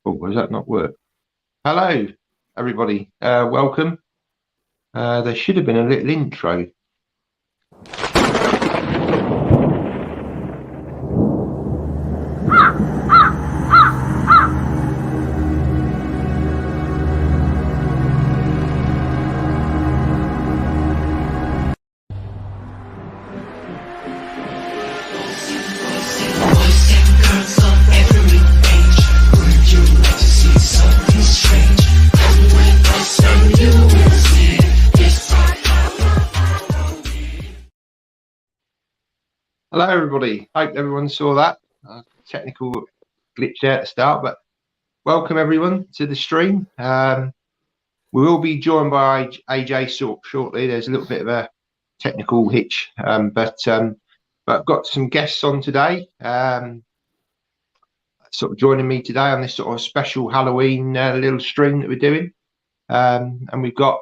Oh, does that not work? Hello, everybody. Welcome. There should have been a little intro. Hello, everybody. Hope everyone saw that. Technical glitch there at the start, but welcome everyone to the stream. We will be joined by AJ shortly. There's a little bit of a technical hitch, but I've got some guests on today, sort of joining me today on this sort of special Halloween little stream that we're doing. And we've got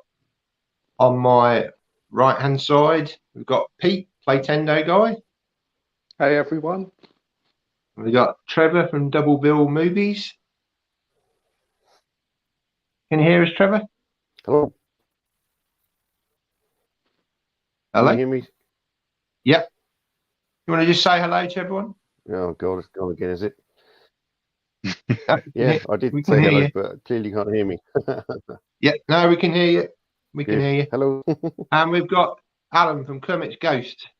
on my right hand side, we've got Pete, Playtendo Guy. Hey everyone. We got Trevor from Double Bill Movies. Can you hear us, Trevor? Hello. Hello. Can you hear me? Yep. You want to just say hello to everyone? Oh God, it's gone again, is it? Yeah, I did say hello, but clearly you can't hear me. Yeah, no, we can hear you. We can hear you. Hello. And we've got Alan from Kermit's Ghost.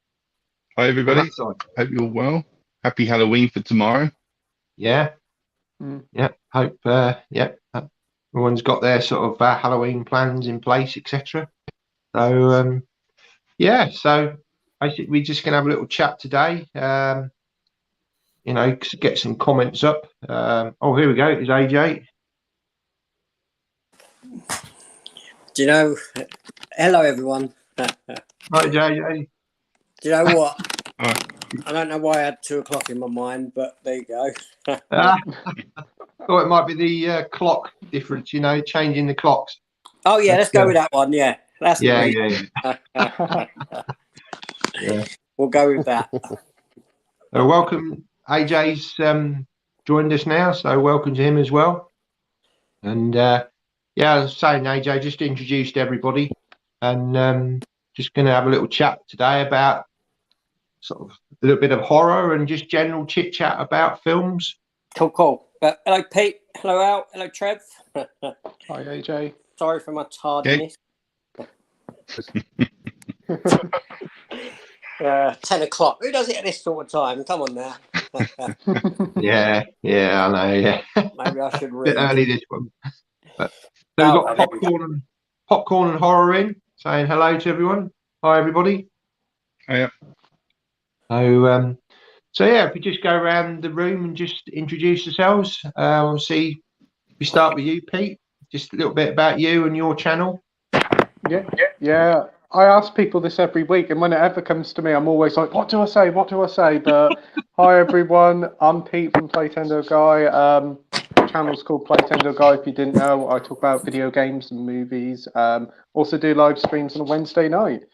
Hi everybody. Hope you're well. Happy Halloween for tomorrow. Yeah. Yeah. Hope. Yeah. Everyone's got their sort of Halloween plans in place, etc. So yeah. So basically, we're just gonna have a little chat today. You know, get some comments up. Oh, here we go. It's AJ. Do you know? Hello, everyone. Hi, JJ. Do you know what? I don't know why I had 2 o'clock in my mind, but there you go. Oh, it might be the clock difference, you know, changing the clocks. Oh, yeah, let's go with that one. Yeah, that's yeah. We'll go with that. Welcome. AJ's joined us now, so welcome to him as well. And yeah, I was saying, AJ just introduced everybody, and just going to have a little chat today about sort of a little bit of horror and just general chit chat about films. Cool. Hello, Pete. Hello, Al. Hello, Trev. Hi, AJ. Sorry for my tardiness. 10 o'clock. Who does it at this sort of time? Come on now. yeah, I know. Yeah, maybe I should read. A bit early this one. But so we've got popcorn and horror in, saying hello to everyone. Hi, everybody. Hiya. So yeah, if we just go around the room and just introduce yourselves. We'll see. We start with you, Pete. Just a little bit about you and your channel. Yeah. I ask people this every week, and when it ever comes to me, I'm always like, "What do I say? What do I say?" But hi, everyone. I'm Pete from Playtendo Guy. The channel's called Playtendo Guy. If you didn't know, I talk about video games and movies. Also do live streams on a Wednesday night.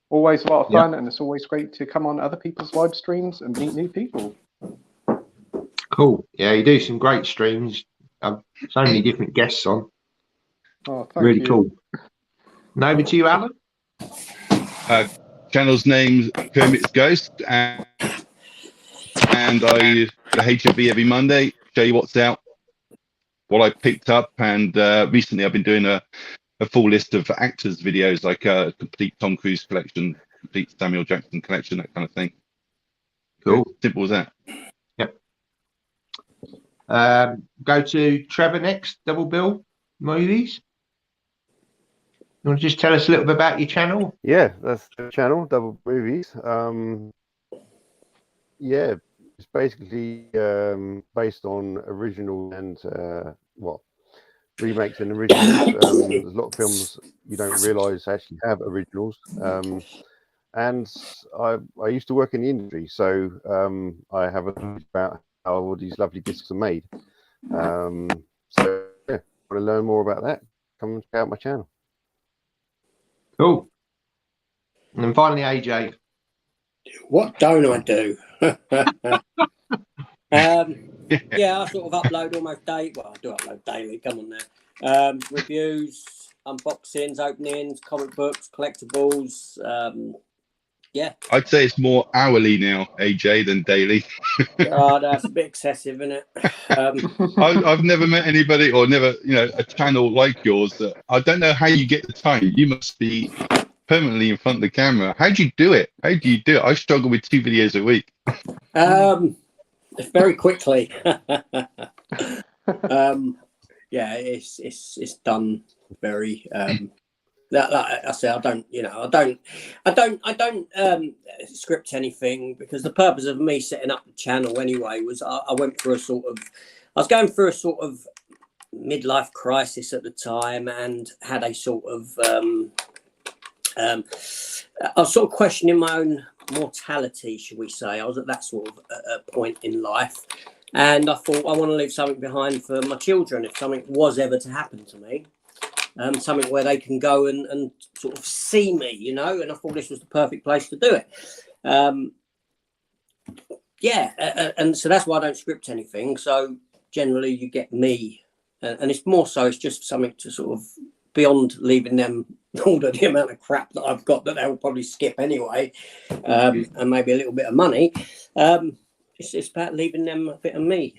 Always a lot of fun, and it's always great to come on other people's live streams and meet new people. Cool. Yeah, you do some great streams. So many different guests on. Oh, thank really you. Cool. And over to you, Alan. Channel's name's Kermit's Ghost, and I HMV every Monday. Show you what's out, what I picked up, and recently I've been doing a full list of actors' videos, like a complete Tom Cruise collection, complete Samuel Jackson collection, that kind of thing. Cool. Simple as that. Yep. Go to Trevor next. Double Bill Movies. You want to just tell us a little bit about your channel? Yeah, that's the channel, Double Movies. Yeah, it's basically based on original and remakes and originals. There's a lot of films you don't realise actually have originals. And I used to work in the industry, so I have a knowledge about how all these lovely discs are made. So yeah, want to learn more about that? Come and check out my channel. Cool. And then finally, AJ. What don't I do? Yeah, yeah, I sort of upload almost daily. Well, I do upload daily. Come on now. Reviews, unboxings, openings, comic books, collectibles. Yeah. I'd say it's more hourly now, AJ, than daily. Oh, that's a bit excessive, isn't it? I've never met anybody or never, a channel like yours that I don't know how you get the time. You must be permanently in front of the camera. How do you do it? I struggle with 2 videos a week. Very quickly. Yeah, it's done very. Like I say, I don't script anything, because the purpose of me setting up the channel anyway was I went through I was going through a sort of midlife crisis at the time, and had a sort of I was sort of questioning my own mortality, should we say. I was at that sort of point in life, and I thought, I want to leave something behind for my children if something was ever to happen to me. Something where they can go and sort of see me, and I thought this was the perfect place to do it. And so that's why I don't script anything. So generally you get me, and it's more so, it's just something to sort of, beyond leaving them all the amount of crap that I've got that they'll probably skip anyway, and maybe a little bit of money. It's about leaving them a bit of me.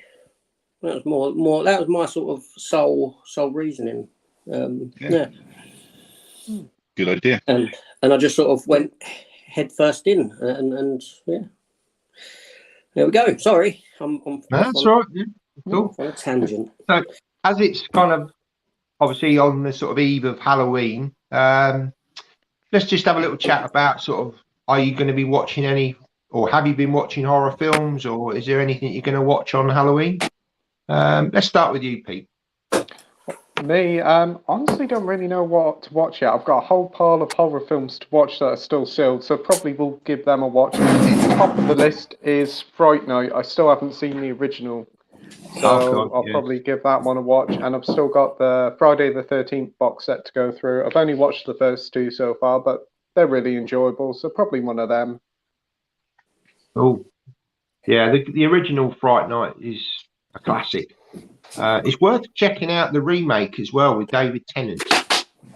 That was more. That was my sort of sole reasoning. Yeah. Good idea. And I just sort of went head first in, and yeah. There we go. Sorry, I'm That's right. Yeah. Cool. On a tangent. So, as it's kind of obviously on the sort of eve of Halloween, let's just have a little chat about sort of, are you going to be watching any, or have you been watching horror films, or is there anything you're going to watch on Halloween? Let's start with you, Pete. Me, honestly don't really know what to watch yet. I've got a whole pile of horror films to watch that are still sealed, so probably will give them a watch. Top of the list is Fright Night. I still haven't seen the original, so I'll probably give that one a watch. And I've still got the Friday the 13th box set to go through. I've only watched the first 2 so far, but they're really enjoyable, so probably one of them. Oh, yeah, the original Fright Night is a classic. It's worth checking out the remake as well with David Tennant.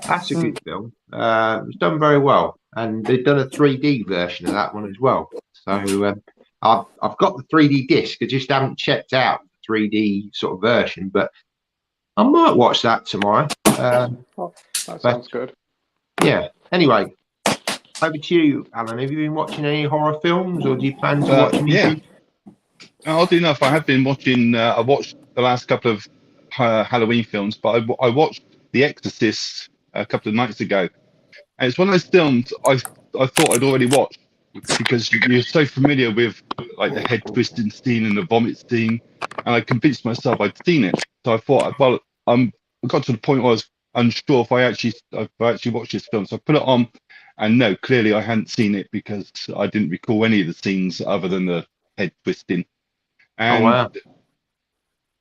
That's a good film. It's done very well, and they've done a 3D version of that one as well. So I've got the 3D disc. I just haven't checked out the 3D sort of version, but I might watch that tomorrow. That sounds good. Yeah. Anyway, over to you, Alan. Have you been watching any horror films, or do you plan to watch anything? Yeah. Oddly enough, I have been watching. I watched the last couple of Halloween films, but I watched The Exorcist a couple of nights ago, and it's one of those films I thought I'd already watched, because you're so familiar with like the head twisting scene and the vomit scene, and I convinced myself I'd seen it. So I thought, well, I got to the point where I was unsure if I actually watched this film. So I put it on, and no, clearly I hadn't seen it, because I didn't recall any of the scenes other than the head twisting. And wow.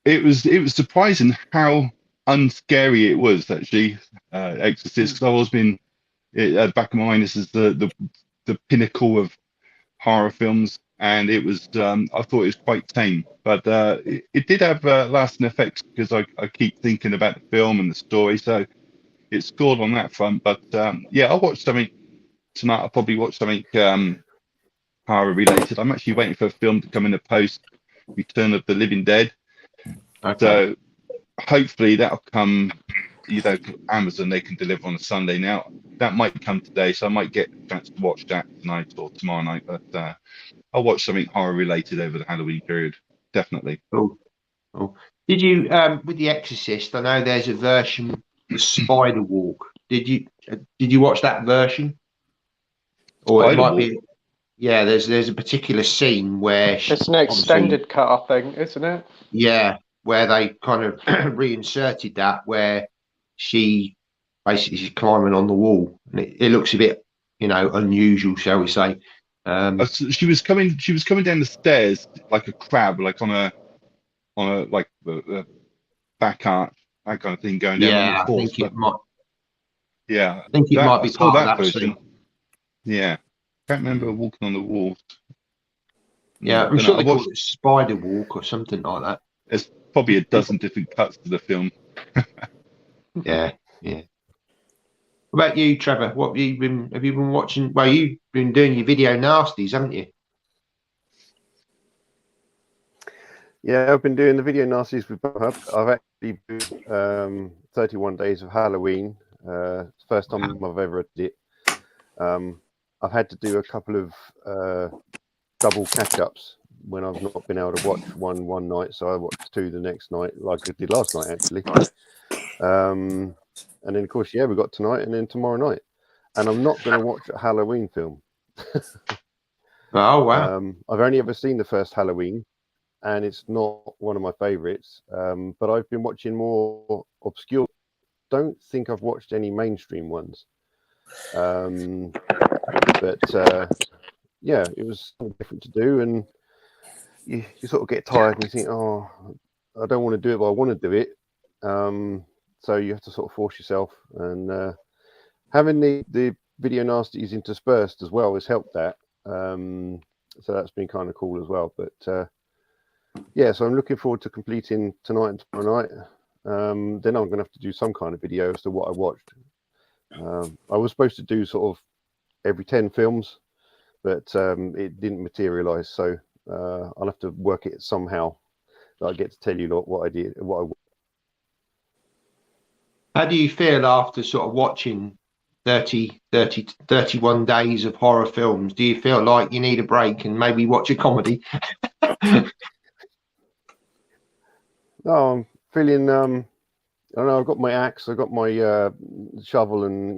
It was surprising how unscary it was, actually, Exorcist, because I've always been at the back of my mind, this is the pinnacle of horror films, and it was I thought it was quite tame, but it did have lasting effects, because I keep thinking about the film and the story, so it scored on that front. But yeah, I'll watch something tonight. I'll probably watch something horror related. I'm actually waiting for a film to come in the post, Return of the Living Dead. Okay. So hopefully that'll come, Amazon, they can deliver on a Sunday. Now that might come today, so I might get a chance to watch that tonight or tomorrow night, but I'll watch something horror related over the Halloween period, definitely. Cool. Did you with The Exorcist, I know there's a version, the Spider Walk, did you watch that version? Or Spider it might Walk? Be, yeah, there's a particular scene where it's an extended cut, I think, isn't it? Yeah, where they kind of reinserted that, where she's climbing on the wall, and it looks a bit, unusual, shall we say. She was coming down the stairs like a crab, like on a like the back arch, that kind of thing, going down. Yeah, on the I think it might. Yeah, I think it might be part of that version. Scene. Yeah, can't remember walking on the walls. Yeah, I'm sure they call it Spider Walk or something like that. there's probably a dozen different cuts to the film. Yeah, yeah. What about you, Trevor? What have you been watching? Well, you've been doing your video nasties, haven't you? Yeah, I've been doing the video nasties with Bob Hub. I've actually been 31 days of Halloween. First time I've ever did it. I've had to do a couple of double catch-ups when I've not been able to watch one night, so I watched two the next night, like I did last night actually. And then of course, yeah, we got tonight and then tomorrow night. And I'm not going to watch a Halloween film. Oh wow! I've only ever seen the first Halloween, and it's not one of my favorites. But I've been watching more obscure. Don't think I've watched any mainstream ones. But yeah, it was something different to do, and you sort of get tired and you think, oh, I don't want to do it, but I want to do it. So you have to sort of force yourself, and having the video nasties interspersed as well has helped that. So that's been kind of cool as well. But yeah, so I'm looking forward to completing tonight and tomorrow night. Then I'm going to have to do some kind of video as to what I watched. I was supposed to do sort of every 10 films, but it didn't materialize. So I'll have to work it somehow that I get to tell you what I did, How do you feel after sort of watching 31 days of horror films? Do you feel like you need a break and maybe watch a comedy? No, I'm feeling. I don't know. I've got my axe. I've got my shovel, and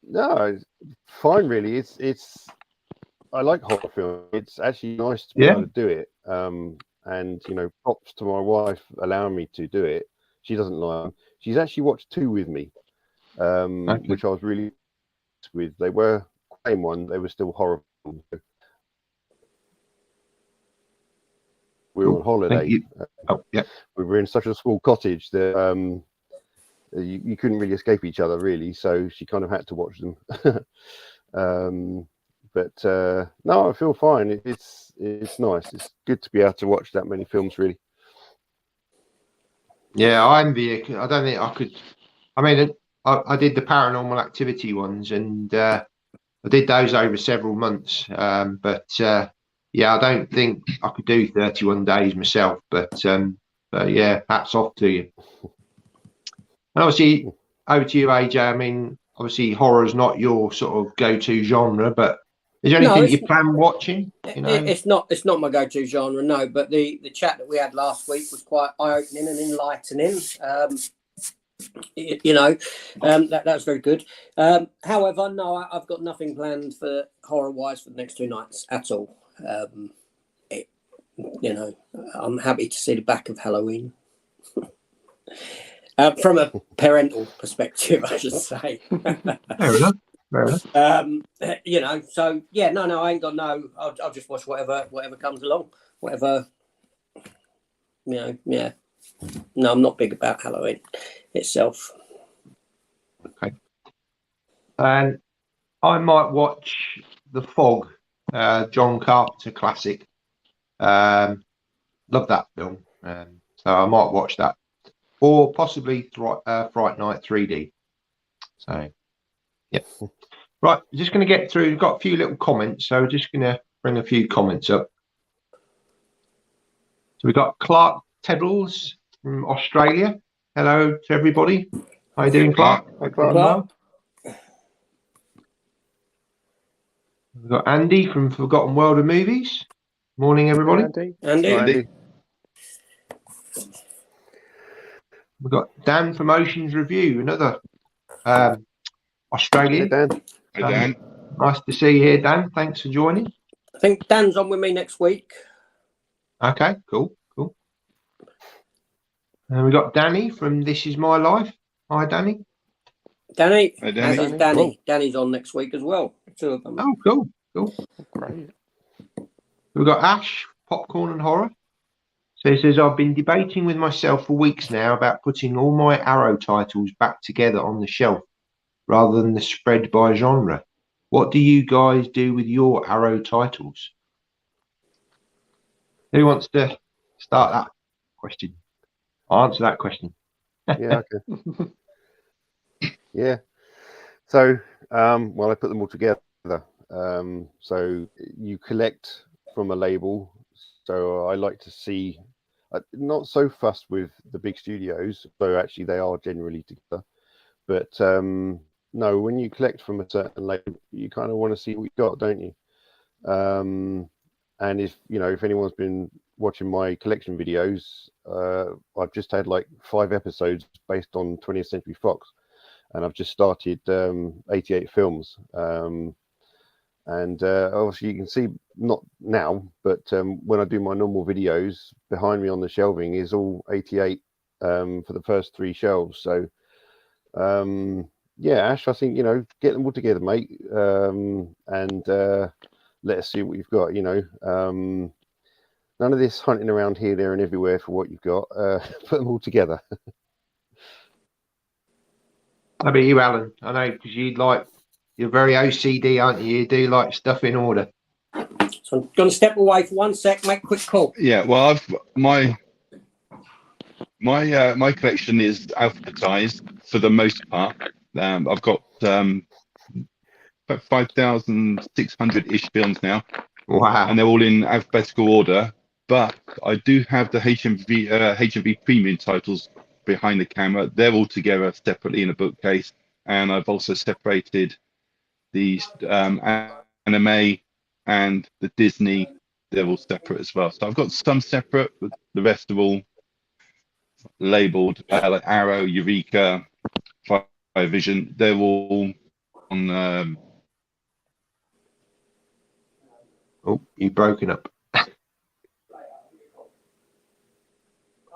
no, it's fine. Really, it's. I like horror film. It's actually nice to be able to do it. And props to my wife allowing me to do it. She doesn't like them. She's actually watched two with me, which I was really with. They were the same one. They were still horror films. We were on holiday. Oh, yeah. We were in such a small cottage that you couldn't really escape each other, really. So she kind of had to watch them. But no, I feel fine. It's nice. It's good to be able to watch that many films, really. Yeah, I envy you. I don't think I could. I mean, I did the Paranormal Activity ones, and I did those over several months. But yeah, I don't think I could do 31 days myself. But yeah, hats off to you. And obviously, over to you, AJ. I mean, obviously, horror is not your sort of go-to genre, but is there anything you plan watching? It's not my go-to genre, no. But the chat that we had last week was quite eye-opening and enlightening. That was very good. However, no, I've got nothing planned for horror-wise for the next 2 nights at all. I'm happy to see the back of Halloween. From a parental perspective, I should say. Fair enough. So yeah, no, I ain't got no. I'll just watch whatever comes along, whatever. Yeah. No, I'm not big about Halloween itself. Okay. And I might watch The Fog, John Carpenter classic. Love that film. So I might watch that, or possibly Fright Night 3D. So yeah. Right, just going to get through. We've got a few little comments, so we're just going to bring a few comments up. So we've got Clark Teddles from Australia. Hello to everybody. How you doing, Clark? Hi, Clark. We've got Andy from Forgotten World of Movies. Morning, everybody. Andy. We've got Dan from Oceans Review, another Australian. Hey, Dan. Hi, Dan. Nice to see you here, Dan. Thanks for joining. I think Dan's on with me next week. Okay, cool. And we've got Danny from This Is My Life. Hi, Danny. Danny. Hi, Danny. As is Danny. Danny's on next week as well. 2 of them. Oh, cool. Great. We've got Ash, Popcorn and Horror. So he says, I've been debating with myself for weeks now about putting all my Arrow titles back together on the shelf rather than the spread by genre. What do you guys do with your Arrow titles? Who wants to start that question? I'll answer that question. Yeah, okay. Yeah. So, well, I put them all together. So you collect from a label. So I like to see, not so fussed with the big studios, though actually they are generally together. But no, when you collect from a certain label, you kind of want to see what you got, don't you? And if anyone's been watching my collection videos, I've just had like 5 episodes based on 20th Century Fox, and I've just started 88 films. And obviously you can see, not now, but when I do my normal videos, behind me on the shelving is all 88 for the first 3 shelves. So yeah, Ash, I think, get them all together, mate, and let us see what you've got. None of this hunting around here, there and everywhere for what you've got. Put them all together. How about you, Alan? I know, because you're very OCD, aren't you? You do like stuff in order. So I'm going to step away for 1 sec, make a quick call. Yeah, well, my collection is alphabetized for the most part. I've got about 5,600-ish films now. Wow. And they're all in alphabetical order. But I do have the HMV premium titles behind the camera. They're all together separately in a bookcase. And I've also separated the anime and the Disney. They're all separate as well. So I've got some separate, but the rest are all labeled like Arrow, Eureka, Fire Vision. They're all on. Oh, you've broken up.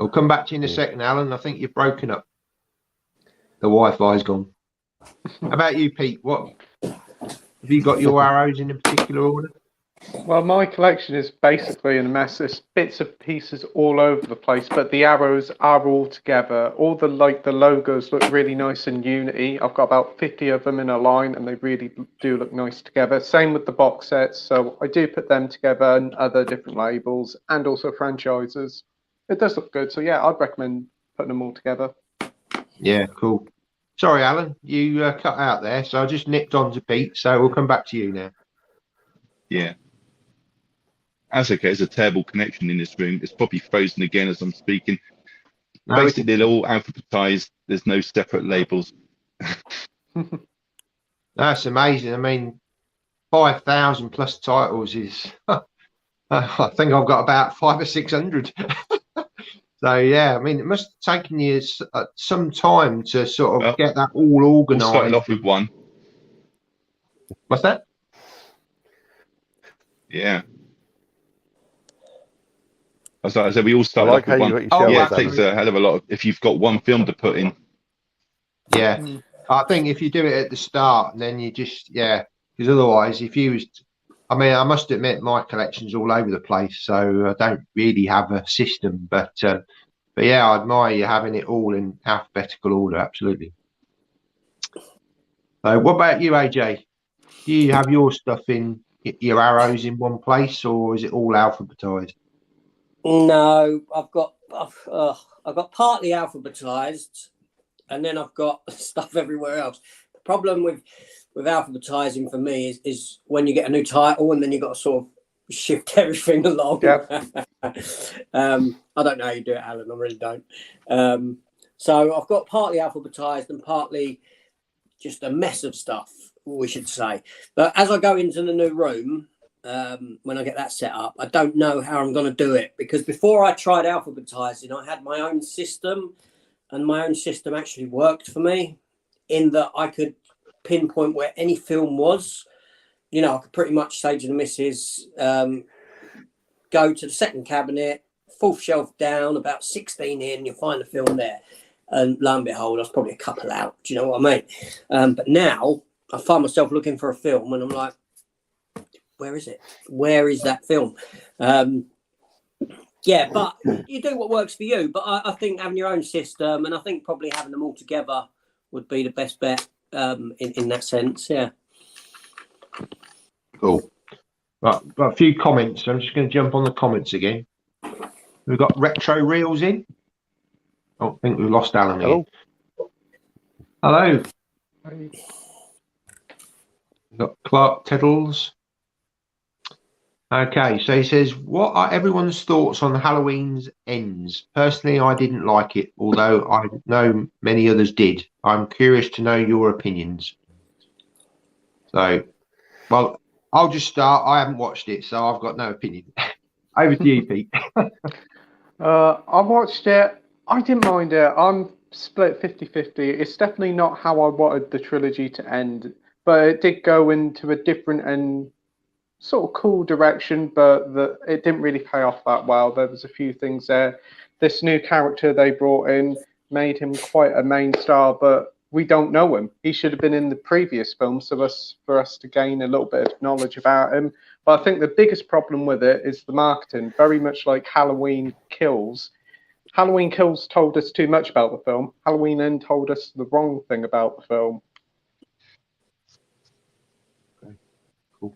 I'll come back to you in a second, Alan. I think you've broken up. The Wi-Fi's gone. How about you, Pete? What have you got your arrows in a particular order? Well, my collection is basically in a mess. There's bits of pieces all over the place, but the arrows are all together. All the logos look really nice in unity. I've got about 50 of them in a line, and they really do look nice together. Same with the box sets. So I do put them together and other different labels and also franchises. It does look good. So yeah, I'd recommend putting them all together. Yeah, cool. Sorry, Alan, you cut out there. So I just nipped on to Pete. So we'll come back to you now. Yeah. That's okay. There's a terrible connection in this room. It's probably frozen again as I'm speaking. No, Basically, they're all alphabetized. There's no separate labels. That's amazing. I mean, 5,000 plus titles is. I think I've got about 500 or 600. So yeah, I mean, it must have taken you some time to sort of get that all organised. We'll start off with one. What's that? Yeah. I said we all start I like off with how you one. got your Yeah, shelves, it takes a hell of a lot if you've got one film to put in. Yeah, I think if you do it at the start, then you just because otherwise, if you was, I mean, I must admit my collection's all over the place, so I don't really have a system, but yeah, I admire you having it all in alphabetical order. Absolutely. So, what about you, AJ? Do you have your stuff in your arrows in one place, or is it all alphabetized? No, I've got partly alphabetized, and then I've got stuff everywhere else. The problem with alphabetizing for me is when you get a new title and then you've got to sort of shift everything along. Yep. I don't know how you do it, Alan. I really don't. So I've got partly alphabetized and partly just a mess of stuff, we should say. But as I go into the new room, when I get that set up, I don't know how I'm going to do it, because before I tried alphabetizing, I had my own system, and my own system actually worked for me in that I could pinpoint where any film was. You know, I could pretty much say to the missus, go to the second cabinet, 4th shelf down, about 16 in, you'll find the film there. And lo and behold, I was probably a couple out. Do you know what I mean? But now I find myself looking for a film and I'm like, where is it? Where is that film? Yeah, but you do what works for you. But I think having your own system, and I think probably having them all together would be the best bet in that sense. Yeah. Cool. Right, got a few comments. I'm just going to jump on the comments again. We've got Retro Reels in. Oh, I think we've lost Alan Hello. again. Hello. We've got Clark Tiddles. Okay, so he says, what are everyone's thoughts on Halloween's Ends? Personally, I didn't like it, although I know many others did. I'm curious to know your opinions. So, well, I'll just start. I haven't watched it, so I've got no opinion. Over to you, Pete. I watched it. I didn't mind it. I'm split 50-50. It's definitely not how I wanted the trilogy to end, but it did go into a different and sort of cool direction, but it didn't really pay off that well. There was a few things there. This new character they brought in made him quite a main star, but we don't know him. He should have been in the previous film, so for us to gain a little bit of knowledge about him. But I think the biggest problem with it is the marketing, very much like Halloween Kills. Halloween Kills told us too much about the film. Halloween End told us the wrong thing about the film. Cool.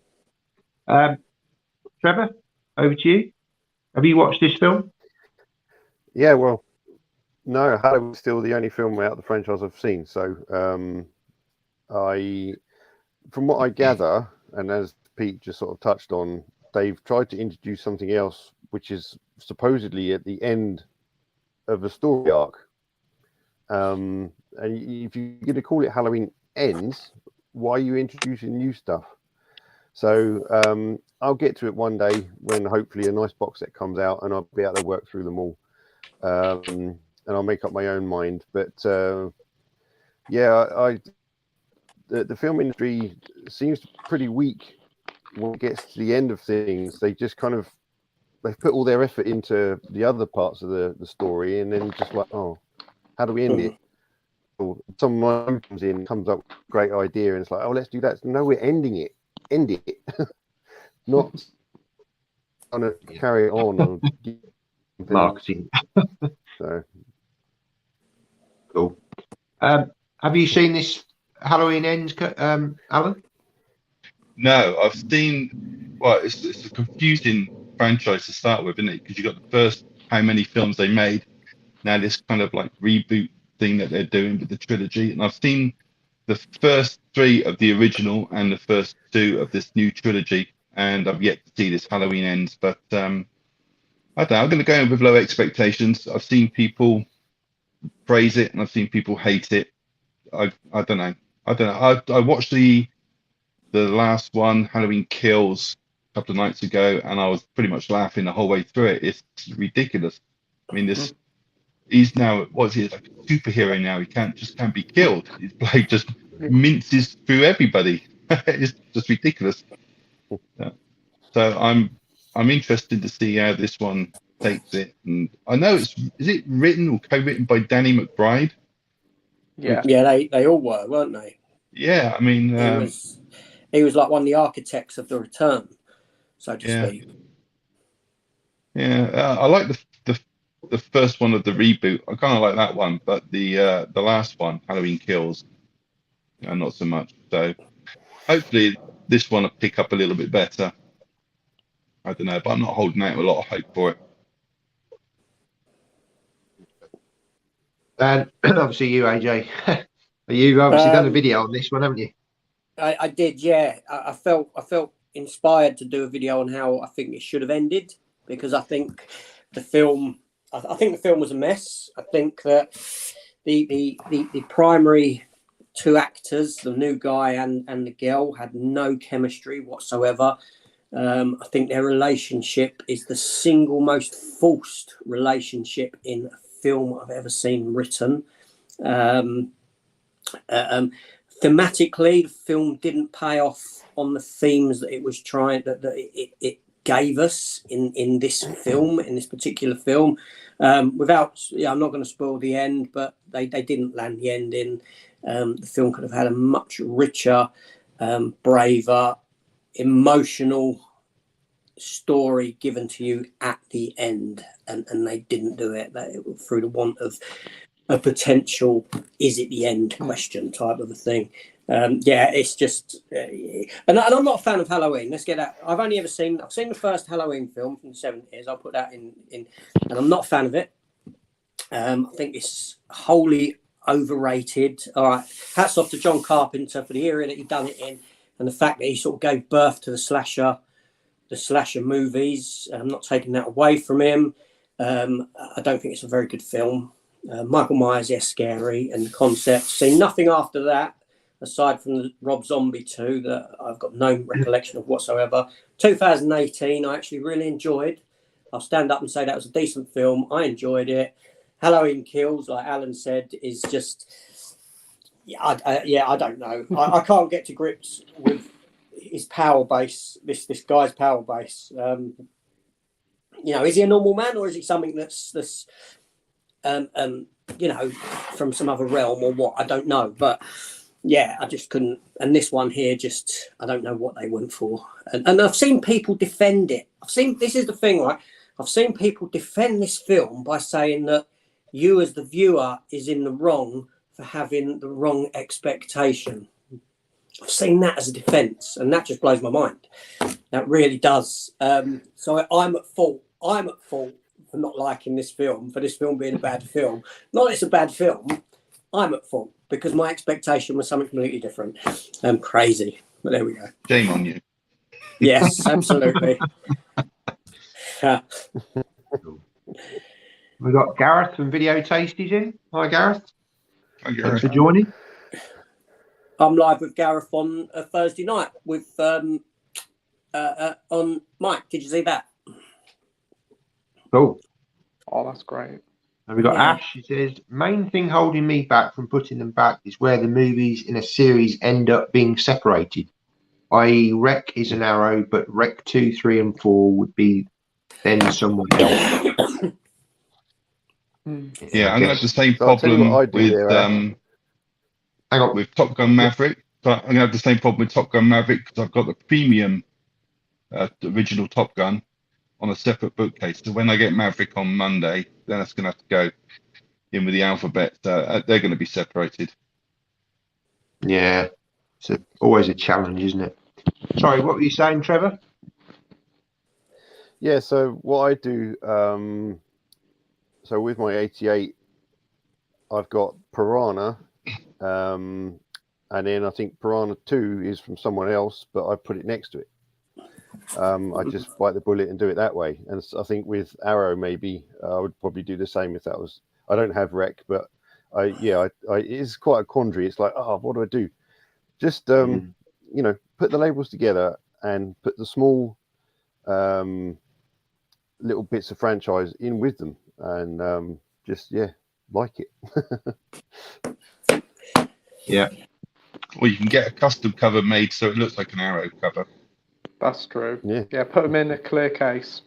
Trevor, over to you. Have you watched this film? Yeah, well, no, Halloween's still the only film out of the franchise I've seen. So, from what I gather, and as Pete just sort of touched on, they've tried to introduce something else, which is supposedly at the end of a story arc. And if you're going to call it Halloween Ends, why are you introducing new stuff? So I'll get to it one day when hopefully a nice box set comes out and I'll be able to work through them all. And I'll make up my own mind. But yeah, the film industry seems pretty weak when it gets to the end of things. They just kind of, they've put all their effort into the other parts of the story, and then just like, oh, how do we end it? Or someone comes in, comes up with a great idea, and it's like, oh, let's do that. No, we're ending it. End it. Not trying to carry it on. Or Marketing. So. Cool. Have you seen this Halloween Ends, Alan? No, I've seen. Well, it's a confusing franchise to start with, isn't it? Because you got the first how many films they made. Now this kind of like reboot thing that they're doing with the trilogy, and I've seen the first 3 of the original and the first 2 of this new trilogy, and I've yet to see this Halloween Ends. But I don't know. I'm going to go in with low expectations. I've seen people praise it, and I've seen people hate it. I don't know. I watched the last one, Halloween Kills, a couple of nights ago, and I was pretty much laughing the whole way through it. It's ridiculous. I mean, he's now, what's he, like a superhero now? He can't be killed. His blade just minces through everybody. It's just ridiculous. So I'm interested to see how this one takes it. And I know is it written or co-written by Danny McBride? Yeah, they all were, weren't they? Yeah, I mean, he was like one of the architects of the return, so to speak. Yeah, I like the first one of the reboot. I kind of like that one, but the last one, Halloween Kills, not so much. So hopefully this one will pick up a little bit better. I don't know, but I'm not holding out a lot of hope for it. And obviously you, AJ, you've obviously done a video on this one, haven't you? I did, yeah. I felt inspired to do a video on how I think it should have ended, because I think the film was a mess. I think that the primary 2 actors, the new guy and the girl, had no chemistry whatsoever. I think their relationship is the single most forced relationship in a film I've ever seen written. Thematically, the film didn't pay off on the themes that it was trying, that it gave us in this film, in this particular film. I'm not going to spoil the end, but they didn't land the ending. The film could have had a much richer, braver, emotional story given to you at the end, and they didn't do it. Through the want of a potential is it the end question type of a thing. Yeah, it's just, and I'm not a fan of Halloween. Let's get that. I've seen the first Halloween film from the 70s. I'll put that in, and I'm not a fan of it. I think it's wholly overrated. All right, hats off to John Carpenter for the era that he done it in, and the fact that he sort of gave birth to the slasher movies. I'm not taking that away from him. I don't think it's a very good film. Michael Myers, yes, scary, and the concept. Seen nothing after that aside from the Rob Zombie 2 that I've got no recollection of whatsoever. 2018, I actually really enjoyed. I'll stand up and say that was a decent film. I enjoyed it. Halloween Kills, like Alan said, is just, I don't know. I can't get to grips with his power base, this guy's power base. Is he a normal man, or is he something that's from some other realm or what? I don't know. But yeah, I just couldn't. And this one here, just, I don't know what they went for. And I've seen people defend it. This is the thing, right? I've seen people defend this film by saying that you as the viewer is in the wrong for having the wrong expectation. I've seen that as a defense, and that just blows my mind. That really does. So I'm at fault. I'm at fault for not liking this film, for this film being a bad film. Not that it's a bad film. I'm at fault because my expectation was something completely different. I'm crazy, but there we go. Shame on you. Yes, absolutely. We've got Gareth from Video Tasties in. Hi, Gareth. Hi, Thanks Gareth. for joining. I'm live with Gareth on a Thursday night with on Mike. Did you see that? Cool. Oh, that's great. And we've got Yeah. Ash. She says, main thing holding me back from putting them back is where the movies in a series end up being separated. I.e. Rec is an Arrow, but Rec 2, 3 and 4 would be then someone else. Yeah, I'm gonna have the same So I'll tell you problem what I do with there, Hang on. with Top Gun Maverick, but I'm gonna have the same problem with Top Gun Maverick because I've got the premium, the original Top Gun, on a separate bookcase. So when I get Maverick on Monday, then that's gonna have to go in with the alphabet. They're going to be separated. Yeah. It's always a challenge, isn't it? Sorry, what were you saying, Trevor? Yeah, so what I do, so with my 88, I've got Piranha, and then I think Piranha 2 is from someone else, but I put it next to it. I just bite the bullet and do it that way. And I think with Arrow, maybe I would probably do the same if that was. I don't have Rec, but it's quite a quandary. It's like, what do I do? Just put the labels together and put the small little bits of franchise in with them, and like it. Yeah. Or you can get a custom cover made so it looks like an Arrow cover. That's true. Yeah. Put them in a clear case.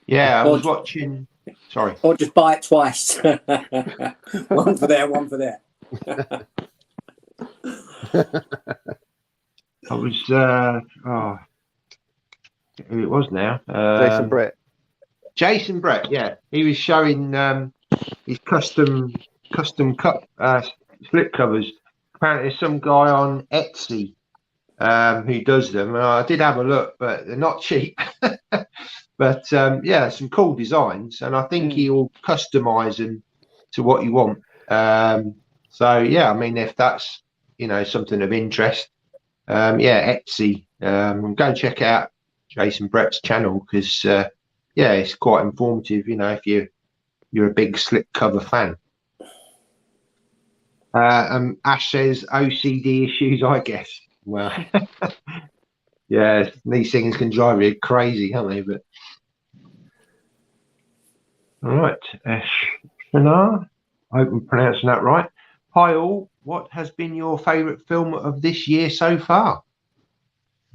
Yeah, I was watching. Sorry. Or just buy it twice. One for there, one for there. I was. Who it was now? Jason Brett. Jason Brett. Yeah, he was showing his custom cup slip covers. Apparently, there's some guy on Etsy who does them. I did have a look, but they're not cheap. But some cool designs, and I think he'll customize them to what you want. If that's something of interest, Etsy. Go check out Jason Brett's channel because it's quite informative. If you're a big slipcover fan. Ash says OCD issues, I guess. Well, yeah, these things can drive you crazy, can't they? But all right, Ash Shanar, I hope I'm pronouncing that right. Hi all, what has been your favourite film of this year so far?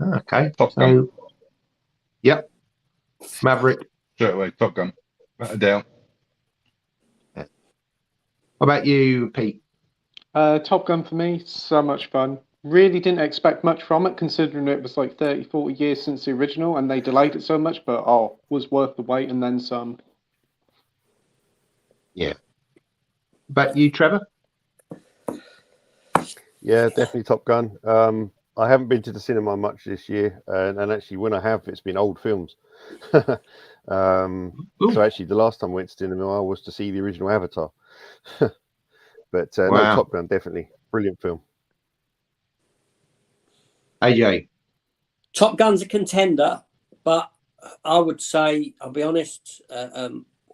Okay, Top Gun. Yep, Maverick. Straight away, Top Gun. Without a doubt. What about you, Pete? Top Gun for me, so much fun. Really didn't expect much from it, considering it was like 30, 40 years since the original, and they delayed it so much, but was worth the wait and then some. about you, Trevor? Yeah, definitely Top Gun. I haven't been to the cinema much this year, and actually, when I have, it's been old films. So actually, the last time I went to cinema was to see the original Avatar. But no, Wow. Top Gun, definitely brilliant film. AJ. Top Gun's a contender, but I would say, I'll be honest,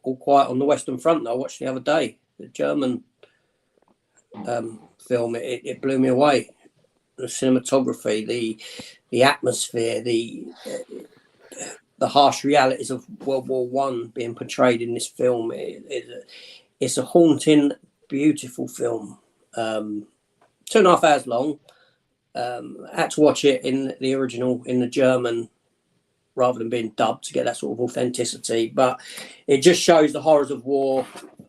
All Quiet on the Western Front that I watched the other day, the German film, it blew me away. The cinematography, the atmosphere, the harsh realities of World War One being portrayed in this film. It's a haunting, beautiful film. 2.5 hours long. I had to watch it in the original, in the German, rather than being dubbed to get that sort of authenticity. But it just shows the horrors of war.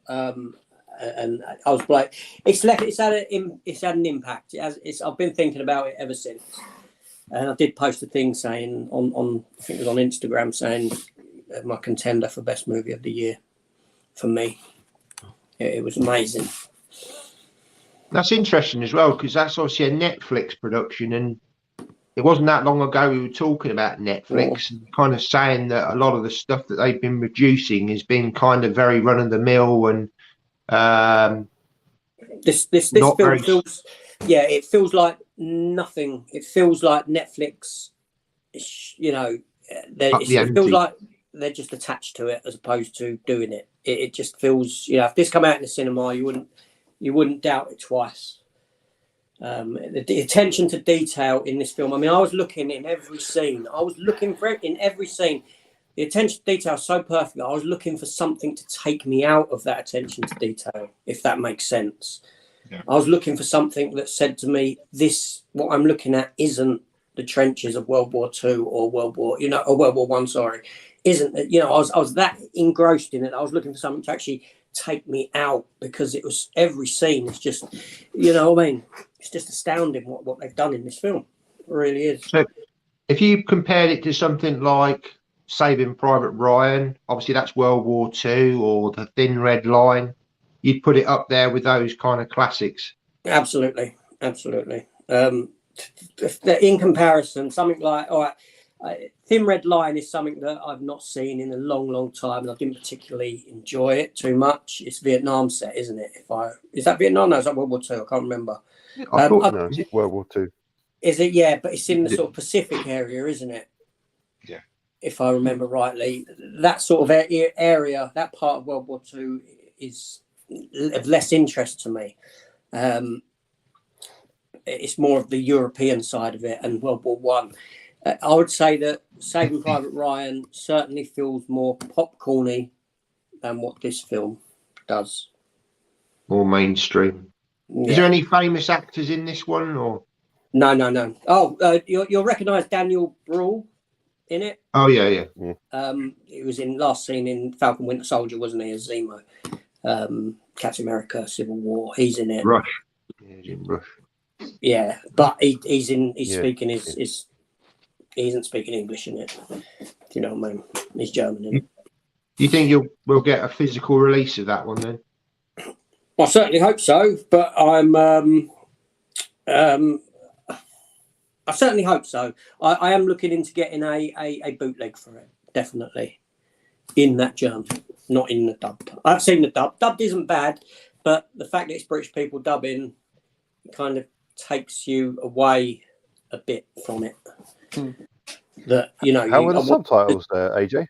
And I was like, it's had an impact. I've been thinking about it ever since. And I did post a thing saying on I think it was on Instagram, saying my contender for best movie of the year for me. It was amazing. That's interesting as well, because that's obviously a Netflix production, and it wasn't that long ago we were talking about Netflix and kind of saying that a lot of the stuff that they've been producing has been kind of very run of the mill, and this film feels, it feels like nothing. It feels like Netflix, you know, it feels like they're just attached to it as opposed to doing it. It just feels, you know, if this come out in the cinema, you wouldn't doubt it twice. The attention to detail in this film. I mean, I was looking in every scene. I was looking for it in every scene. The attention to detail is so perfect. I was looking for something to take me out of that attention to detail, if that makes sense. Yeah. I was looking for something that said to me, what I'm looking at isn't the trenches of World War II or World War One, sorry. Isn't, you know, I was that engrossed in it. I was looking for something to actually take me out, because it was every scene. It's just, you know what I mean? It's just astounding what they've done in this film. It really is. So if you compared it to something like Saving Private Ryan, obviously that's World War II, or The Thin Red Line, you'd put it up there with those kind of classics. Absolutely. In comparison, something like, all right, Thin Red Line is something that I've not seen in a long time, and I didn't particularly enjoy it too much. It's Vietnam set, isn't it? Is that Vietnam? No, is that World War II? I can't remember. I thought no, World War II. Is it? Yeah, but it's in the sort of Pacific area, isn't it? Yeah. If I remember rightly, that sort of area, that part of World War II is of less interest to me. It's more of the European side of it, and World War One. I would say that Saving Private Ryan certainly feels more popcorny than what this film does. More mainstream. Yeah. Is there any famous actors in this one, or? No. Oh, you'll recognise Daniel Bruhl in it. Oh yeah. He was last seen in Falcon Winter Soldier, wasn't he, as Zemo? Captain America: Civil War. He's in it. Rush. Yeah, he's in Rush. Yeah, but he's speaking his. He isn't speaking English in it. Do you know what I mean? He's German in it. Do you think we'll get a physical release of that one then? I certainly hope so, but I certainly hope so. I am looking into getting a bootleg for it, definitely, in that German, not in the dub. I've seen the dub. Dubbed isn't bad, but the fact that it's British people dubbing kind of takes you away a bit from it. That, you know, how were the subtitles there, AJ?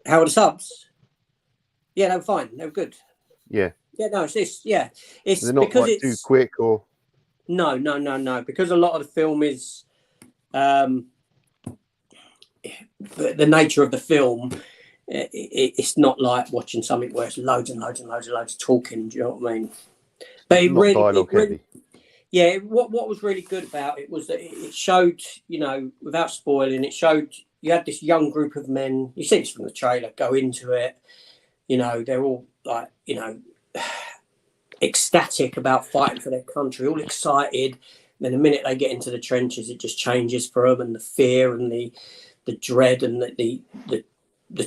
How are the subs? Yeah, they were fine. They were good. Yeah. Yeah, no, it's they're not because like it's too quick, or no, because a lot of the film is the nature of the film. It's not like watching something where it's loads and loads of talking. Do you know what I mean? But it really, yeah. What was really good about it was that it showed, you know, without spoiling, it showed you had this young group of men. You see this from the trailer. Go into it, you know, they're all like, you know, ecstatic about fighting for their country, all excited. Then the minute they get into the trenches, it just changes for them, and the fear and the dread and the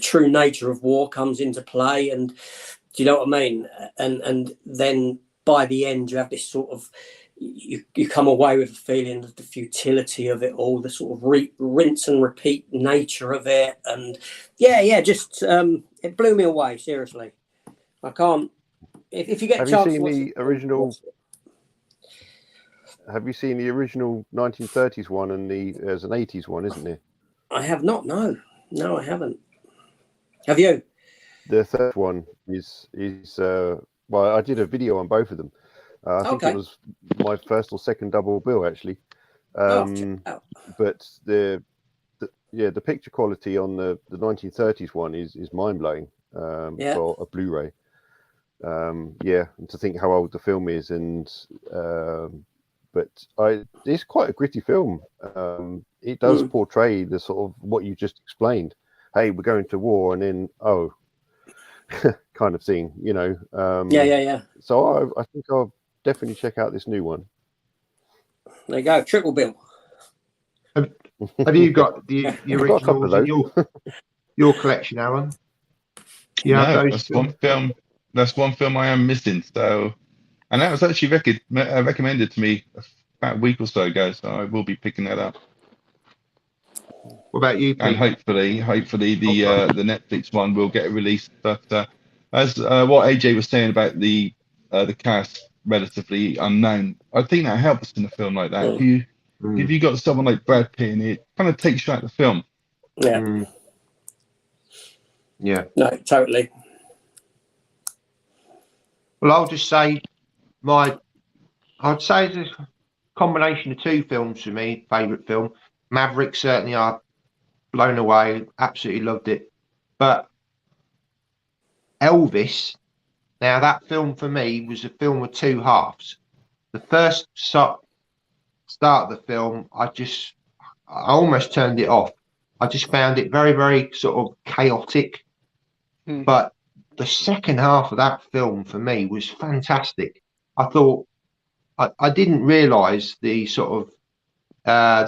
true nature of war comes into play. And Do you know what I mean? And then by the end, you have this sort of you come away with a feeling of the futility of it all, the sort of rinse and repeat nature of it, and just it blew me away. Seriously, I can't. If you get a chance, have you seen the original? Have you seen the original 1930s one and there's an 80s one, isn't there? I have not. No, I haven't. Have you? The third one is well, I did a video on both of them. I think it was my first or second double bill actually. But the picture quality on the 1930s one is mind blowing for a Blu-ray. And to think how old the film is, and but it's quite a gritty film. It does portray the sort of what you just explained. Hey, we're going to war, and then kind of thing, you know. So I think I'll definitely check out this new one. There you go, triple bill. Have you got the originals in your collection, Alan? No, that's one film I am missing. So, and that was actually recommended to me about a week or so ago. So I will be picking that up. What about you, Pete? And hopefully the Netflix one will get released. But as what AJ was saying about the cast relatively unknown, I think that helps in a film like that. If you got someone like Brad Pitt in it, kind of takes you out of the film. Yeah. Yeah. No, totally. Well, I'll just say I'd say it's a combination of two films for me. Favourite film, Maverick. Certainly, I've blown away. Absolutely loved it. But Elvis. Now, that film for me was a film with two halves. The first start of the film, I almost turned it off. I just found it very, very sort of chaotic. But the second half of that film for me was fantastic. I thought I didn't realise the sort of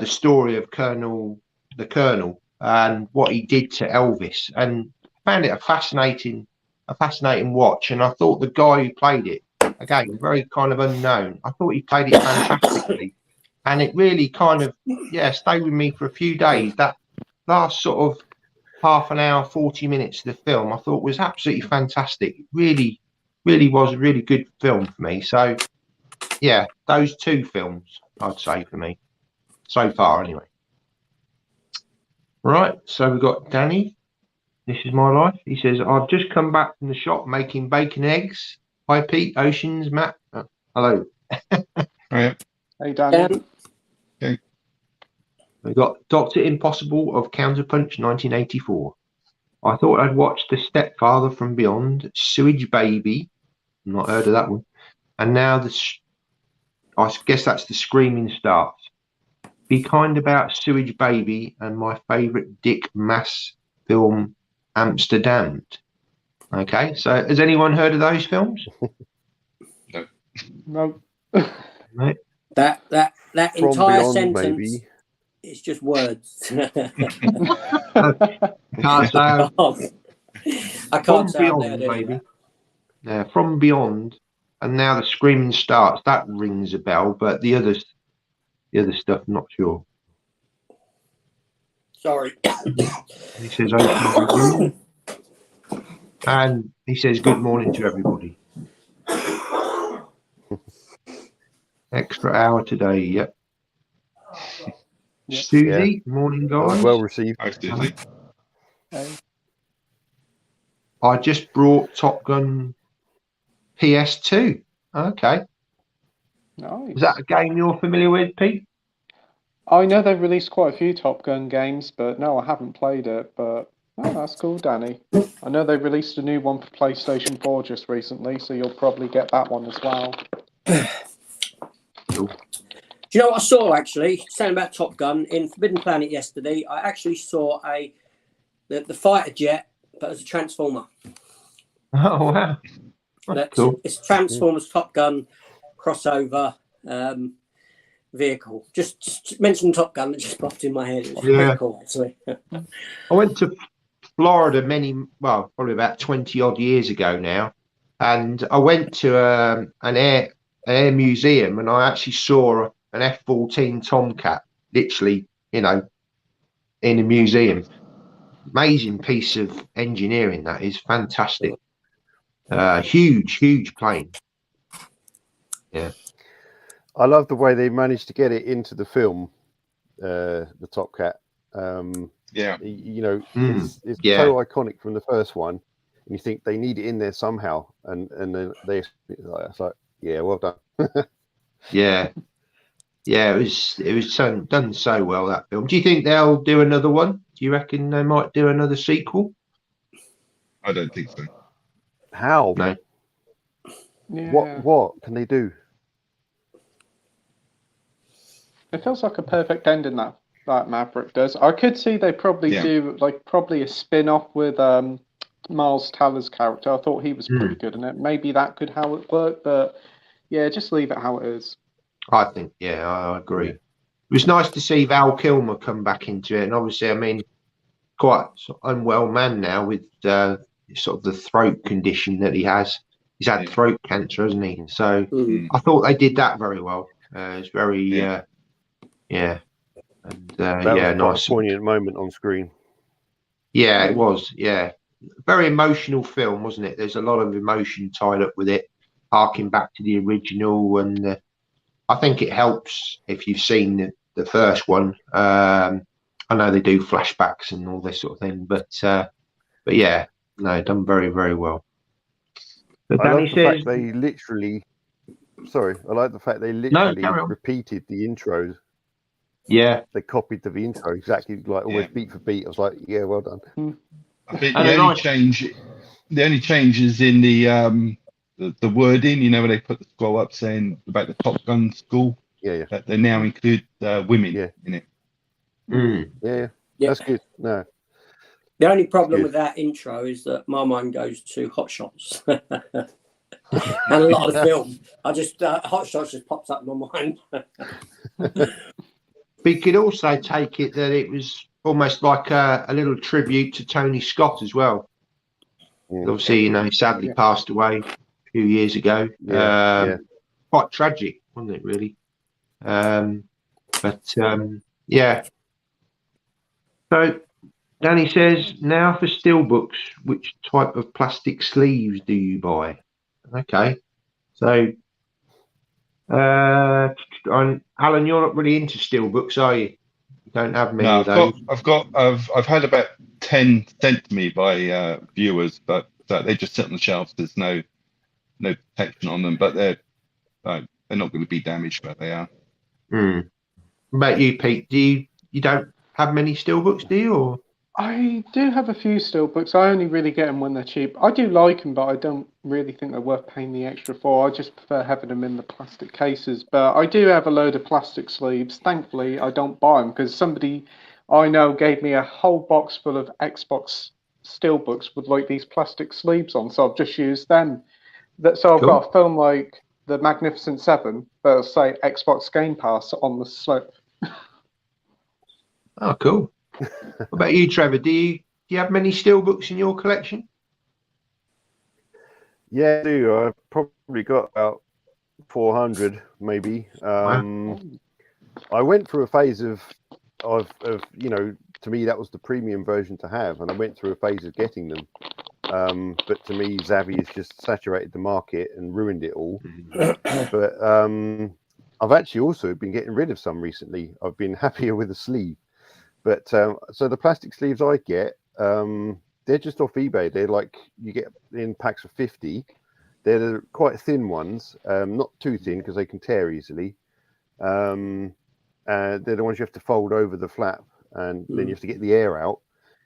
the story of the Colonel and what he did to Elvis, and found it a fascinating watch. And I thought the guy who played it, again, very kind of unknown, I thought he played it fantastically. And it really kind of, stayed with me for a few days. That last sort of half an hour, 40 minutes of the film, I thought was absolutely fantastic. Really, really was a really good film for me. So, yeah, those two films, I'd say, for me, so far anyway. Right, so we've got Danny. This is my life. He says, I've just come back from the shop making bacon eggs. Hi, Pete, Oceans, Matt. Hello. Hey, Danny. Okay. We've got Dr. Impossible of Counterpunch 1984. I thought I'd watched The Stepfather from Beyond, Sewage Baby. Not heard of that one. And now I guess that's The Screaming Starts. Be Kind About Sewage Baby and my favourite Dick Maas film, Amsterdam. Okay, so has anyone heard of those films? No. Right. That From entire Beyond, sentence maybe. is just words. Can't say I From can't say I've Beyond, never done baby. that. Yeah, From Beyond, and now The Screaming Starts. That rings a bell, but the other stuff, not sure. Sorry. He says, "Open." And he says, good morning to everybody. Extra hour today, yep. Susie, morning, guys. Well received. Hi, Susie. I just brought Top Gun PS2. Okay. Nice. Is that a game you're familiar with, Pete? I know they've released quite a few Top Gun games, but no, I haven't played it. But that's cool, Danny. I know they released a new one for PlayStation 4 just recently, so you'll probably get that one as well. Cool. Do you know what I saw actually? Saying about Top Gun in Forbidden Planet yesterday, I actually saw the fighter jet, but as a transformer. Oh, wow. That's cool. It's Transformers Top Gun crossover vehicle. Just mention Top Gun, that just popped in my head. It was pretty cool, actually. I went to Florida probably about 20 odd years ago now. and I went to an air museum, and I actually saw an F-14 Tomcat, literally, in a museum. Amazing piece of engineering. That is fantastic. Huge plane. Yeah. I love the way they managed to get it into the film, the Tomcat. Yeah. You know, Mm, it's yeah. so iconic from the first one, and you think they need it in there somehow, and then it's like, yeah, well done. Yeah. Yeah, it was done so well, that film. Do you think they'll do another one? Do you reckon they might do another sequel? I don't think so. How? No. Yeah. What can they do? It feels like a perfect ending that Maverick does. I could see they probably do probably a spin-off with Miles Teller's character. I thought he was pretty good in it. Maybe that could how it worked, but yeah, just leave it how it is. I think, yeah, I agree. Yeah. It was nice to see Val Kilmer come back into it, and obviously, I mean, quite unwell man now with sort of the throat condition that he has. He's had throat cancer, hasn't he? So I thought they did that very well. It's very, yeah, and That yeah, was quite nice. a poignant moment on screen. Yeah, it was. Yeah, very emotional film, wasn't it? There's a lot of emotion tied up with it, harking back to the original, and I think it helps if you've seen the first one. I know they do flashbacks and all this sort of thing, but yeah, no, done very, very well. But I Danny like the says, fact they literally. Sorry, I like the fact they literally carry on. repeated the intros. yeah, They copied the intro exactly, like almost beat for beat. I was like, yeah, well done. I think And the a only nice- change is in the wording. You know, when they put the scroll up saying about the Top Gun school, Yeah. that they now include women in it. Yeah. Yeah. That's good. No, The only problem Good. with that intro is that my mind goes to Hot Shots. And a lot of the film, I just Hot Shots just pops up in my mind. but you could also take it that it was almost like a little tribute to Tony Scott as well. Yeah. Obviously, you know, he sadly passed away a few years ago. Yeah. Quite tragic, wasn't it, really? Yeah. So Danny says, now for steelbooks, which type of plastic sleeves do you buy? Okay. So Alan, you're not really into steelbooks, are you? You don't have many No, of those. I've had about 10 sent to me by viewers, but they just sit on the shelves. There's no protection on them, but they're not going to be damaged, but they are. What about you, Pete? You don't have many steelbooks, do you? Or I do have a few steelbooks. I only really get them when they're cheap. I do like them, but I don't really think they're worth paying the extra for. I just prefer having them in the plastic cases. But I do have a load of plastic sleeves. Thankfully, I don't buy them because somebody I know gave me a whole box full of Xbox steelbooks with like these plastic sleeves on. So I've just used them. So I've Cool. got a film like The Magnificent Seven that'll say Xbox Game Pass on the slip. oh, cool. What about you, Trevor? Do you have many steelbooks in your collection? Yeah, I do. I've probably got about 400, maybe. Wow. I went through a phase of you know, to me that was the premium version to have, and I went through a phase of getting them. But to me, Zavvi has just saturated the market and ruined it all. But I've actually also been getting rid of some recently. I've been happier with the sleeve. But so the plastic sleeves I get, they're just off eBay. They're like, you get in packs of 50. They're the quite thin ones, not too thin because they can tear easily. They're the ones you have to fold over the flap, and then you have to get the air out.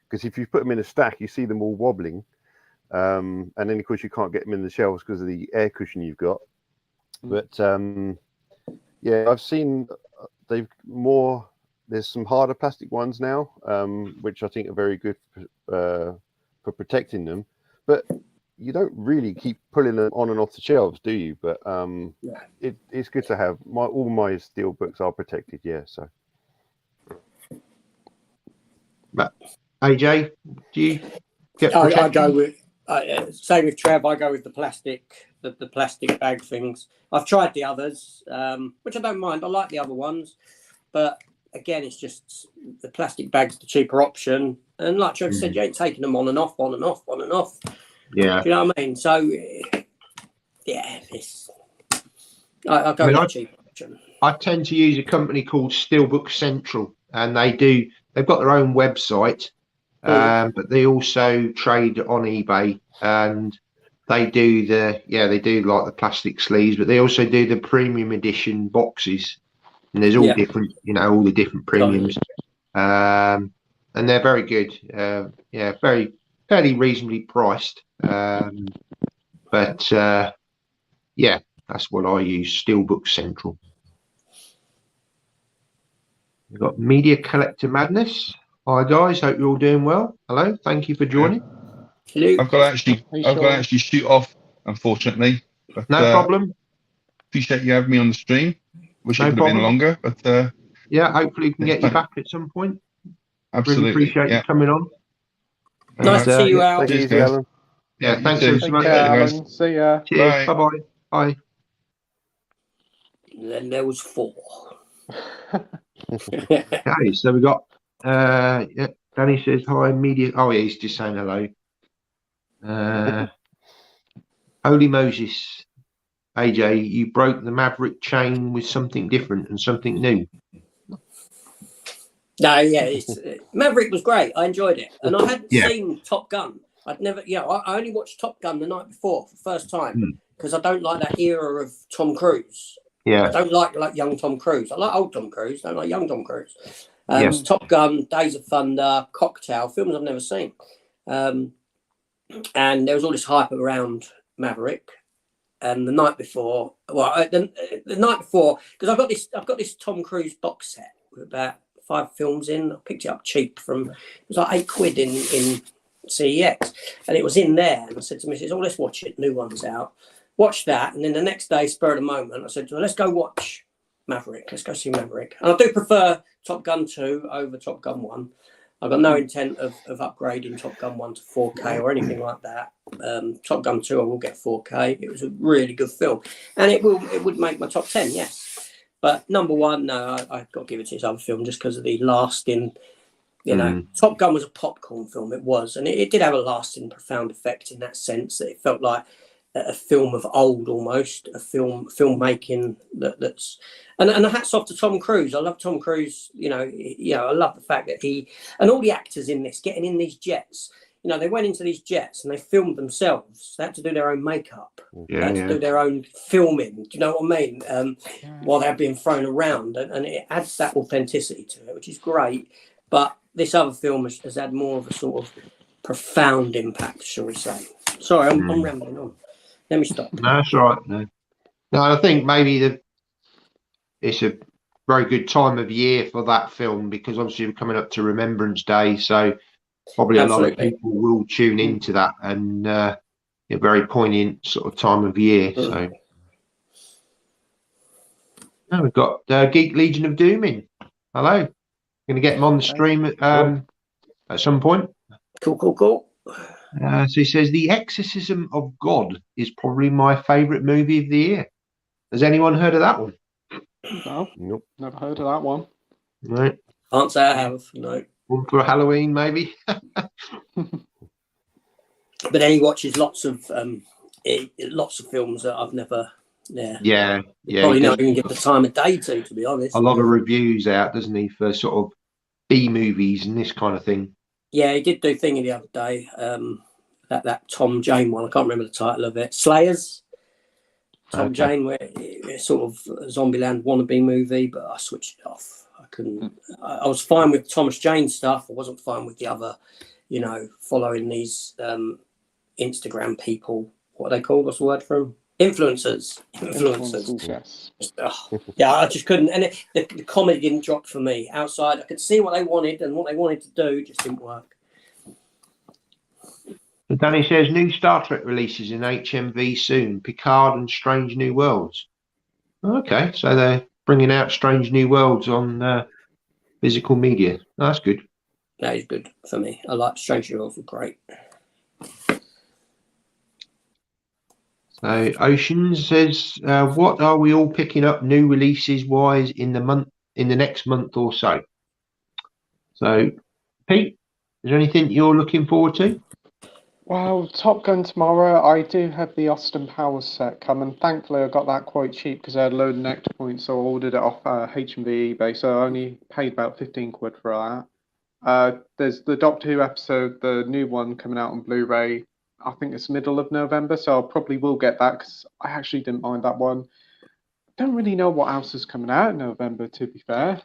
Because if you put them in a stack, you see them all wobbling. And then, of course, you can't get them in the shelves because of the air cushion you've got. But yeah, I've seen there's some harder plastic ones now, which I think are very good for protecting them. But you don't really keep pulling them on and off the shelves, do you? But it's good to have. All my steel books are protected, yeah. So, But AJ, do you get I protection? go with Same with Trev. I go with the plastic bag things. I've tried the others, which I don't mind. I like the other ones, but again, it's just the plastic bag's the cheaper option. And like Trev said, you ain't taking them on and off, on and off, on and off. Yeah. Do you know what I mean? So yeah, I go with the cheaper option. I tend to use a company called Steelbook Central, and they've got their own website, but they also trade on eBay, and they do like the plastic sleeves, but they also do the premium edition boxes, and there's all different, all the different premiums, and they're very good. Fairly reasonably priced, but that's what I use. Steelbook Central. We've got Media Collector Madness. Hi guys, hope you're all doing well. Hello, thank you for joining. Hello. I've got to actually shoot off, unfortunately. But, No problem. Appreciate you having me on the stream. Wish it could have been longer, but hopefully we can get you back at some point. Absolutely. Really appreciate you coming on. Nice to see you, Al. Take it easy, Alan. Yeah, thanks so much. Alan. See ya. Cheers. Bye. Bye. Then there was 4. Okay, so we got Danny says hi, media. Oh yeah, he's just saying hello. Holy Moses, AJ, you broke the Maverick chain with something different and something new. No, yeah, Maverick was great. I enjoyed it, and I hadn't seen Top Gun. I'd never, I only watched Top Gun the night before for the first time because I don't like that era of Tom Cruise. Yeah, I don't like young Tom Cruise. I like old Tom Cruise. I don't like young Tom Cruise. Yes. Top Gun, Days of Thunder, Cocktail, films I've never seen. And there was all this hype around Maverick. And the night before, the night before, because I've got this Tom Cruise box set with about 5 films in. I picked it up cheap it was like £8 in CEX, and it was in there. And I said to Mrs., let's watch it. New one's out. Watch that, and then the next day, spur of the moment, I said, let's go watch Maverick. Let's go see Maverick. And I do prefer Top Gun 2 over Top Gun 1. I've got no intent of upgrading Top Gun 1 to 4K or anything like that. Top Gun 2, I will get 4K. It was a really good film, and it would make my top 10, yes. But number 1, no, I've got to give it to this other film just because of the lasting. Top Gun was a popcorn film. It was, and it did have a lasting, profound effect in that sense that it felt like a film of old, almost a filmmaking that's and the hats off to Tom Cruise. I love Tom Cruise. I love the fact that he and all the actors in this getting in these jets. They went into these jets and they filmed themselves. They had to do their own makeup. They had to do their own filming. Do you know what I mean? While they're being thrown around, and it adds that authenticity to it, which is great. But this other film has had more of a sort of profound impact, shall we say? Sorry, I'm rambling on. Let me stop. No, that's all right. No, I think maybe it's a very good time of year for that film because obviously we're coming up to Remembrance Day, so probably a lot of people will tune into that, and a very poignant sort of time of year. So now we've got Geek Legion of Doom in. Hello, going to get them on the stream at some point. Cool. So he says, The Exorcism of God is probably my favourite movie of the year. Has anyone heard of that one? No, Nope. never heard of that one. Right. Can't say I have, no. One for Halloween, maybe? But then he watches lots of films that I've never, Yeah. probably not even give the time of day to be honest. A lot of reviews out, doesn't he, for sort of B movies and this kind of thing. Yeah, he did do thingy the other day. That Tom Jane one. I can't remember the title of it. Slayers. Tom Jane, where it's sort of a Zombieland wannabe movie, but I switched it off. I couldn't. I was fine with Thomas Jane stuff. I wasn't fine with the other, following these Instagram people. What are they called? What's the word for them? Influencers. Yes. Yeah, I just couldn't. And the comedy didn't drop for me. Outside, I could see what they wanted, and what they wanted to do just didn't work. So Danny says, new Star Trek releases in HMV soon. Picard and Strange New Worlds. Okay, so they're bringing out Strange New Worlds on physical media. Oh, that's good. That is good for me. I like Strange New Worlds. Were great. So Ocean says, what are we all picking up new releases wise in the next month or so? So, Pete, is there anything you're looking forward to? Well, Top Gun tomorrow. I do have the Austin Powers set coming. Thankfully, I got that quite cheap because I had a load of Nectar points, so I ordered it off HMV eBay. So I only paid about 15 quid for that. There's the Doctor Who episode, the new one coming out on Blu-ray. I think it's middle of November, so I probably will get that because I actually didn't mind that one. Don't really know what else is coming out in November, to be fair.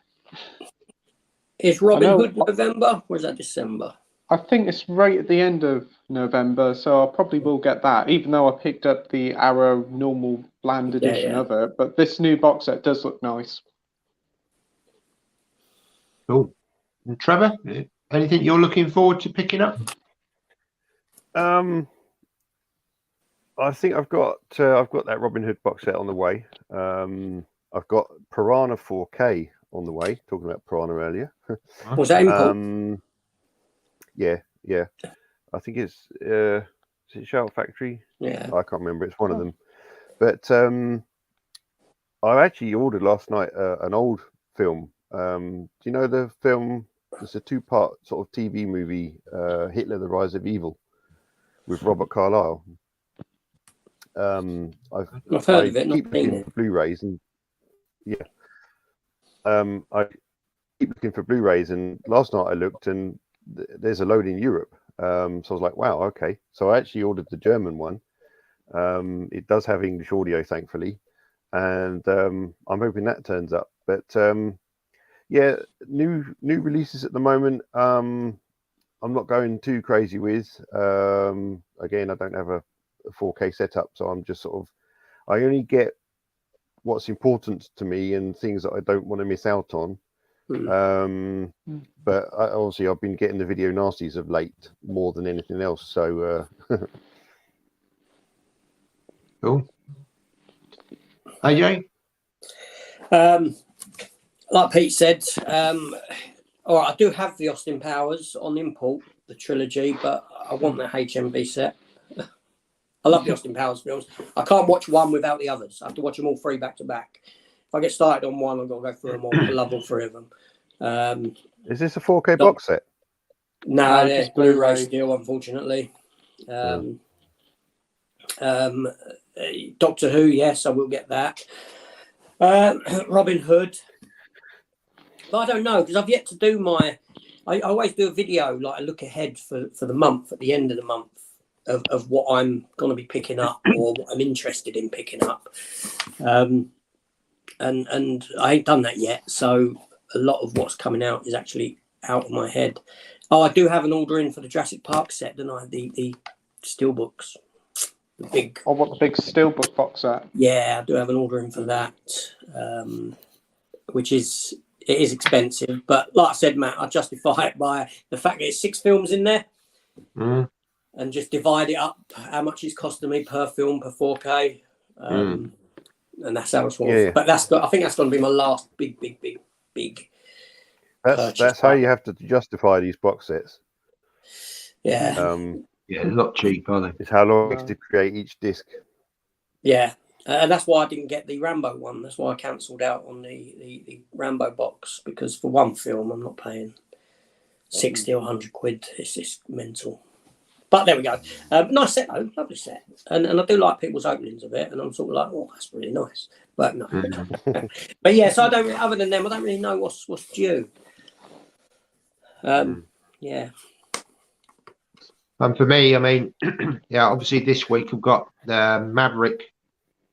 Is Robin Hood November or is that December? I think it's right at the end of November, so I probably will get that, even though I picked up the Arrow normal bland edition of it. But this new box set does look nice. Cool. And Trevor, anything you're looking forward to picking up? I think I've got that Robin Hood box set on the way. I've got Piranha 4K on the way. Talking about Piranha earlier. Was that import? Yeah. I think it's is it Shout Factory? Yeah. I can't remember. It's one of them. But I actually ordered last night an old film. Do you know the film? It's a 2-part sort of TV movie, Hitler: The Rise of Evil, with Robert Carlyle. I've heard of it. Keep looking for Blu-rays, and I keep looking for Blu-rays. And last night I looked, and there's a load in Europe. So I was like, wow, okay. So I actually ordered the German one. It does have English audio, thankfully, and I'm hoping that turns up. But yeah, new releases at the moment. I'm not going too crazy with. Again, I don't have a 4K setup, so I'm just sort of, I only get what's important to me and things that I don't want to miss out on. But obviously I've been getting the video nasties of late more than anything else, so Cool. AJ? Like Pete said, all right, I do have the Austin Powers on import, the trilogy, but I want the HMV set. I love the Austin Powers films. I can't watch one without the others. I have to watch them all 3 back to back. If I get started on one, I've got to go through them all. I love all 3 of them. Is this a 4K box set? No, it's Blu-ray still, unfortunately. Doctor Who, yes, I will get that. Robin Hood. But I don't know, because I've yet to do my... I always do a video, like a look ahead for the month, at the end of the month, of what I'm going to be picking up or what I'm interested in picking up. And I ain't done that yet, so a lot of what's coming out is actually out of my head. Oh, I do have an order in for the Jurassic Park set, don't I? The steelbooks. The big... I want the big steelbook box set. Yeah, I do have an order in for that, which is... It is expensive, but like I said, Matt, I justify it by the fact that it's 6 films in there, and just divide it up how much it's costing me per film per 4K, and that's how it's worth. Yeah. But I think that's going to be my last big. That's how you have to justify these box sets. Yeah. Yeah, not cheap, are they? It's how long it takes to create each disc. Yeah. And that's why I didn't get the Rambo one. That's why I cancelled out on the Rambo box, because for one film I'm not paying 60 or 100 quid. It's just mental. But there we go. Nice set though, lovely set. And I do like people's openings of it, and I'm sort of like, oh, that's really nice. But no. But yeah, so I don't. Other than them, I don't really know what's due. Yeah. And for me, I mean, yeah, obviously this week we've got the Maverick,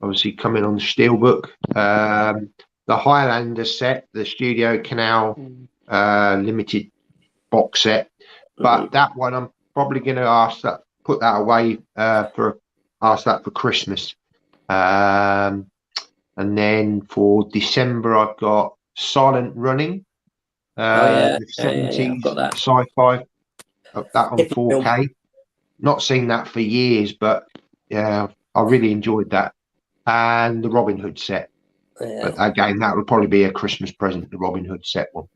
obviously coming on the Steelbook, the Highlander set, the Studio Canal limited box set, but that one I'm probably going to put that away ask that for Christmas, and then for December I've got Silent Running, the 70s sci-fi, that on 4K. Not seen that for years, but yeah, I really enjoyed that. And the Robin Hood set. But again, that would probably be a Christmas present, the Robin Hood set one.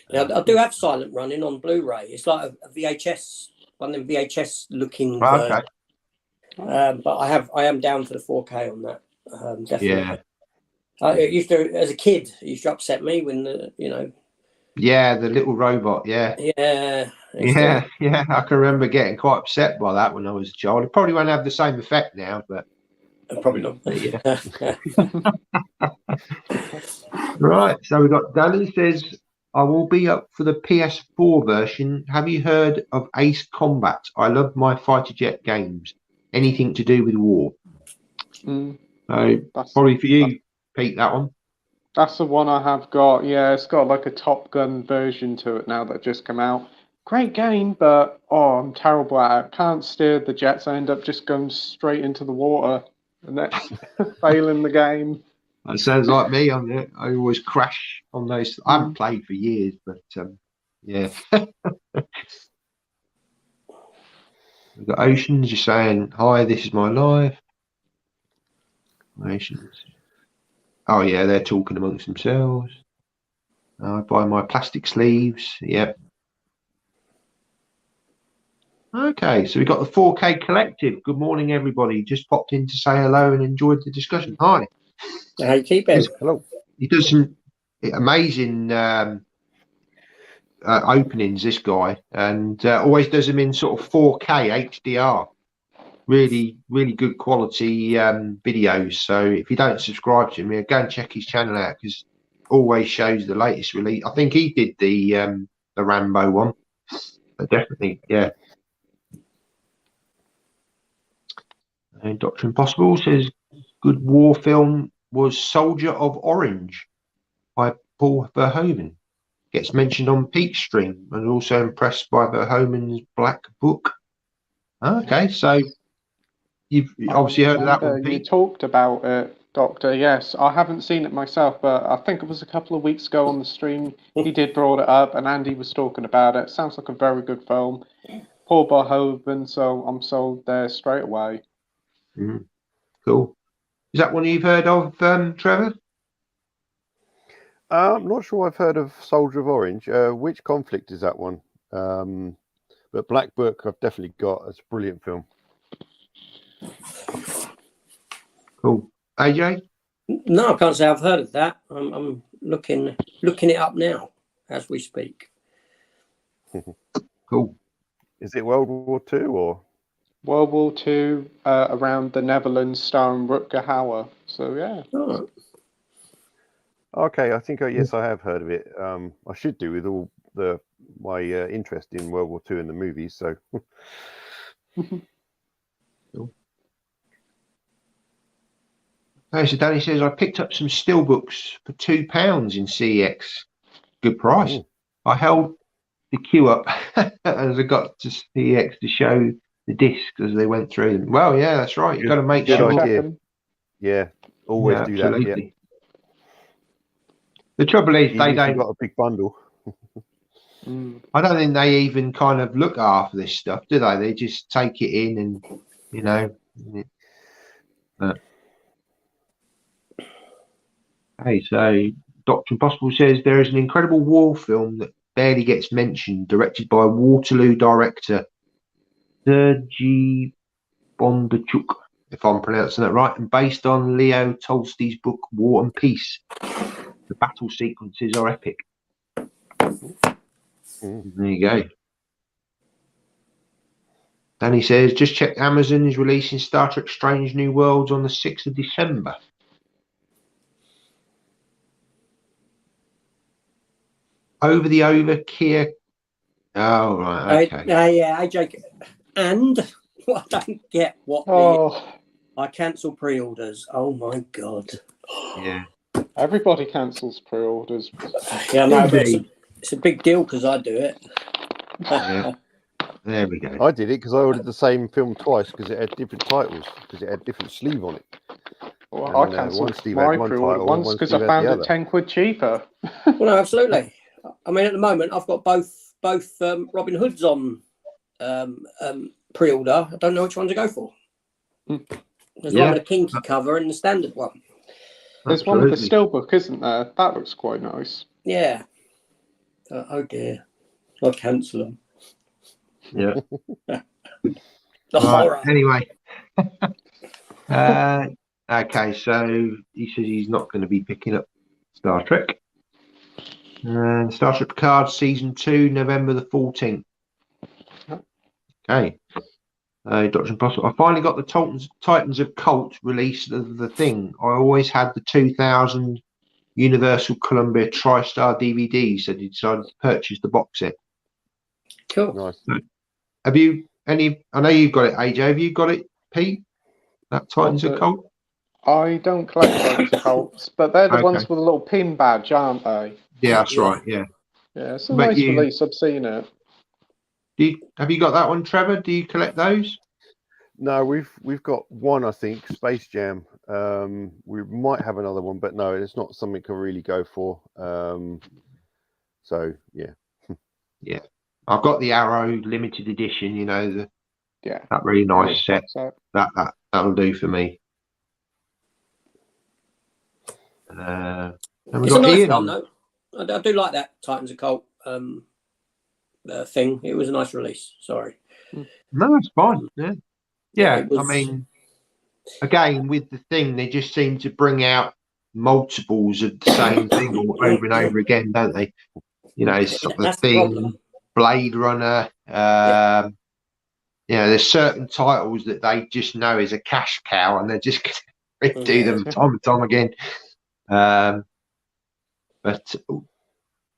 Yeah, I do have Silent Running on Blu-ray. It's like a VHS, one of them VHS looking. Okay. But I am down for the 4K on that. Definitely. Yeah. It used to, as a kid, it used to upset me when Yeah, the little robot. Yeah. yeah, Yeah. Yeah. I can remember getting quite upset by that when I was a child. It probably won't have the same effect now, but probably not. yeah. Right. So we've got Danny says, I will be up for the PS4 version. Have you heard of Ace Combat? I love my fighter jet games. Anything to do with war. Mm, So probably for you, Pete, that one. that's the one I have got. Yeah, it's got like a Top Gun version to it now that just come out. Great game, but I'm terrible at it. Can't steer the jets. I end up just going straight into the water and that's failing the game. That sounds like me on it. I always crash on those. I haven't played for years, but yeah. We've got Oceans just saying, hi, this is my life. Oceans. Oh, yeah, they're talking amongst themselves. I buy my plastic sleeves. Yep. Okay, so we've got the 4K Collective. Good morning, everybody. Just popped in to say hello and enjoyed the discussion. Hi. How you keeping? Hello. He does some amazing openings, this guy, and always does them in sort of 4K HDR. Really, really good quality videos. So if you don't subscribe to him, go and check his channel out because always shows the latest release. I think he did the Rambo one. But definitely, yeah. And Dr. Impossible says good war film was Soldier of Orange by Paul Verhoeven. Gets mentioned on Pete's stream and also impressed by Verhoeven's Black Book. Okay, so you've obviously heard of that one, You Pete? talked about it, Doctor. Yes, I haven't seen it myself, but I think it was a couple of weeks ago on the stream. He did brought it up, and Andy was talking about it. Sounds like a very good film. Paul Verhoeven, so I'm sold there straight away. Cool. Is that one you've heard of, Trevor? I'm not sure I've heard of Soldier of Orange. Which conflict is that one? But Black Book, I've definitely got. It's a brilliant film. Cool. AJ? No, I can't say I've heard of that. I'm looking it up now as we speak. Cool. Is it World War II or? World War II, around the Netherlands, starring Rutger Hauer. So yeah. Oh, Okay, I think yes, I have heard of it. I should do with all my interest in World War II and the movies. So. Cool. Okay, so Danny says I picked up some steelbooks for £2 in CEX. Good price. Ooh. I held the queue up as I got to CEX to show the discs as they went through them. Well, yeah, that's right. You've got to make Good sure. idea. Yeah, always do that. Yeah. The trouble is, Even they if don't. you've got a big bundle. I don't think they even kind of look after this stuff, do they? They just take it in and, you know. Hey, so Dr. Impossible says there is an incredible war film that barely gets mentioned, directed by Waterloo director Sergei Bondarchuk, if I'm pronouncing that right, and based on Leo Tolstoy's book War and Peace. The battle sequences are epic. There you go. Danny says, just check Amazon is releasing Star Trek Strange New Worlds on the 6th of December. Over Kia. Oh, right, okay. Yeah, AJ. And I don't get what I cancel pre-orders. Oh my god. Yeah. Everybody cancels pre-orders. Yeah, no, but it's a big deal because I do it. Yeah. There we go. I did it because I ordered the same film twice because it had different titles because it had different sleeve on it. Well, And, I cancelled Steve my had one pre-order title, once one because Steve I had found the it other. 10 quid cheaper. Well, no, absolutely. I mean, at the moment, I've got both Robin Hoods on pre-order. I don't know which one to go for. There's one with a kinky cover and the standard one. There's one with the steelbook, isn't there? That looks quite nice. Yeah. Oh dear. I'll cancel them. Yeah. The horror. Anyway. Okay, so he says he's not going to be picking up Star Trek. And Star Trek Picard Season 2, November the 14th. Okay. Dr. Impossible. I finally got the Titans of Cult release of the thing. I always had the 2000 Universal Columbia TriStar DVDs, so I decided to purchase the box set. Cool. Nice. Have you any? I know you've got it, AJ. Have you got it, Pete? That Titans of Cult? I don't collect Titans of Cults, but they're the Okay. ones with a little pin badge, aren't they? Yeah, that's Yeah. right. Yeah. Yeah, it's a But nice release. I've seen it. Have you got that one, Trevor? Do you collect those? No, we've got one, I think, Space Jam. We might have another one, but no, it's not something I really go for. So yeah. Yeah. I've got the Arrow limited edition, you know, Yeah. that really nice set. So, That'll do for me. And we've It's a got nice Ian one, on. though. I do like that Titans of Cult thing. It was a nice release. Sorry. No, it's fine. Yeah. Yeah. It was- I mean, again, with the thing, they just seem to bring out multiples of the same thing over and over again, don't they? You know, it's sort of the That's the thing, problem. Blade Runner. You know, there's certain titles that they just know is a cash cow, and they're just going to do them time and time again. But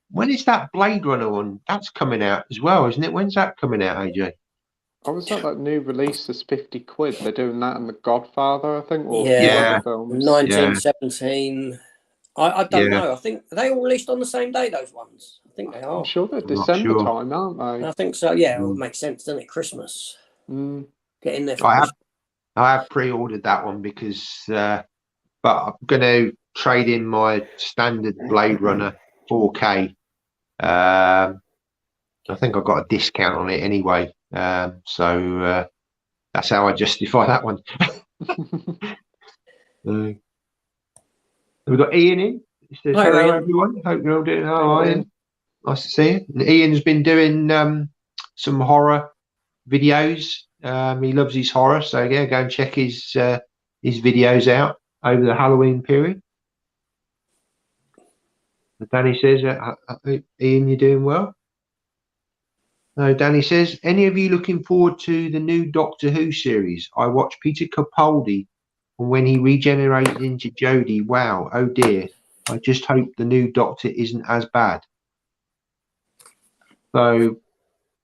when is that Blade Runner one? That's coming out as well, isn't it? When's that coming out, AJ? I was at that new release that's £50. They're doing that in The Godfather, I think. Or Yeah. other films. 1917. I don't Yeah. know. I think are they all released on the same day, those ones? I think they are. I'm sure they're I'm not December sure. time, aren't they? I think so. Yeah, it would make sense, doesn't it? Christmas. Mm. Get in there for I have, Christmas. I have pre-ordered that one because, but I'm going to trade in my standard Blade Runner 4K. I think I got a discount on it anyway, so that's how I justify that one. We've got Ian in. He says, Hi, hello, Ian. everyone. Hope you're all doing all Hi, right. Ian. Nice to see you. And Ian's been doing some horror videos. He loves his horror, so yeah, go and check his videos out over the Halloween period. And Danny says, Ian, you're doing well. No, Danny says, any of you looking forward to the new Doctor Who series? I watched Peter Capaldi, and when he regenerated into Jodie, wow, oh dear. I just hope the new Doctor isn't as bad. So,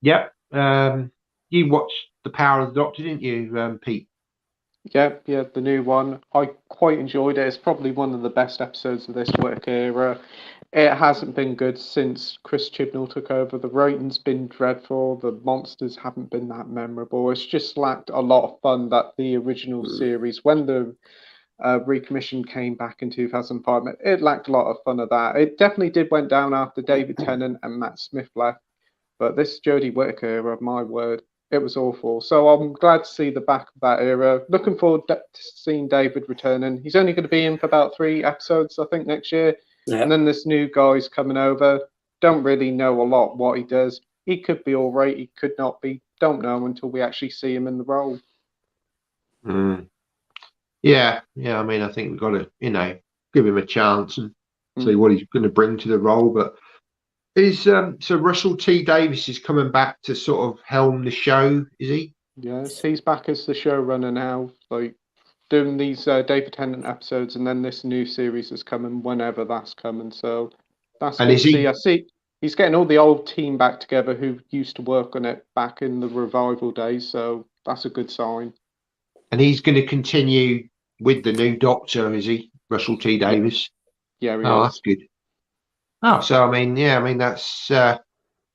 yep. You watched The Power of the Doctor, didn't you, Pete? Yeah, the new one. I quite enjoyed it. It's probably one of the best episodes of this work era. It hasn't been good since Chris Chibnall took over. The writing's been dreadful. The monsters haven't been that memorable. It's just lacked a lot of fun that the original series, when the recommission came back in 2005, it lacked a lot of fun of that. It definitely did went down after David Tennant and Matt Smith left. But this Jodie Whittaker era, my word, it was awful. So I'm glad to see the back of that era. Looking forward to seeing David returning. He's only going to be in for about 3 episodes, I think, next year. Yeah. And then this new guy's coming over. Don't really know a lot what he does. He could be all right. He could not be. Don't know until we actually see him in the role. Yeah. I mean, I think we've got to, give him a chance and see what he's going to bring to the role. But so Russell T Davies is coming back to sort of helm the show, is he? Yes, he's back as the showrunner now, like doing these David Tennant episodes, and then this new series is coming whenever that's coming. So that's And good is to he- see. I see he's getting all the old team back together who used to work on it back in the revival days. So that's a good sign. And he's going to continue with the new Doctor, is he? Russell T Davies. Yeah, he Oh, is. that's good. Oh, so I mean, that's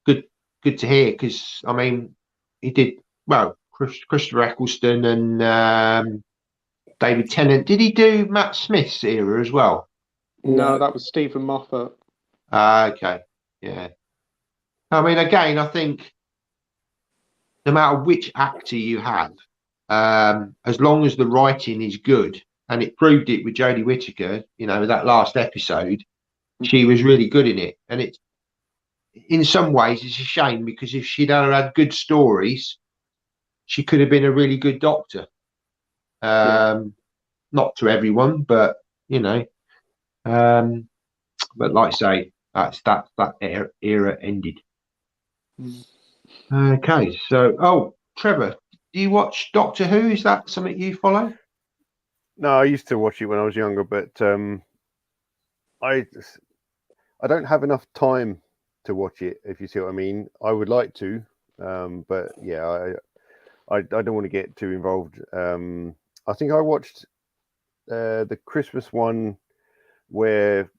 good to hear because I mean, he did well. Christopher Eccleston and David Tennant. Did he do Matt Smith's era as well? No, that was Stephen Moffat. Okay, yeah. I mean, again, I think no matter which actor you have, as long as the writing is good, and it proved it with Jodie Whittaker, that last episode, she was really good in it. And it's in some ways it's a shame because if she'd had good stories, she could have been a really good Doctor. not to everyone, but you know, but like I say, that era ended. Okay, so Trevor, do you watch Doctor Who? Is that something you follow? No, I used to watch it when I was younger, but I don't have enough time to watch it. If you see what I mean, I would like to, but yeah, I don't want to get too involved. I think I watched the Christmas one where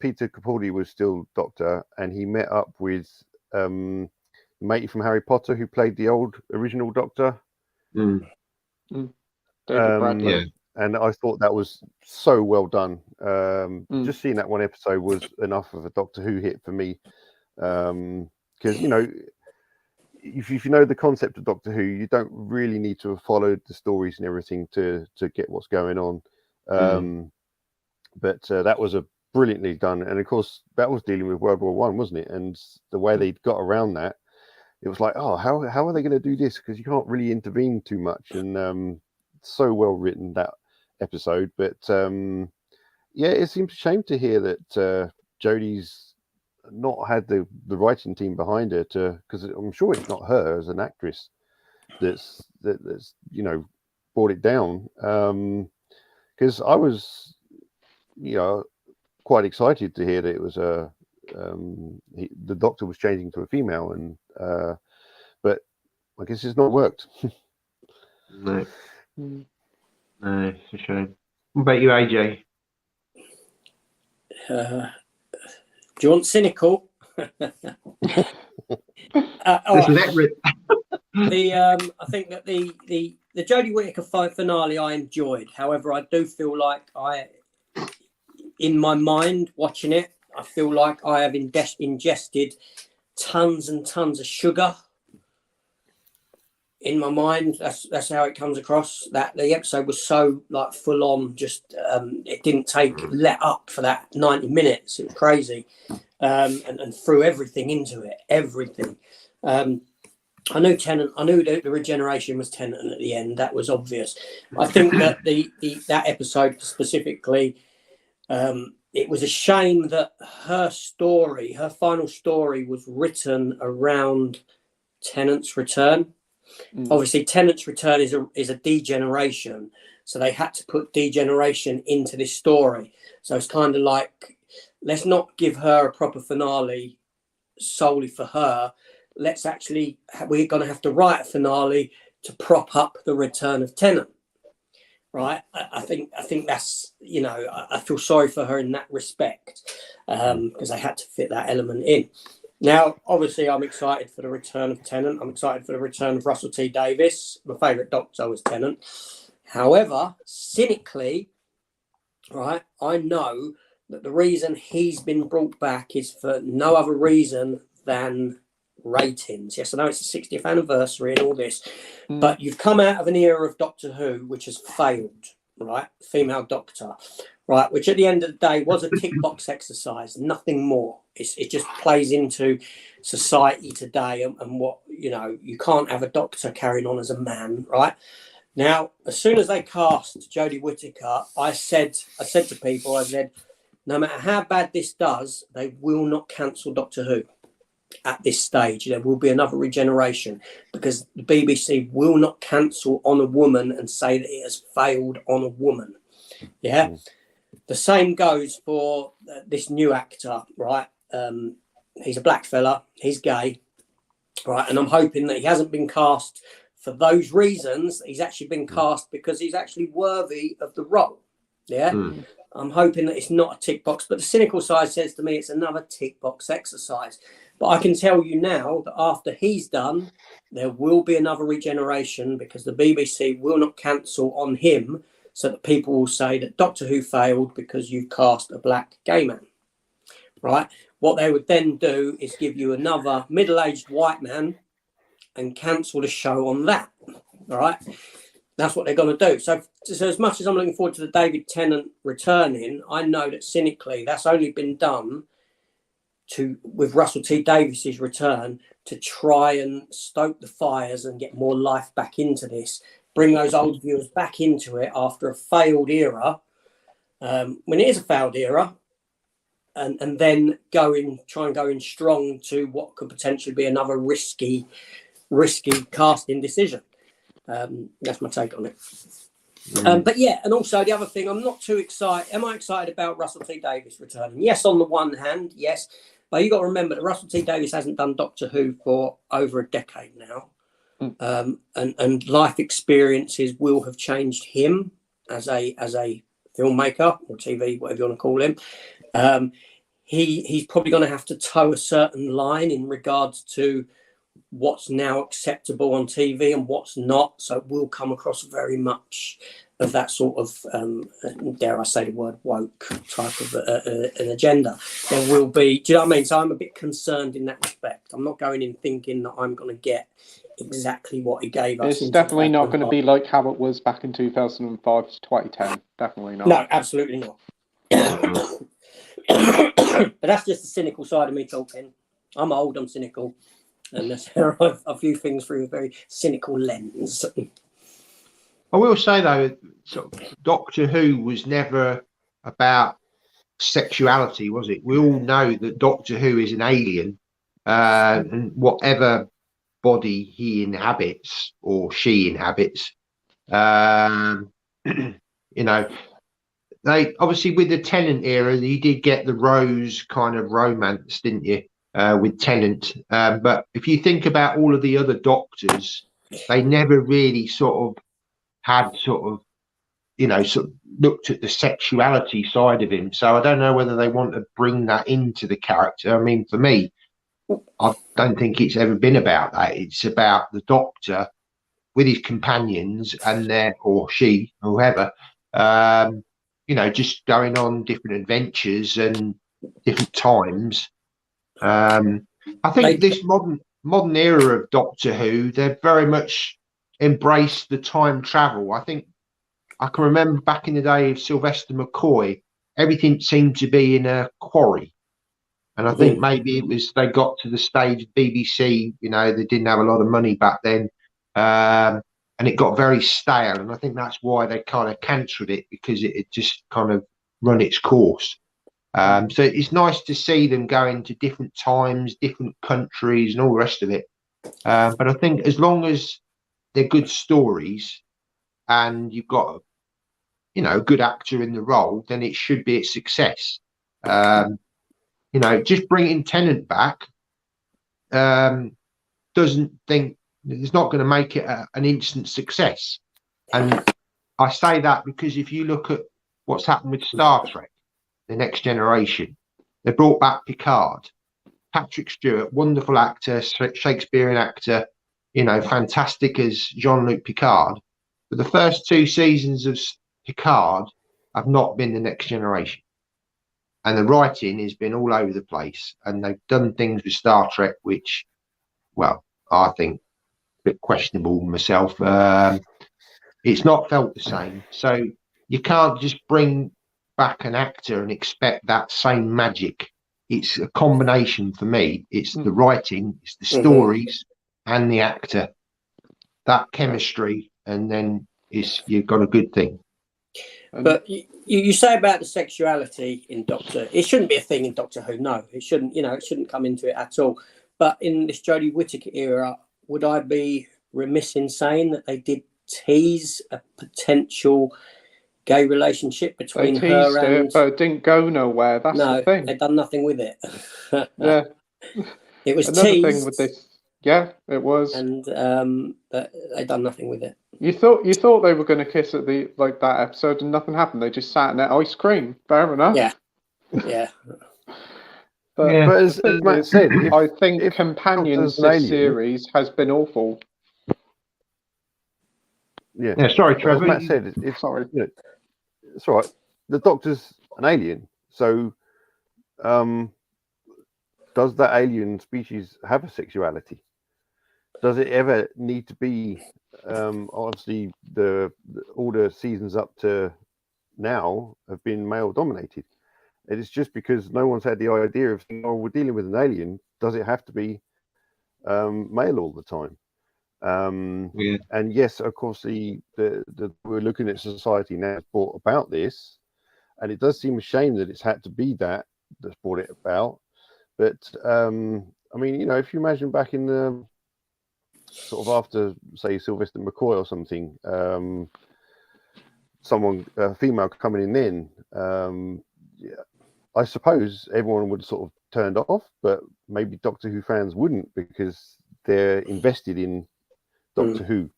Peter Capaldi was still Doctor, and he met up with mate from Harry Potter who played the old original Doctor. David Bradley. Yeah. And I thought that was so well done. Just seeing that one episode was enough of a Doctor Who hit for me. Because, you know, if you know the concept of Doctor Who, you don't really need to have followed the stories and everything to get what's going on. But that was a brilliantly done. And of course, that was dealing with World War One, wasn't it? And the way they got around that, it was like, oh, how are they going to do this? Because you can't really intervene too much. And so well written, that episode. But yeah, it seems a shame to hear that Jodie's not had the writing team behind her, because I'm sure it's not her as an actress that's you know, brought it down. Because I was, you know, quite excited to hear that it was the Doctor was changing to a female, and but I guess it's not worked. No, it's a shame. What about you, AJ? Do you want cynical? Just let rip. I think that the Jodie Whittaker finale I enjoyed. However, I do feel like in my mind watching it, I feel like I have ingested tons and tons of sugar in my mind. That's how it comes across. That the episode was so like full on. Just it didn't let up for that 90 minutes. It was crazy, and threw everything into it. Everything. I knew Tennant. I knew the regeneration was Tennant at the end. That was obvious. I think that that episode specifically, it was a shame that her final story, was written around Tennant's return. Obviously, Tennant's return is a degeneration, so they had to put degeneration into this story. So it's kind of like, let's not give her a proper finale solely for her. Let's actually, we're going to have to write a finale to prop up the return of Tennant, right? I think that's, you know, I feel sorry for her in that respect, because they had to fit that element in. Now, obviously, I'm excited for the return of Tennant. I'm excited for the return of Russell T Davies. My favourite Doctor was Tennant. However, cynically, right, I know that the reason he's been brought back is for no other reason than ratings. Yes, I know it's the 60th anniversary and all this, but you've come out of an era of Doctor Who which has failed, right? Female Doctor, right? Which at the end of the day was a tick box exercise, nothing more. It just plays into society today and what, you know, you can't have a Doctor carrying on as a man, right? Now, as soon as they cast Jodie Whittaker, I said to people, I said, no matter how bad this does, they will not cancel Doctor Who. At this stage, there will be another regeneration, because the BBC will not cancel on a woman and say that it has failed on a woman. Yeah. The same goes for this new actor, right? He's a black fella, he's gay, right? And I'm hoping that he hasn't been cast for those reasons. He's actually been cast because he's actually worthy of the role. Yeah. I'm hoping that it's not a tick box, but the cynical side says to me it's another tick box exercise. But I can tell you now that after he's done, there will be another regeneration, because the BBC will not cancel on him, so that people will say that Doctor Who failed because you've cast a black gay man, right? What they would then do is give you another middle-aged white man and cancel the show on that, all right? That's what they're going to do. So as much as I'm looking forward to the David Tennant returning, I know that cynically that's only been done with Russell T Davies's return to try and stoke the fires and get more life back into this. bring those old viewers back into it after a failed era, when it is a failed era, and then try and go in strong to what could potentially be another risky casting decision. That's my take on it. But yeah, and also the other thing, I'm not too excited. Am I excited about Russell T Davies returning? Yes, on the one hand, yes. But you got to remember that Russell T Davies hasn't done Doctor Who for over a decade now. And life experiences will have changed him as a filmmaker or TV, whatever you want to call him. He's probably going to have to toe a certain line in regards to what's now acceptable on TV and what's not. So it will come across very much of that sort of, dare I say the word, woke type of an agenda. There will be, do you know what I mean? So I'm a bit concerned in that respect. I'm not going in thinking that I'm going to get exactly what he gave us. It's definitely not going to be like how it was back in 2005 to 2010. Definitely not. No, absolutely not. But that's just the cynical side of me talking. I'm old, I'm cynical. And I view things through a very cynical lens. I will say though, Doctor Who was never about sexuality, was it? We all know that Doctor Who is an alien, and whatever body he inhabits or she inhabits, you know, they obviously with the Tennant era, you did get the Rose kind of romance, didn't you? With Tennant, but if you think about all of the other Doctors, they never really sort of had sort of looked at the sexuality side of him. So I don't know whether they want to bring that into the character. I mean, for me, I don't think it's ever been about that. It's about the Doctor with his companions and or she, or whoever, just going on different adventures and different times. I think this modern era of Doctor Who, they've very much embraced the time travel. I think I can remember back in the day of Sylvester McCoy, everything seemed to be in a quarry. And I think maybe it was they got to the stage of BBC, they didn't have a lot of money back then. And it got very stale. And I think that's why they kind of cancelled it, because it had just kind of run its course. So it's nice to see them going to different times, different countries and all the rest of it. But I think as long as they're good stories and you've got a good actor in the role, then it should be a success. Just bringing Tennant back it's not going to make it an instant success. And I say that because if you look at what's happened with Star Trek, The Next Generation, they brought back Picard. Patrick Stewart, wonderful actor, Shakespearean actor, fantastic as Jean-Luc Picard. But the first 2 seasons of Picard have not been The Next Generation. And the writing has been all over the place. And they've done things with Star Trek, which, well, I think a bit questionable myself. It's not felt the same. So you can't just bring back an actor and expect that same magic. It's a combination for me. It's the writing, it's the stories, and the actor. That chemistry, and then you've got a good thing. But you say about the sexuality in Doctor, it shouldn't be a thing in Doctor Who. No, it shouldn't. It shouldn't come into it at all. But in this Jodie Whittaker era, would I be remiss in saying that they did tease a potential gay relationship between her and? But it didn't go nowhere. That's the thing. They've done nothing with it. Yeah, it was another teased. thing with this. Yeah, it was. And but they've done nothing with it. You thought they were going to kiss at that episode, and nothing happened. They just sat in that ice cream. Fair enough. Yeah. But as Matt said, I think Companions this series has been awful. Yeah. Sorry, Trevor. As Matt said, it's sorry. It's all right. The Doctor's an alien, so does that alien species have a sexuality? Does it ever need to be? Obviously, all the seasons up to now have been male dominated. It is just because no one's had the idea of, we're dealing with an alien. Does it have to be male all the time? Yeah. And yes, of course, the we're looking at society now that's brought about this, and it does seem a shame that it's had to be that's brought it about. But I mean, you know, if you imagine back in the sort of after, say, Sylvester McCoy or something, someone, a female coming in then, yeah, I suppose everyone would sort of turned off, but maybe Doctor Who fans wouldn't, because they're invested in Doctor Who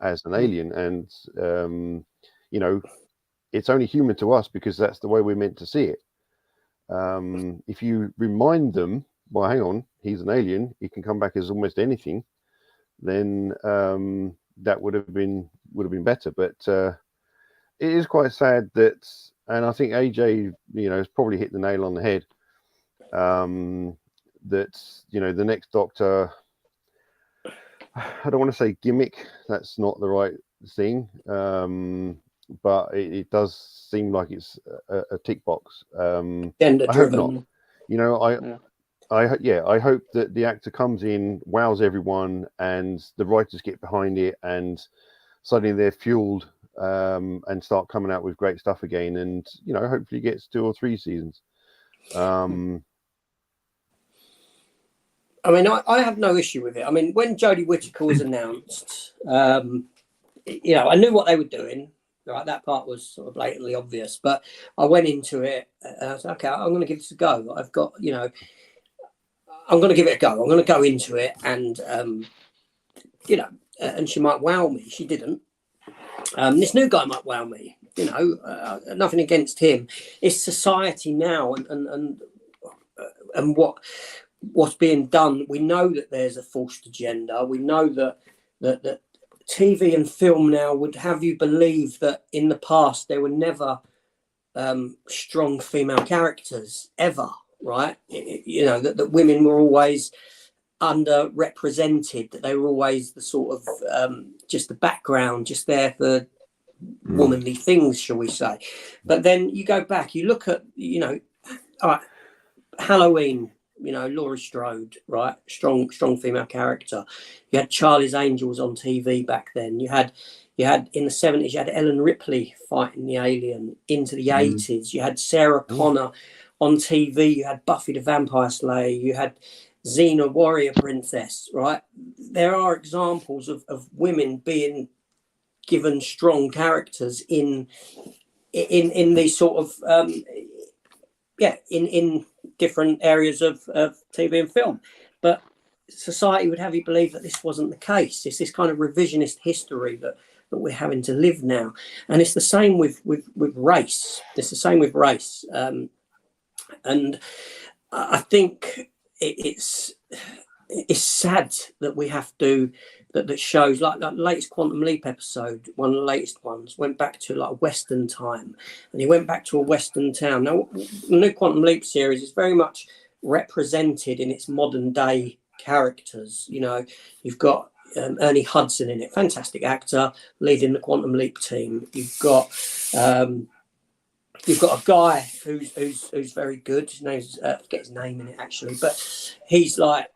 as an alien, and you know, it's only human to us because that's the way we're meant to see it. If you remind them, well, hang on, he's an alien, he can come back as almost anything, then that would have been better. But it is quite sad that, and I think AJ, you know, has probably hit the nail on the head. That, you know, the next Doctor, I don't want to say gimmick, that's not the right thing, but it does seem like it's a tick box. Gender I hope driven. not. You know, I hope that the actor comes in, wows everyone, and the writers get behind it, and suddenly they're fueled and start coming out with great stuff again, and, you know, hopefully gets 2 or 3 seasons. I mean, I have no issue with it. I mean, when Jodie Whittaker was announced, you know, I knew what they were doing. Right, that part was sort of blatantly obvious. But I went into it and I was like, okay, I'm going to give this a go. I've got, you know, I'm going to give it a go. I'm going to go into it, and you know, and she might wow me. She didn't. This new guy might wow me. You know, nothing against him. It's society now, and what's being done. We know that there's a forced agenda. We know that TV and film now would have you believe that in the past there were never strong female characters ever, right? You know, that women were always underrepresented, that they were always the sort of just the background, just there for womanly things, shall we say. But then you go back, you look at, you know, all right, Halloween, you know, Laurie Strode, right? Strong female character. You had Charlie's Angels on TV back then. You had in the 70s, you had Ellen Ripley fighting the alien. Into the 80s, you had Sarah Connor on TV. You had Buffy the Vampire Slayer. You had Xena, Warrior Princess, right? There are examples of women being given strong characters in these sort of in different areas of TV and film. But society would have you believe that this wasn't the case. It's this kind of revisionist history that we're having to live now. And it's the same with race. It's the same with race. And I think it's sad that we have to, that shows like the latest Quantum Leap episode, one of the latest ones, went back to like a Western time, and he went back to a Western town. Now, the new Quantum Leap series is very much represented in its modern day characters. You know, you've got Ernie Hudson in it, fantastic actor, leading the Quantum Leap team. You've got a guy who's very good. His name's I forget his name in it actually, but he's like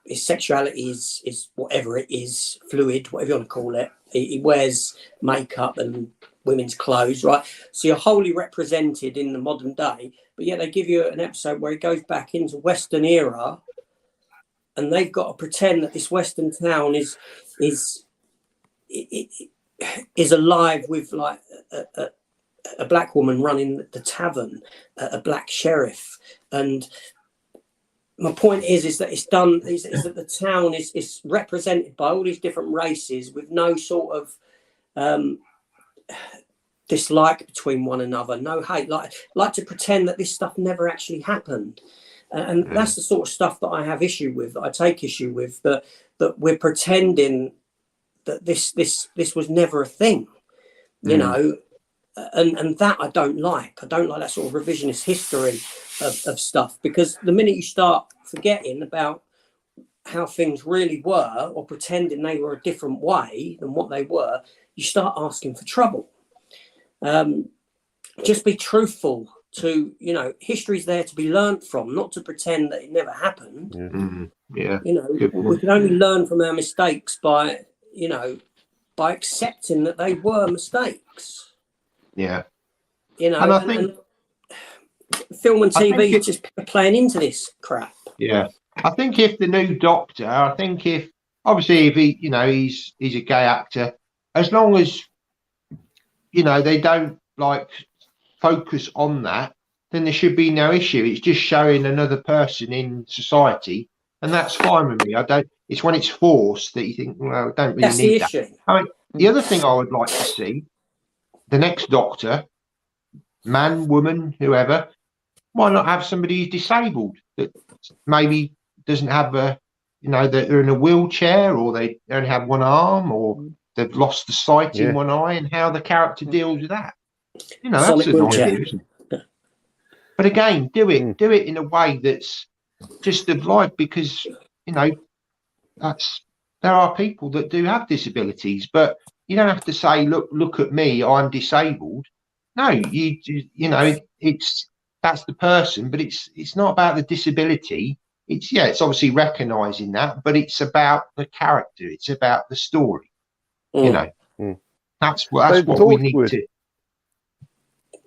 his sexuality is whatever it is, fluid, whatever you want to call it. He wears makeup and women's clothes, right? So you're wholly represented in the modern day, but yet they give you an episode where he goes back into Western era, and they've got to pretend that this Western town is alive with like a black woman running the tavern, a black sheriff. And my point is that it's done is that the town is represented by all these different races with no sort of dislike between one another, no hate, like to pretend that this stuff never actually happened. And that's the sort of stuff that I have issue with, that I take issue with, that we're pretending that this was never a thing, you know. And that I don't like. I don't like that sort of revisionist history of stuff, because the minute you start forgetting about how things really were, or pretending they were a different way than what they were, you start asking for trouble. Just be truthful to, you know, history's there to be learnt from, not to pretend that it never happened. Yeah. You know, Good we point. can only learn from our mistakes by, you know, by accepting that they were mistakes. Yeah. You know, And I think film and I think TV it- just playing into this crap. Yeah, I think if the new Doctor, I think if obviously if he, you know, he's a gay actor, as long as you know they don't like focus on that, then there should be no issue. It's just showing another person in society, and that's fine with me. I don't. It's when it's forced that you think, well, I don't really That's the need that. issue. I mean, the other thing I would like to see, the next Doctor, man, woman, whoever, why not have somebody who's disabled that maybe doesn't have a, you know, they're in a wheelchair or they only have one arm or they've lost the sight in one eye, and how the character deals with that. You know, Sonic that's an wheelchair. idea, isn't it? But again, do it in a way that's just of life, because you know there are people that do have disabilities, but you don't have to say, look at me, I'm disabled. No, you know, that's the person, but it's not about the disability. It's obviously recognizing that, but it's about the character. It's about the story. You know, that's what we need to.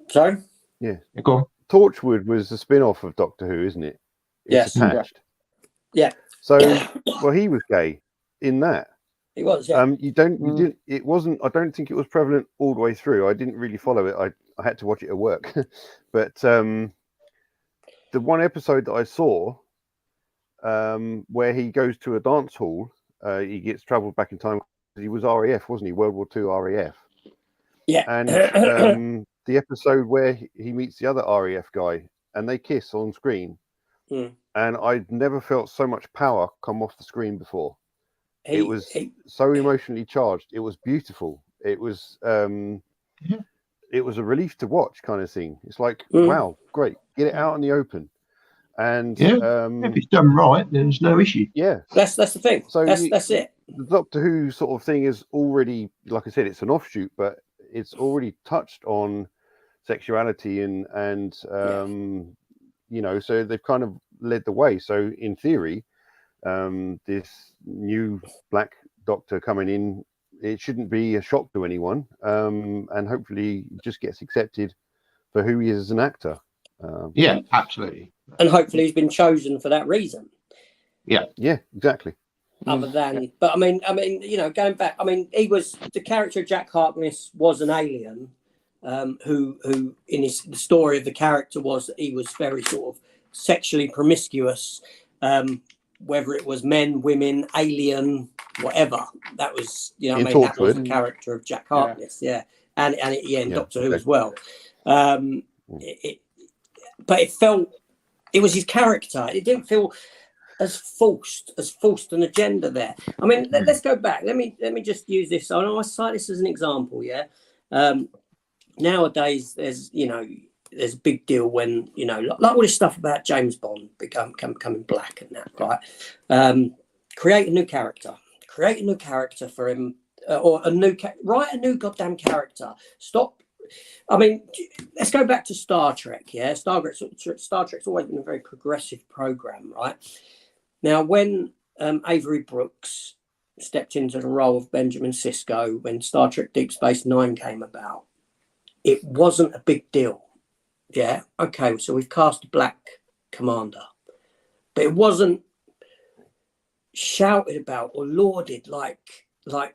Sorry. Yeah. Go on. Torchwood was a spin-off of Doctor Who, isn't it? It's Yes. attached. Yeah. So, well, he was gay in that. He was. Yeah. You didn't. It wasn't. I don't think it was prevalent all the way through. I didn't really follow it. I had to watch it at work. But the one episode that I saw, where he goes to a dance hall, he gets travelled back in time. He was RAF, wasn't he? World War II RAF. Yeah. And the episode where he meets the other RAF guy and they kiss on screen, and I'd never felt so much power come off the screen before. It was so emotionally charged. It was beautiful. It was it was a relief to watch, kind of thing. It's like, wow, great, get it out in the open. And if it's done right, then there's no issue. Yeah, that's the thing. So that's it. The Doctor Who sort of thing is already, like I said, it's an offshoot, but it's already touched on sexuality and you know, so they've kind of led the way. So in theory, this new Black Doctor coming in, it shouldn't be a shock to anyone, and hopefully just gets accepted for who he is as an actor. Yeah, absolutely. And hopefully he's been chosen for that reason. Yeah, exactly. Other than, but I mean, you know, going back, I mean, the character of Jack Harkness was an alien, who in the story of the character was that he was very sort of sexually promiscuous, whether it was men, women, alien, whatever. That was, you know, that was the character of Jack Harkness, and Doctor Who as well. But it felt, it was his character. It didn't feel as forced an agenda there. I mean, let's go back. Let me just use this. I know I cite this as an example. Yeah. Nowadays, there's a big deal when, you know, like all this stuff about James Bond becoming black and that, right? Create a new character for him, or write a new goddamn character. Stop. I mean, let's go back to Star Trek. Yeah, Star Trek's always been a very progressive program, right? Now, when Avery Brooks stepped into the role of Benjamin Sisko when Star Trek Deep Space Nine came about, it wasn't a big deal. Yeah, okay, so we've cast a black commander, but it wasn't shouted about or lauded like do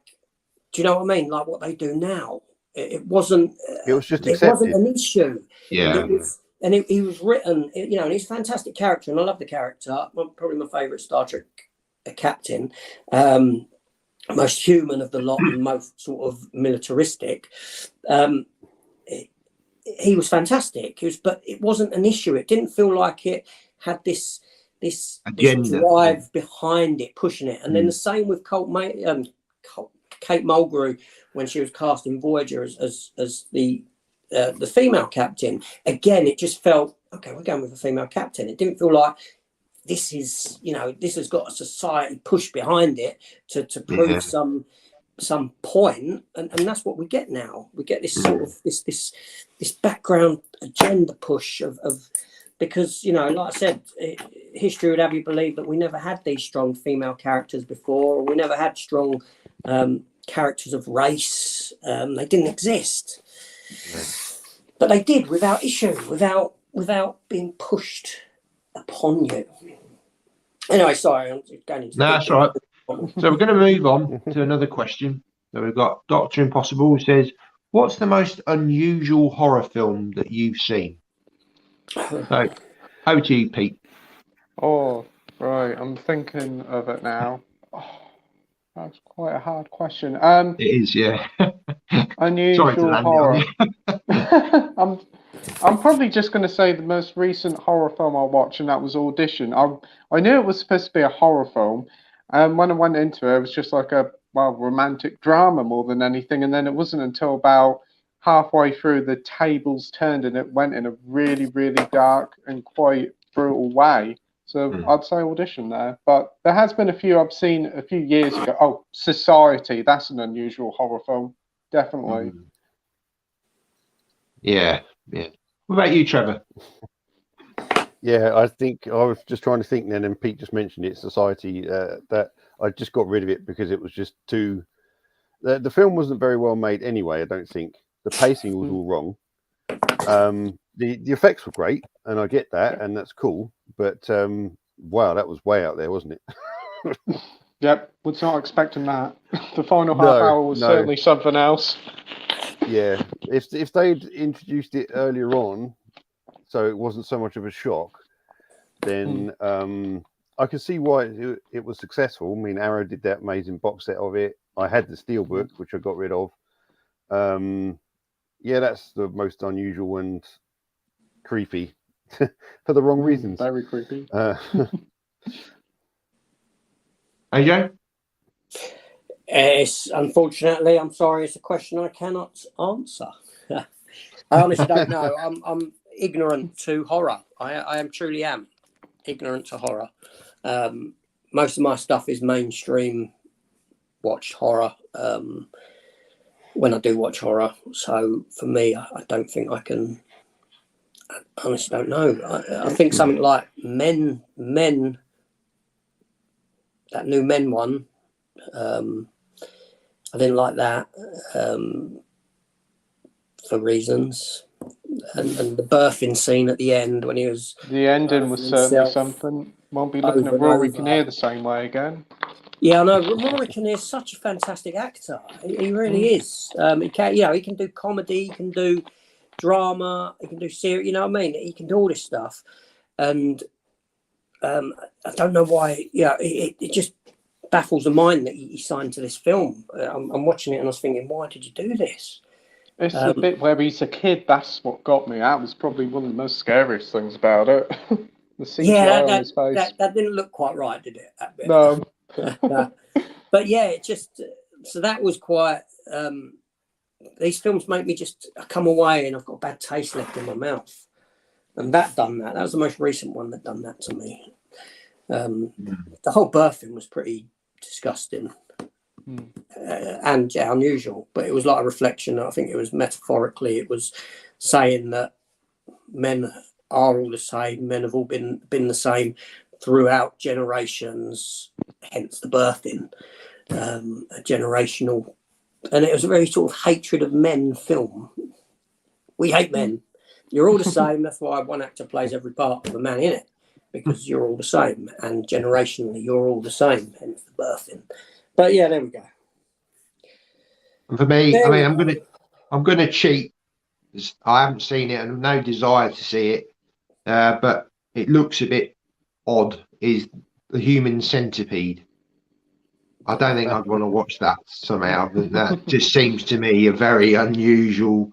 you know what I mean? Like what they do now. It wasn't. It was just accepted. It wasn't an issue. Yeah. He was written, you know, and he's a fantastic character, and I love the character. Probably my favourite Star Trek captain, most human of the lot, and most sort of militaristic. He was fantastic. But it wasn't an issue. It didn't feel like it had this drive behind it, pushing it. And then the same with Kate Mulgrew when she was cast in Voyager as the female captain. Again, it just felt, okay, we're going with a female captain. It didn't feel like this is, you know, this has got a society push behind it to prove some some point, and that's what we get now. We get this sort of this background agenda push of because, you know, like I said, history would have you believe that we never had these strong female characters before, or we never had strong characters of race. They didn't exist, but they did without issue, without being pushed upon you. Anyway, sorry, I'm going into. No, that's all right. So we're going to move on to another question. So we've got Dr. Impossible, who says, what's the most unusual horror film that you've seen? So, over to you, Pete. Oh, right. I'm thinking of it now. Oh, that's quite a hard question. It is, yeah. Sorry to Unusual land horror. it on you. I'm probably just going to say the most recent horror film I watched, and that was Audition. I knew it was supposed to be a horror film, and when I went into it, it was just like a romantic drama more than anything. And then it wasn't until about halfway through the tables turned, and it went in a really, really dark and quite brutal way. So I'd say Audition there. But there has been a few I've seen a few years ago. Oh, Society. That's an unusual horror film. Definitely. Yeah. What about you, Trevor? Yeah, I think I was just trying to think then, and Pete just mentioned it, Society, that I just got rid of it because it was just too... The film wasn't very well made anyway, I don't think. The pacing was all wrong. The effects were great, and I get that, and that's cool, but wow, that was way out there, wasn't it? Yep, was not expecting that. The final half hour was certainly something else. Yeah, if they'd introduced it earlier on, so it wasn't so much of a shock, then I could see why it was successful. I mean, Arrow did that amazing box set of it. I had the Steelbook, which I got rid of. Yeah, that's the most unusual and creepy for the wrong reasons. Very creepy. AJ? It's unfortunately, I'm sorry, it's a question I cannot answer. I honestly don't know. I'm ignorant to horror. I am truly am ignorant to horror. Most of my stuff is mainstream watch horror. When I do watch horror, so for me, I don't think I can. I honestly don't know. I think something like Men, that new Men one. I didn't like that for reasons, and the birthing scene at the end when he was. The ending was certainly something. Won't be looking at Rory Kinnear the same way again. Yeah, I know. Rory Kinnear is such a fantastic actor. He really is. He can do comedy, he can do drama, he can do serious. You know what I mean? He can do all this stuff, and I don't know why. Yeah, it just baffles the mind that he signed to this film. I'm watching it and I was thinking, why did you do this? It's the bit where he's a kid. That's what got me. That was probably one of the most scariest things about it. The CGI on his face. That didn't look quite right, did it? That bit? No. But yeah, it just so that was quite. These films make me just come away and I've got a bad taste left in my mouth, and that done that. That was the most recent one that done that to me. The whole birthing was pretty disgusting and unusual, but it was like a reflection. I think it was metaphorically. It was saying that men are all the same. Men have all been the same throughout generations. Hence the birthing, a generational, and it was a very sort of hatred of men film. We hate men. You're all the same. That's why one actor plays every part of a man in it, because you're all the same, and generationally you're all the same. Hence the birthing. But yeah, there we go. And for me, I'm gonna cheat. I haven't seen it and no desire to see it, but it looks a bit odd. Is the Human Centipede? I don't think I'd want to watch that somehow. That just seems to me a very unusual,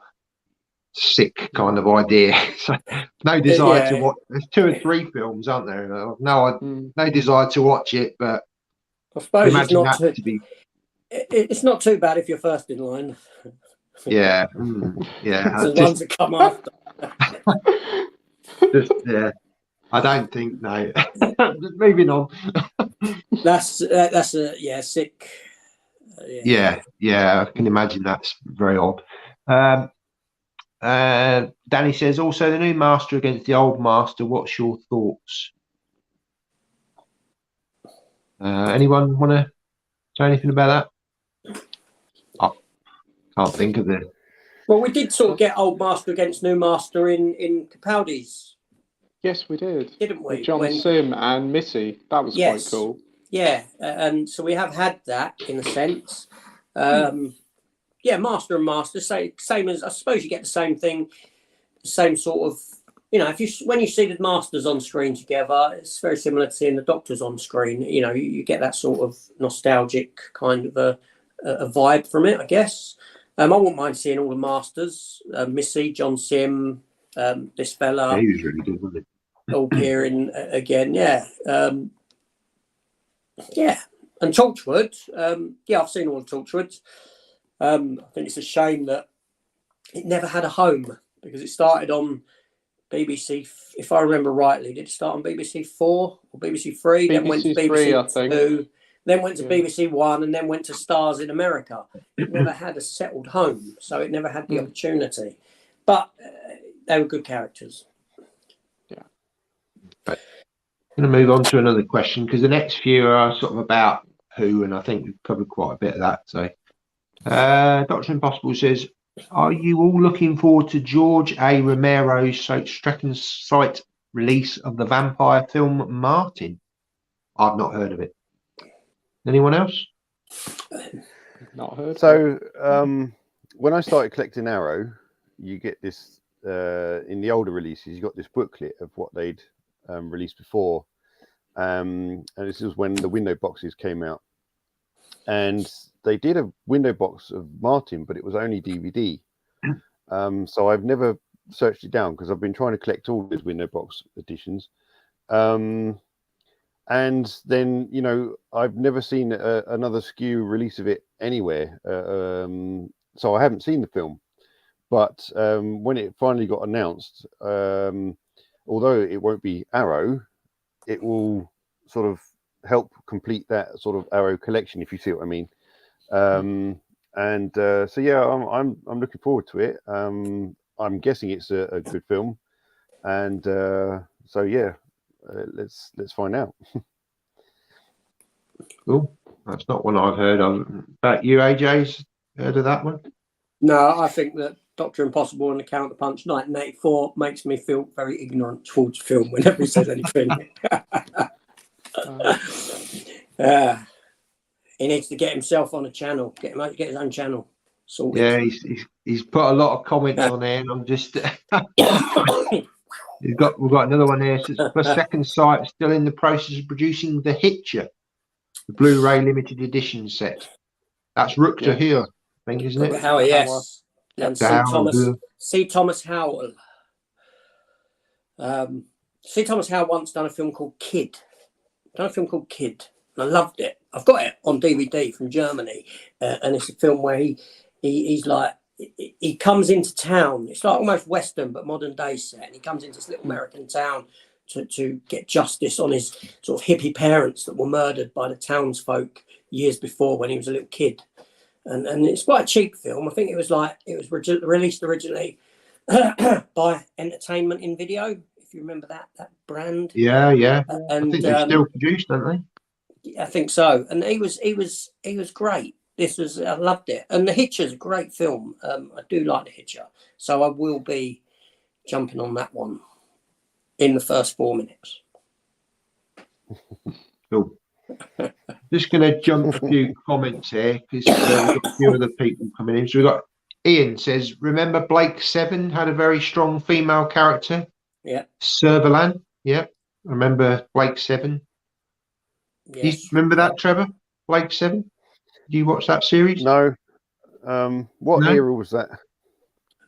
sick kind of idea. So no desire to watch. There's 2 or 3 films, aren't there? No desire to watch it, but I suppose it's not too bad if you're first in line. Yeah, yeah. The ones that come after. Yeah, I don't think no. Just moving on. That's a sick. Yeah, I can imagine that's very odd. Danny says also the new master against the old master. What's your thoughts? Anyone want to say anything about that? I can't think of it. Well, we did sort of get old master against new master in Capaldi's. Yes, we did. Didn't we? With John Sim and Missy. That was quite cool. Yeah, and so we have had that in a sense. Yeah, master and master, same as I suppose you get the same thing, same sort of. You know, when you see the masters on screen together, it's very similar to seeing the doctors on screen. You know, you get that sort of nostalgic kind of a vibe from it, I guess. I wouldn't mind seeing all the masters, Missy, John Sim, this fella. Yeah, he was really good, wasn't he? All appearing again, yeah. Yeah, and Torchwood, yeah, I've seen all the Torchwoods. I think it's a shame that it never had a home because it started on BBC, if I remember rightly. Did it start on BBC 4 or BBC 3? Then went to BBC 2, then went to BBC 1, and then went to Stars in America. It never had a settled home, so it never had the opportunity. But they were good characters. I'm going to move on to another question because the next few are sort of about who, and I think we've covered quite a bit of that. So, Dr. Impossible says, are you all looking forward to George A. Romero's second sight release of the vampire film Martin? I've not heard of it. Anyone else? Not heard. So, when I started collecting Arrow, you get this in the older releases. You got this booklet of what they'd released before, and this is when the window boxes came out, and they did a window box of Martin, but it was only DVD. So I've never searched it down because I've been trying to collect all these window box editions, and then I've never seen another skew release of it anywhere, so I haven't seen the film. But when it finally got announced, although it won't be Arrow, it will sort of help complete that sort of Arrow collection, if you see what I mean. So yeah, I'm looking forward to it. I'm guessing it's a good film, and so yeah, let's find out. Cool. That's not one I've heard of. About you, AJ's heard of that one? No, I think that Dr. Impossible and the Counterpunch 1984 makes me feel very ignorant towards film whenever he says anything. He needs to get himself on a channel, get his own channel sorted. Yeah, he's put a lot of comments on there, and I'm just we've got another one here. Says, for second sight, still in the process of producing The Hitcher, the Blu-ray limited edition set. That's Rutger Hauer, I think, isn't it? Hauer, yes. And C. Thomas Howell. C. Thomas Howell once done a film called Kid. And I loved it. I've got it on DVD from Germany, and it's a film where he's like he comes into town. It's like almost Western but modern day set, and he comes into this little American town to get justice on his sort of hippie parents that were murdered by the townsfolk years before when he was a little kid. And it's quite a cheap film. I think it was released originally by Entertainment in Video, if you remember that brand. Yeah. And I think they're still produced, don't they? I think so. And he was great. I loved it. And The Hitcher's a great film. I do like The Hitcher, so I will be jumping on that one in the first 4 minutes. Cool. Just going to jump a few comments here because we've got a few other people coming in. So we've got Ian says, remember Blake Seven had a very strong female character? Yeah. Servalan. Yeah. Remember Blake Seven? Yes. Do you remember that, Trevor? Blake Seven? Did you watch that series? No. What era was that?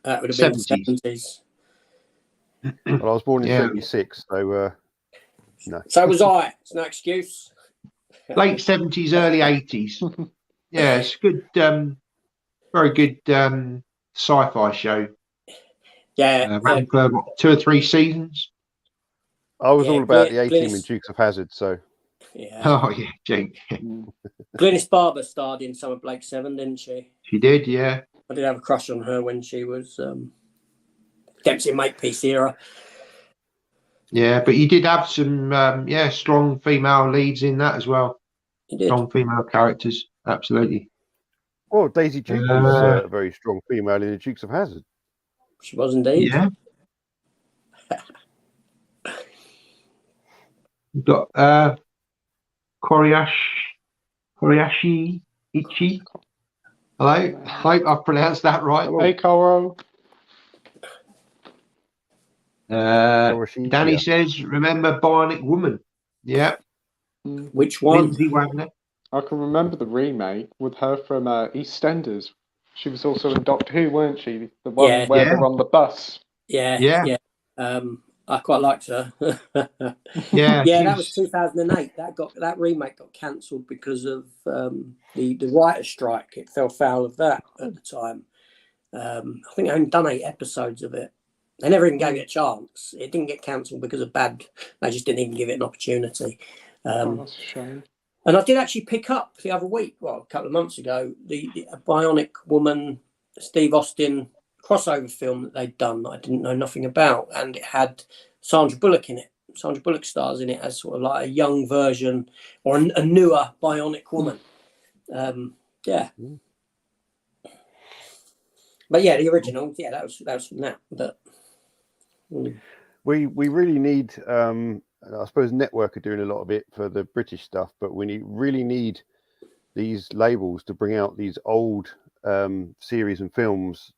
That would have been the 70s. Well, I was born in 76, so no. So was I. It's no excuse. Late 70s, early 80s. Yeah, it's good. Very good sci-fi show. Yeah. Ran for what, 2 or 3 seasons. I was all about the A-Team and Dukes of Hazzard, so. Yeah. Oh yeah, Jake. Glynis Barber starred in some of Blake Seven, didn't she? She did, yeah. I did have a crush on her when she was Dempsey Makepeace era. Yeah, but you did have some strong female leads in that as well. He did. Strong female characters, absolutely. Well, Daisy Duke was a very strong female in the Dukes of Hazzard. She was indeed. Yeah. You've got Koriyashi Ichi. Hello, I hope I've pronounced that right. Hey, Coro. Danny says, remember Bionic Woman? Yeah. Which one? Lindsay Wagner. I can remember the remake with her from EastEnders. She was also in Doctor Who, weren't she? The one where they're on the bus. Yeah. I quite liked her. Yeah, that was 2008. That remake got cancelled because of the writer's strike. It fell foul of that at the time. I think I only done 8 episodes of it. They never even gave it a chance. It didn't get cancelled because of bad. They just didn't even give it an opportunity. That's a shame. And I did actually pick up the other week, well, a couple of months ago, the Bionic Woman, Steve Austin crossover film that they'd done that I didn't know nothing about, and it had Sandra Bullock in it. Sandra Bullock stars in it as sort of like a young version or a newer Bionic Woman. But yeah, the original, that was from that. But we really need, I suppose, Network are doing a lot of it for the British stuff, but we really need these labels to bring out these old series and films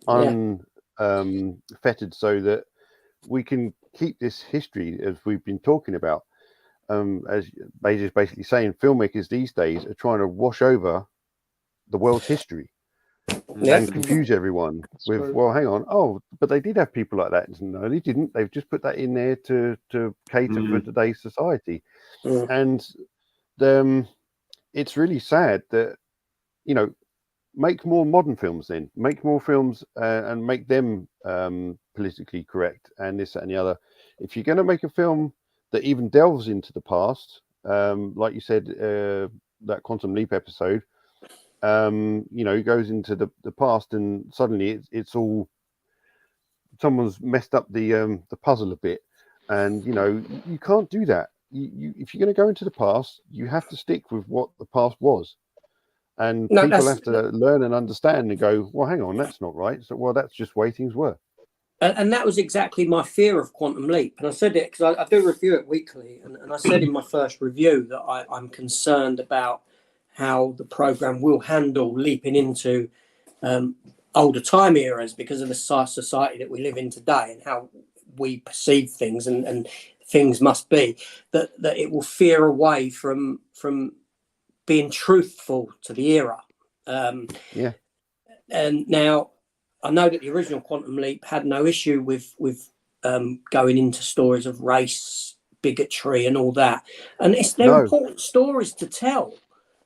unfettered, so that we can keep this history as we've been talking about. As Major's basically saying, filmmakers these days are trying to wash over the world's history and confuse everyone with, well, hang on, but they did have people like that. No, they didn't. They've just put that in there to cater for today's society. And it's really sad that, make more modern films then. Make more films and make them politically correct and this, that, and the other. If you're going to make a film that even delves into the past, like you said, that Quantum Leap episode, goes into the past, and suddenly it's all, someone's messed up the puzzle a bit, and you can't do that. If you're going to go into the past, you have to stick with what the past was, and people have to learn and understand and go, well, hang on, that's not right. So, well, that's just the way things were. And that was exactly my fear of Quantum Leap. And I said it because I do review it weekly, and I said in my first review that I'm concerned about how the program will handle leaping into older time eras because of the society that we live in today and how we perceive things and things must be, that it will veer away from being truthful to the era. And now I know that the original Quantum Leap had no issue with going into stories of race, bigotry and all that. And they're important stories to tell.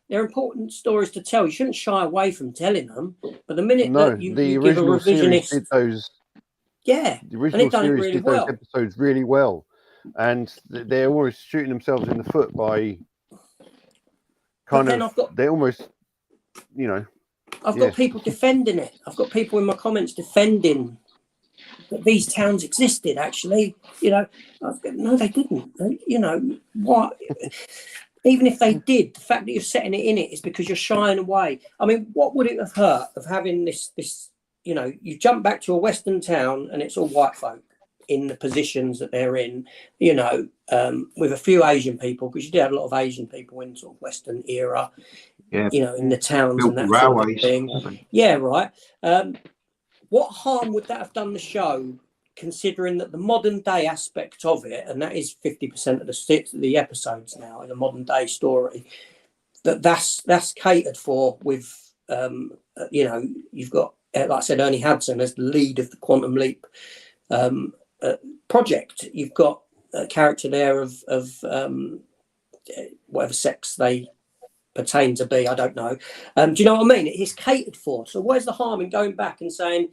They're important stories to tell. You shouldn't shy away from telling them. But the minute that you give a revisionist, did those, the original series really did those episodes really well, and they're almost shooting themselves in the foot by they're almost, I've got people defending it. I've got people in my comments defending that these towns existed. Actually, no, they didn't. What? Even if they did, the fact that you're setting it in it is because you're shying away. I mean, what would it have hurt of having this? You jump back to a Western town and it's all white folk in the positions that they're in, with a few Asian people, because you did have a lot of Asian people in sort of Western era, in the towns and that sort of thing. Yeah, right. What harm would that have done the show, considering that the modern day aspect of it, and that is 50% of the episodes now in a modern day story, that's catered for with, you've got, like I said, Ernie Hudson as the lead of the Quantum Leap project. You've got a character there of whatever sex they pertain to be, I don't know. Do you know what I mean? It's catered for. So where's the harm in going back and saying,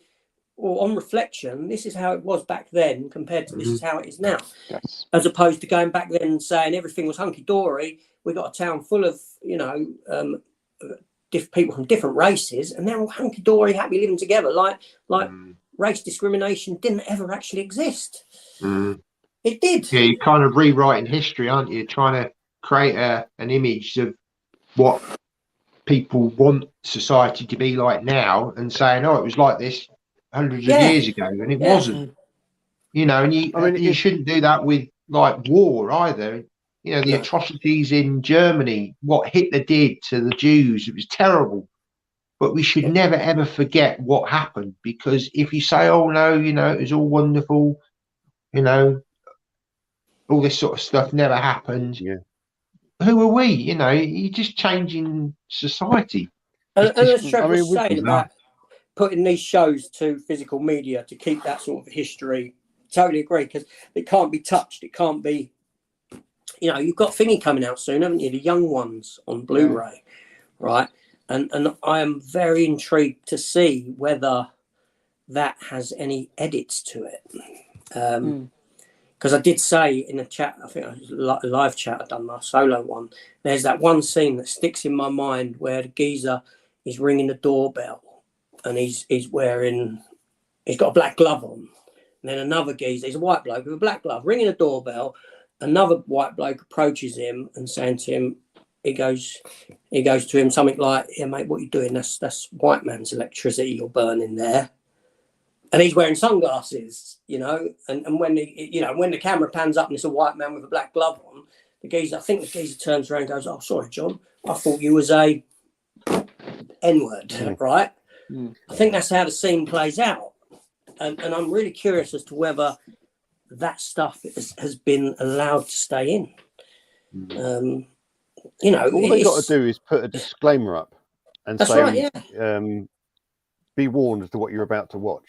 well, on reflection, this is how it was back then compared to this is how it is now. Yes. As opposed to going back then and saying everything was hunky-dory. We got a town full of, you know, people from different races, and they're all hunky-dory, happy living together. Like race discrimination didn't ever actually exist. It did. Yeah, you're kind of rewriting history, aren't you? Trying to create an image of what people want society to be like now, and saying, "Oh, it was like this hundreds of years ago," and it wasn't. You know, and you shouldn't do that with like war either. You know, the atrocities in Germany, what Hitler did to the Jews, it was terrible. But we should never, ever forget what happened, because if you say, oh, no, you know, it was all wonderful, you know, all this sort of stuff never happened. Yeah. Who are we? You know, you're just changing society. And as Trev was saying about putting these shows to physical media to keep that sort of history, totally agree, because it can't be touched. It can't be, you know, you've got Thingy coming out soon, haven't you? The young ones on Blu-ray, right? And I am very intrigued to see whether that has any edits to it. Because I did say in a chat, I think it was a live chat, I've done my solo one, there's that one scene that sticks in my mind where the geezer is ringing the doorbell and he's got a black glove on. And then another geezer, he's a white bloke with a black glove, ringing the doorbell. Another white bloke approaches him and saying to him, he goes to him something like, "Yeah, mate, what are you doing? That's white man's electricity you're burning there." And he's wearing sunglasses, you know. And when when the camera pans up and it's a white man with a black glove on, I think the geezer turns around and goes, "Oh, sorry, John, I thought you was a N-word," right? I think that's how the scene plays out, and I'm really curious as to whether that stuff has been allowed to stay in. You know, all they got to do is put a disclaimer up and say, be warned as to what you're about to watch.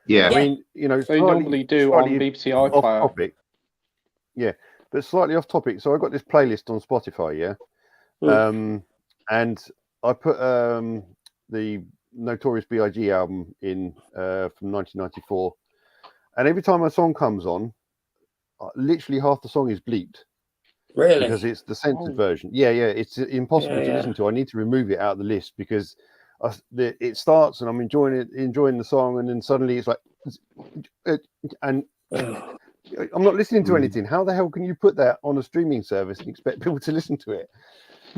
Yeah. I mean, you know, they normally do on BBC iPlayer. Topic. Yeah, but slightly off topic. So I got this playlist on Spotify, and I put the Notorious B.I.G. album in from 1994, and every time a song comes on, literally half the song is bleeped. Really? Because it's the censored version. Yeah, it's impossible to listen to. I need to remove it out of the list because it starts and I'm enjoying the song, and then suddenly it's like, and I'm not listening to anything. How the hell can you put that on a streaming service and expect people to listen to it?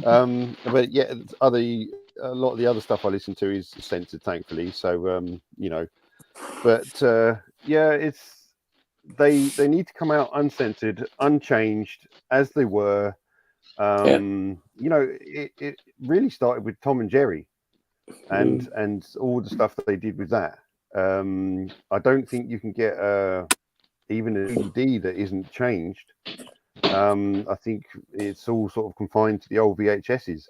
But yeah, a lot of the other stuff I listen to is censored, thankfully. So you know, but it's. They need to come out uncensored, unchanged as they were. You know, it really started with Tom and Jerry, and all the stuff that they did with that. I don't think you can get even a DVD that isn't changed. I think it's all sort of confined to the old VHSs,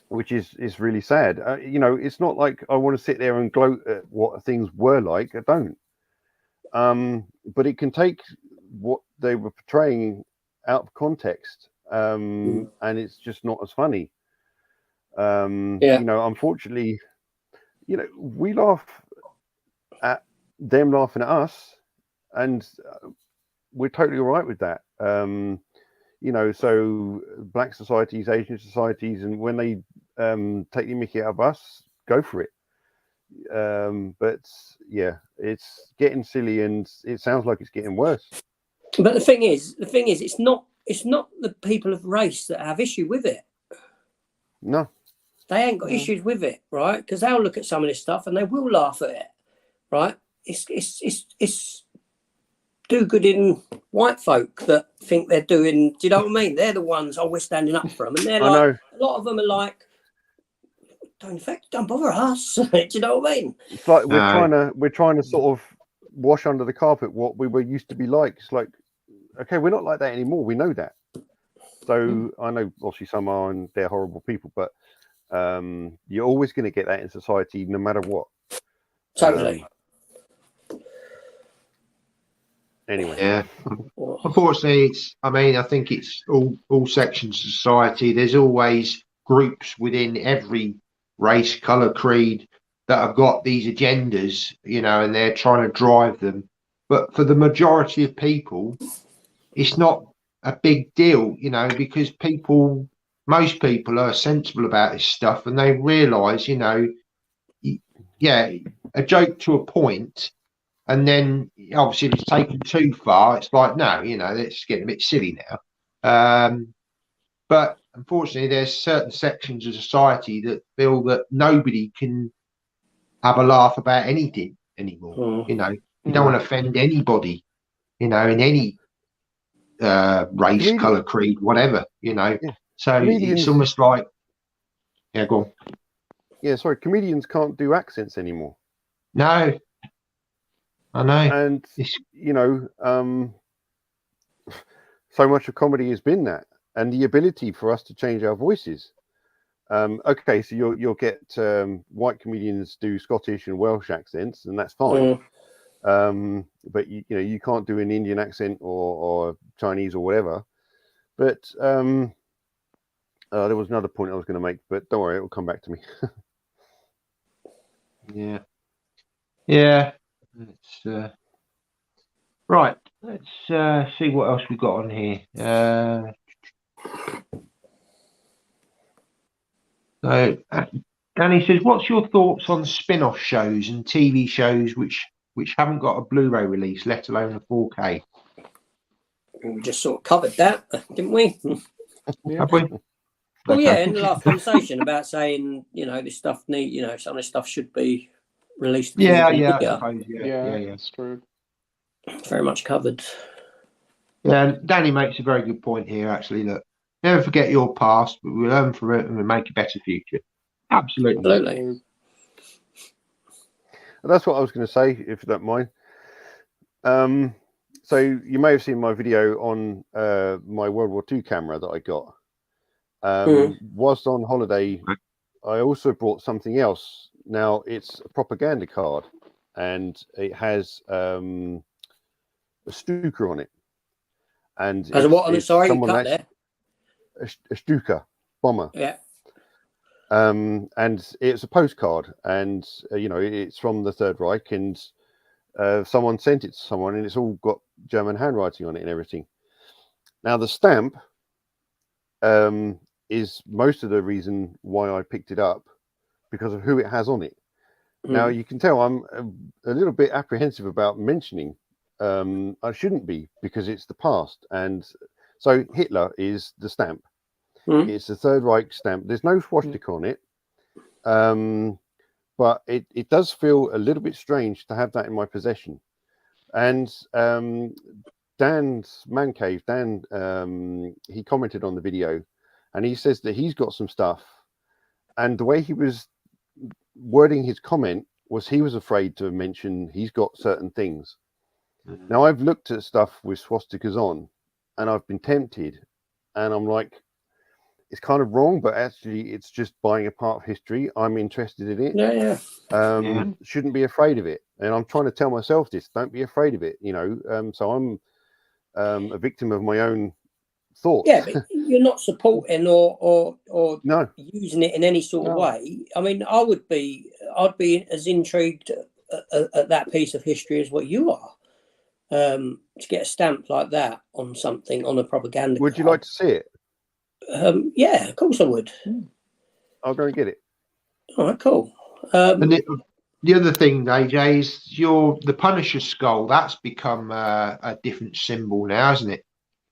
which is really sad. You know, it's not like I want to sit there and gloat at what things were like. I don't. But it can take what they were portraying out of context, and it's just not as funny. You know, unfortunately, you know, we laugh at them laughing at us, and we're totally all right with that. You know, so black societies, Asian societies, and when they take the mickey out of us, go for it. But yeah, it's getting silly, and it sounds like it's getting worse. But the thing is, it's not the people of race that have issue with it. No, they ain't got issues with it, right? Because they'll look at some of this stuff and they will laugh at it, right? It's do good in white folk that think they're doing. Do you know what I mean? They're the ones. We're standing up for them, and they're like, a lot of them are like, don't bother us. Do you know what I mean? It's like we're trying to sort of wash under the carpet what we were used to be like. It's like, okay, we're not like that anymore. We know that. So I know obviously some are and they're horrible people, but you're always going to get that in society no matter what. Totally. Anyway. Yeah. Unfortunately, I think it's all sections of society. There's always groups within every race, colour, creed that have got these agendas, you know, and they're trying to drive them. But for the majority of people, it's not a big deal, you know, because most people are sensible about this stuff, and they realise, you know, yeah, a joke to a point, and then obviously if it's taken too far, it's like, no, you know, it's getting a bit silly now. But unfortunately, there's certain sections of society that feel that nobody can have a laugh about anything anymore. You know, you don't want to offend anybody, you know, in any race, colour, creed, whatever, you know. Yeah. So it's almost like, yeah, go on. Yeah, sorry, comedians can't do accents anymore. No, I know. And, you know, so much of comedy has been that, and the ability for us to change our voices. Okay, so you'll get white comedians do Scottish and Welsh accents, and that's fine. But you know, you can't do an Indian accent or Chinese or whatever. But there was another point I was going to make, but don't worry, it will come back to me. Yeah. It's right. Let's see what else we've got on here. So Danny says, "What's your thoughts on spin-off shows and TV shows which haven't got a Blu-ray release, let alone a 4K?" We just sort of covered that, didn't we? Have we? Well, Okay. yeah, in the last conversation about saying, you know, this stuff some of this stuff should be released. Yeah, I suppose, yeah, That's true. Very much covered. Yeah, Danny makes a very good point here, actually. Look, never forget your past, but we learn from it and we make a better future. Absolutely. Absolutely. That's what I was going to say, if you don't mind. So you may have seen my video on my World War II camera that I got. Whilst on holiday, I also brought something else. Now, it's a propaganda card, and it has a Stuka on it. And as a what on it? Sorry, you cut there. A Stuka bomber. Yeah. And it's a postcard, and you know, it's from the Third Reich, and someone sent it to someone, and it's all got German handwriting on it and everything. Now, the stamp is most of the reason why I picked it up, because of who it has on it. Now, you can tell I'm a little bit apprehensive about mentioning. I shouldn't be, because it's the past. And so Hitler is the stamp. It's the Third Reich stamp. There's no swastika on it. But it does feel a little bit strange to have that in my possession. And Dan's Man Cave, Dan, he commented on the video, and he says that he's got some stuff. And the way he was wording his comment was he was afraid to mention he's got certain things. Now, I've looked at stuff with swastikas on, and I've been tempted, and I'm like, it's kind of wrong, but actually it's just buying a part of history. I'm interested in it. Yeah. Shouldn't be afraid of it. And I'm trying to tell myself this, don't be afraid of it, you know. So I'm a victim of my own thoughts. Yeah, but you're not supporting or No. using it in any sort of way. I mean, I'd be as intrigued at that piece of history as what you are. To get a stamp like that on something, on a propaganda Would you card. like to see it? Yeah, of course I would. I'll go and get it. All right, cool. And the other thing, AJ, is the Punisher skull. That's become a different symbol now, hasn't it?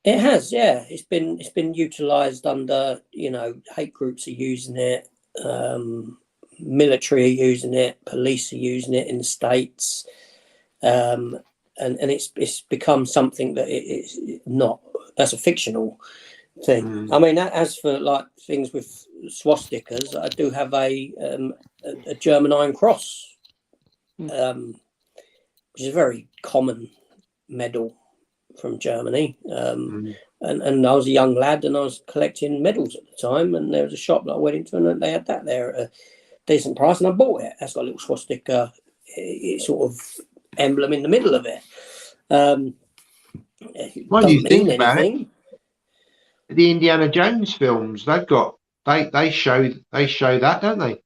It has, yeah. It's been utilised under, you know, hate groups are using it, military are using it, police are using it in the States, and it's become something that it's not. That's a fictional thing. I mean, as for like things with swastikas, I do have a German Iron Cross, which is a very common medal from Germany. And I was a young lad, and I was collecting medals at the time, and there was a shop that I went into, and they had that there at a decent price, and I bought it. That's got a little swastika sort of emblem in the middle of it. When you think about it, the Indiana Jones films, they show that, don't they?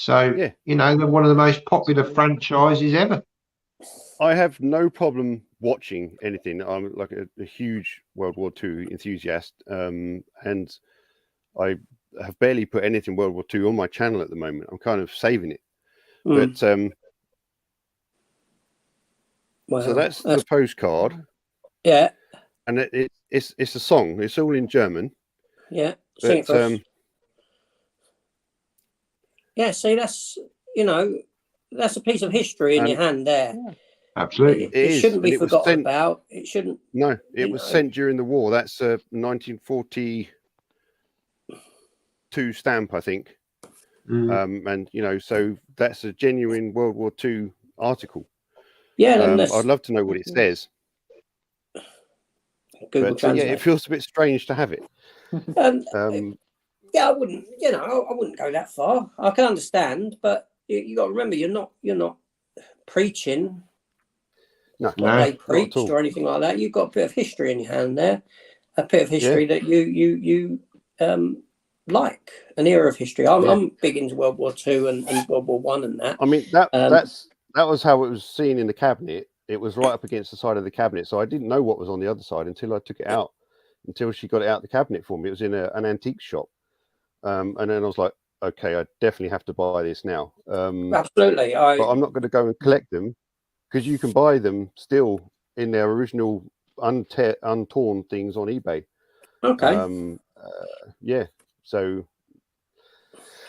So, Yeah. you know, they're one of the most popular franchises ever. I have no problem watching anything. I'm like a huge World War II enthusiast, and I have barely put anything World War II on my channel at the moment. I'm kind of saving it, but Well, so that's the postcard, yeah, and it's a song. It's all in German. yeah. Sing it But for us. Yeah, see, that's, you know, that's a piece of history in your hand there. Absolutely. It is, shouldn't be and it was forgotten sent- about. It shouldn't. no, it you was know. sent during the war. That's a 1942 stamp, I think. And you know, so that's a genuine World War II article. Yeah, then that's I'd love to know what it says. Google But Translate. yeah, it feels a bit strange to have it. Yeah, I wouldn't. You know, I wouldn't go that far. I can understand, but you got to remember, you're not preaching No, what they not preached at all. or anything like that. You've got a bit of history in your hand there, a bit of history that you like, an era of history. I'm big into World War II and World War One and that. I mean, that was how it was seen in the cabinet. It was right up against the side of the cabinet, so I didn't know what was on the other side until I took it out. Until she got it out the cabinet for me. It was in an antique shop, and then I was like, okay, I definitely have to buy this now. Absolutely, but I'm not going to go and collect them, because you can buy them still in their original untorn things on eBay. Okay. Yeah. So.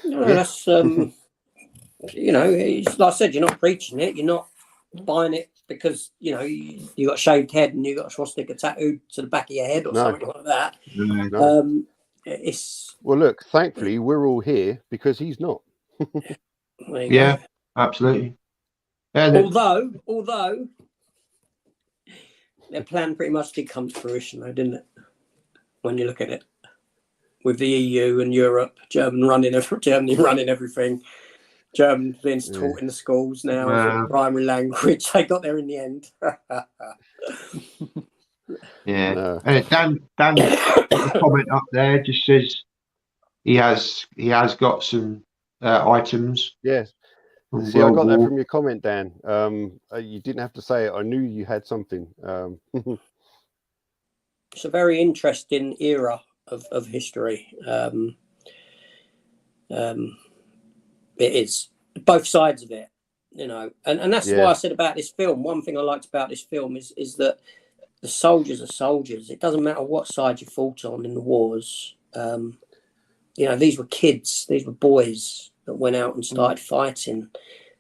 No, that's you know, it's, like I said, you're not preaching it. You're not buying it because, you know, you got a shaved head and you got a swastika tattooed to the back of your head or something like that. No. It's well, look, thankfully we're all here because he's not. Yeah, absolutely. And although their plan pretty much did come to fruition, though, didn't it? When you look at it, with the EU and Europe, Germany running everything. German being taught in the schools now as a primary language. They got there in the end. yeah. No. And Dan the comment up there just says he has got some items. Yes. from See, I World got that War. from your comment, Dan. You didn't have to say it. I knew you had something. It's a very interesting era of history. It is both sides of it, you know, and that's why I said about this film. One thing I liked about this film is that the soldiers are soldiers. It doesn't matter what side you fought on in the wars. You know, these were kids, these were boys that went out and started fighting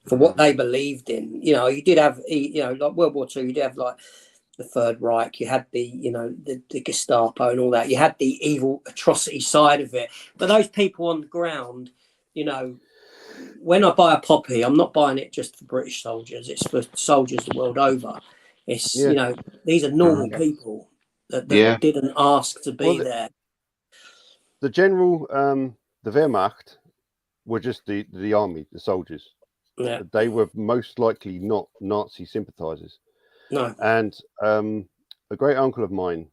for what they believed in. You know, you did have, you know, like World War II, you did have like the Third Reich, you had the, you know, the Gestapo and all that. You had the evil atrocity side of it. But those people on the ground, you know, when I buy a poppy, I'm not buying it just for British soldiers. It's for soldiers the world over. It's, you know, these are normal people that didn't ask to be there. The general, the Wehrmacht, were just the army, the soldiers. Yeah. They were most likely not Nazi sympathizers. No. And a great uncle of mine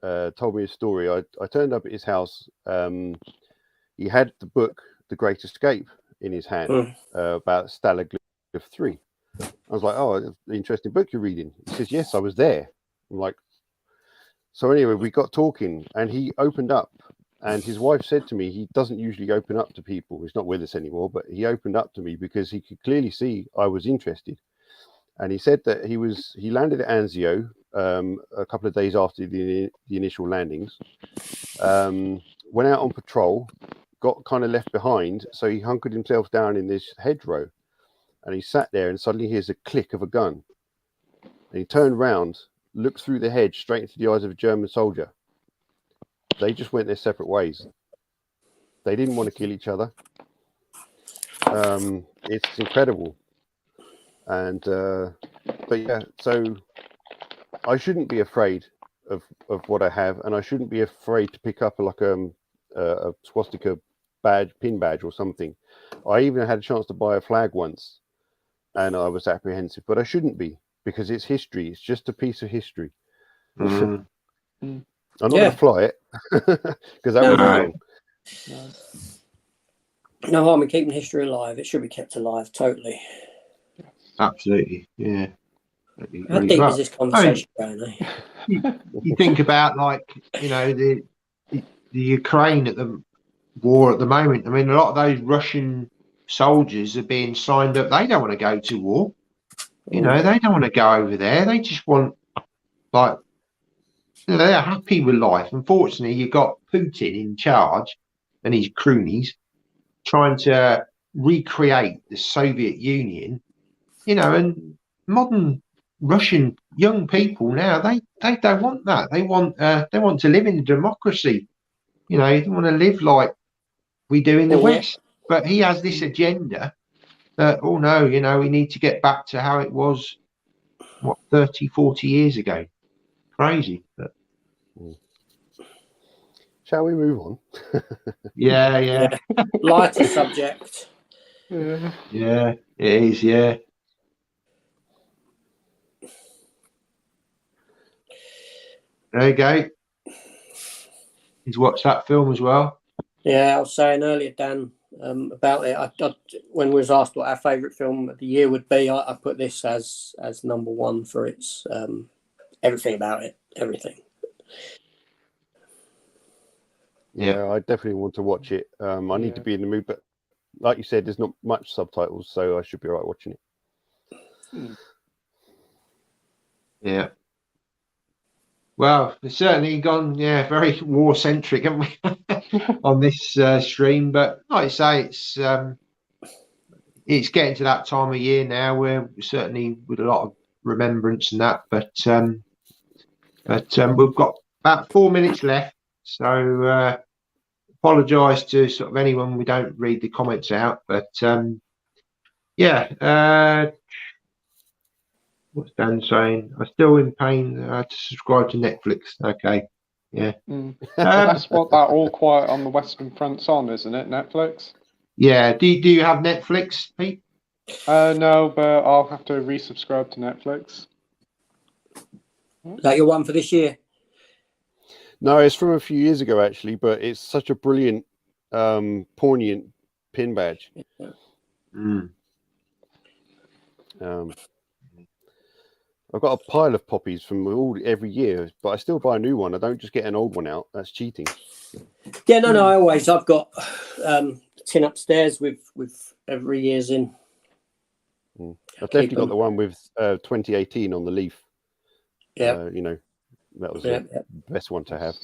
told me a story. I turned up at his house. He had the book The Great Escape in his hand about Stalag 3. I was like, oh, an interesting book you're reading. He says, yes, I was there. I'm like, so anyway, we got talking and he opened up, and his wife said to me, he doesn't usually open up to people. He's not with us anymore, but he opened up to me because he could clearly see I was interested. And he said that he landed at Anzio a couple of days after the initial landings, went out on patrol, got kind of left behind. So he hunkered himself down in this hedgerow and he sat there and suddenly hears a click of a gun. And he turned round, looked through the hedge straight into the eyes of a German soldier. They just went their separate ways. They didn't want to kill each other. It's incredible. And but yeah, so I shouldn't be afraid of what I have, and I shouldn't be afraid to pick up like a swastika badge, pin badge or something. I even had a chance to buy a flag once and I was apprehensive, but I shouldn't be, because it's history. It's just a piece of history. I'm not going to fly it because that would be wrong. No harm in keeping history alive. It should be kept alive, totally. Absolutely, yeah. How deep is this conversation going, eh? You think about, like, you know, the Ukraine at the war at the moment. I mean, a lot of those Russian soldiers are being signed up. They don't want to go to war. You know, they don't want to go over there. They just want, like, you know, they're happy with life. Unfortunately, you've got Putin in charge and his cronies trying to recreate the Soviet Union. You know, and modern Russian young people now, they don't want that. They want to live in a democracy. You know, they want to live like we do in the West. But he has this agenda that, oh no, you know, we need to get back to how it was, what, 30, 40 years ago. Crazy. But shall we move on? yeah. Lighter subject. Yeah, it is, yeah. There you go. He's watched that film as well. Yeah, I was saying earlier, Dan, about it. When we was asked what our favourite film of the year would be, I put this as number one for its everything about it, everything. Yeah, I definitely want to watch it. I need to be in the mood, but like you said, there's not much subtitles, so I should be all right watching it. Yeah. Well, it's certainly gone, very war-centric, haven't we, on this stream. But like I say, it's getting to that time of year now where certainly with a lot of remembrance and that. But we've got about 4 minutes left, so apologise to sort of anyone we don't read the comments out. But what's Dan saying? I'm still in pain. To subscribe to Netflix. Okay. Yeah. That's what that All Quiet on the Western Front's on, isn't it? Netflix? Yeah. Do you have Netflix, Pete? No, but I'll have to resubscribe to Netflix. Is that your one for this year? No, it's from a few years ago, actually, but it's such a brilliant, poignant pin badge. I've got a pile of poppies from every year, but I still buy a new one. I don't just get an old one out. That's cheating. Yeah, no. I've got a tin upstairs with every year's in. I've definitely got the one with 2018 on the leaf. Yeah, you know, that was the best one to have.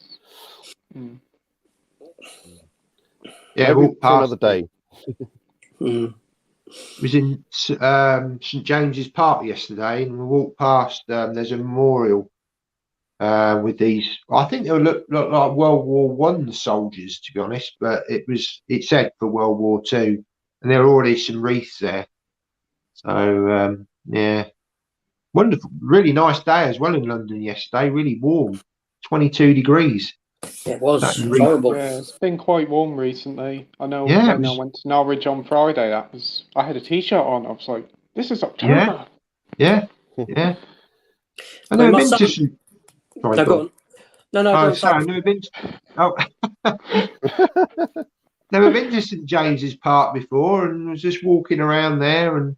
Yeah, maybe for another day. Was in St James's Park yesterday, and we walked past. There's a memorial with these. I think they look like World War One soldiers, to be honest, but it said for World War Two, and there are already some wreaths there. So wonderful, really nice day as well in London yesterday. Really warm, 22 degrees. It was horrible. Yeah, it's been quite warm recently. I know Yeah, when I went to Norwich on Friday, I had a t-shirt on. I was like, this is October. Yeah. And I've been to some... Sorry, go on. No, I've never been never been to St James's Park before, and was just walking around there, and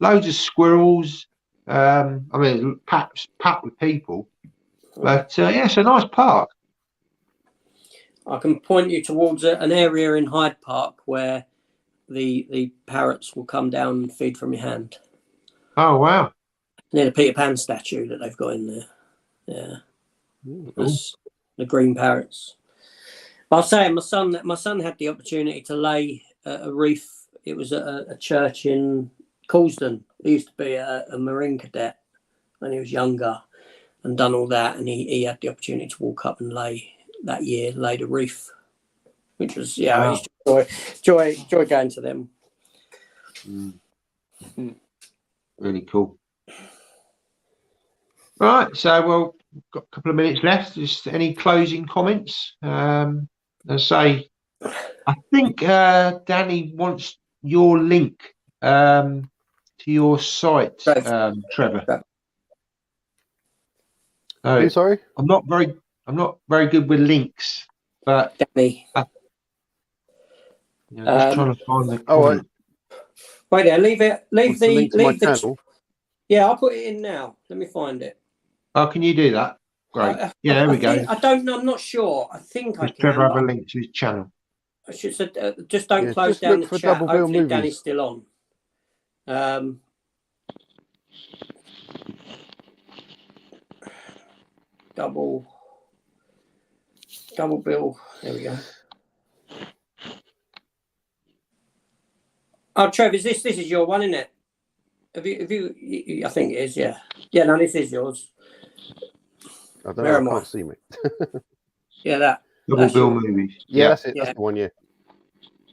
loads of squirrels. I mean, packed with people. But it's a nice park. I can point you towards an area in Hyde Park where the parrots will come down and feed from your hand. Oh, wow. Near the Peter Pan statue that they've got in there. Yeah. That's the green parrots. But I was saying, my son had the opportunity to lay a wreath. It was at a church in Coulsdon. He used to be a Marine cadet when he was younger and done all that. And he had the opportunity to walk up and laid a wreath, which was I used to enjoy going to them. Really cool. Right, so we've got a couple of minutes left. Just any closing comments? I think Danny wants your link to your site, Trevor. Sorry, I'm not very good with links, but Danny. Yeah, I'm just Um, trying to find the Oh, comment. Wait there, leave it. Leave what's the link to my channel? Yeah, I'll put it in now. Let me find it. Oh, can you do that? Great. Yeah, there we go. I don't know. I'm not sure. I think I Does can. Trevor have a But link to his channel? I should say, just don't Yeah, close just down look the for chat. Double Bill Hopefully, Movies. Danny's still on. Double Bill. There we go. Oh, Trev, this is your one, isn't it? Have you? I think it is. Yeah. Yeah. No, this is yours. I don't Where know. am I I? can't see me. Yeah, that. Double That's Bill your- Movies. Yeah, that's it. Yeah. That's the one. Yeah,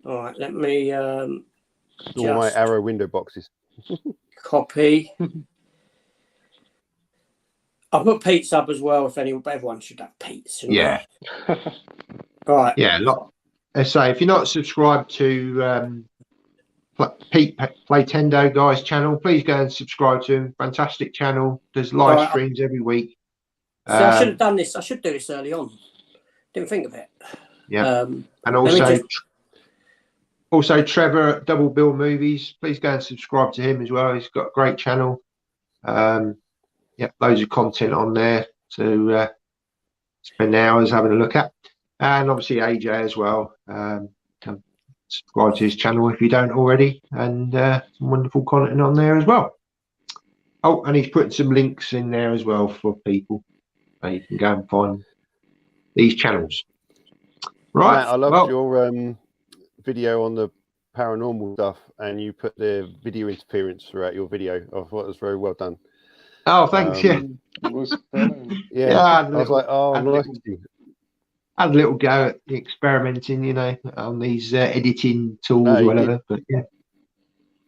All right. Let me all my just arrow window boxes. copy. I'll put Pete's up as well. If everyone should have Pete's. Shouldn't Yeah. they? All right. Yeah. Let's say if you're not subscribed to Pete Playtendo Guy's channel, please go and subscribe to him. Fantastic channel. Does live Right. streams every week. See, I should have done this. I should do this early on. Didn't think of it. Yeah. And let me also, just- also Trevor at Double Bill Movies. Please go and subscribe to him as well. He's got a great channel. Yeah, loads of content on there to spend hours having a look at. And obviously AJ as well. Subscribe to his channel if you don't already, and some wonderful content on there as well. Oh, and he's putting some links in there as well for people. So you can go and find these channels. Right. Matt, I loved well, your video on the paranormal stuff, and you put the video interference throughout your video. I thought it was very well done. oh, thanks. Yeah. It was brilliant. Yeah, I I was like, oh, had a nice. little- had a little go at experimenting, on these editing tools No, or you whatever. But yeah.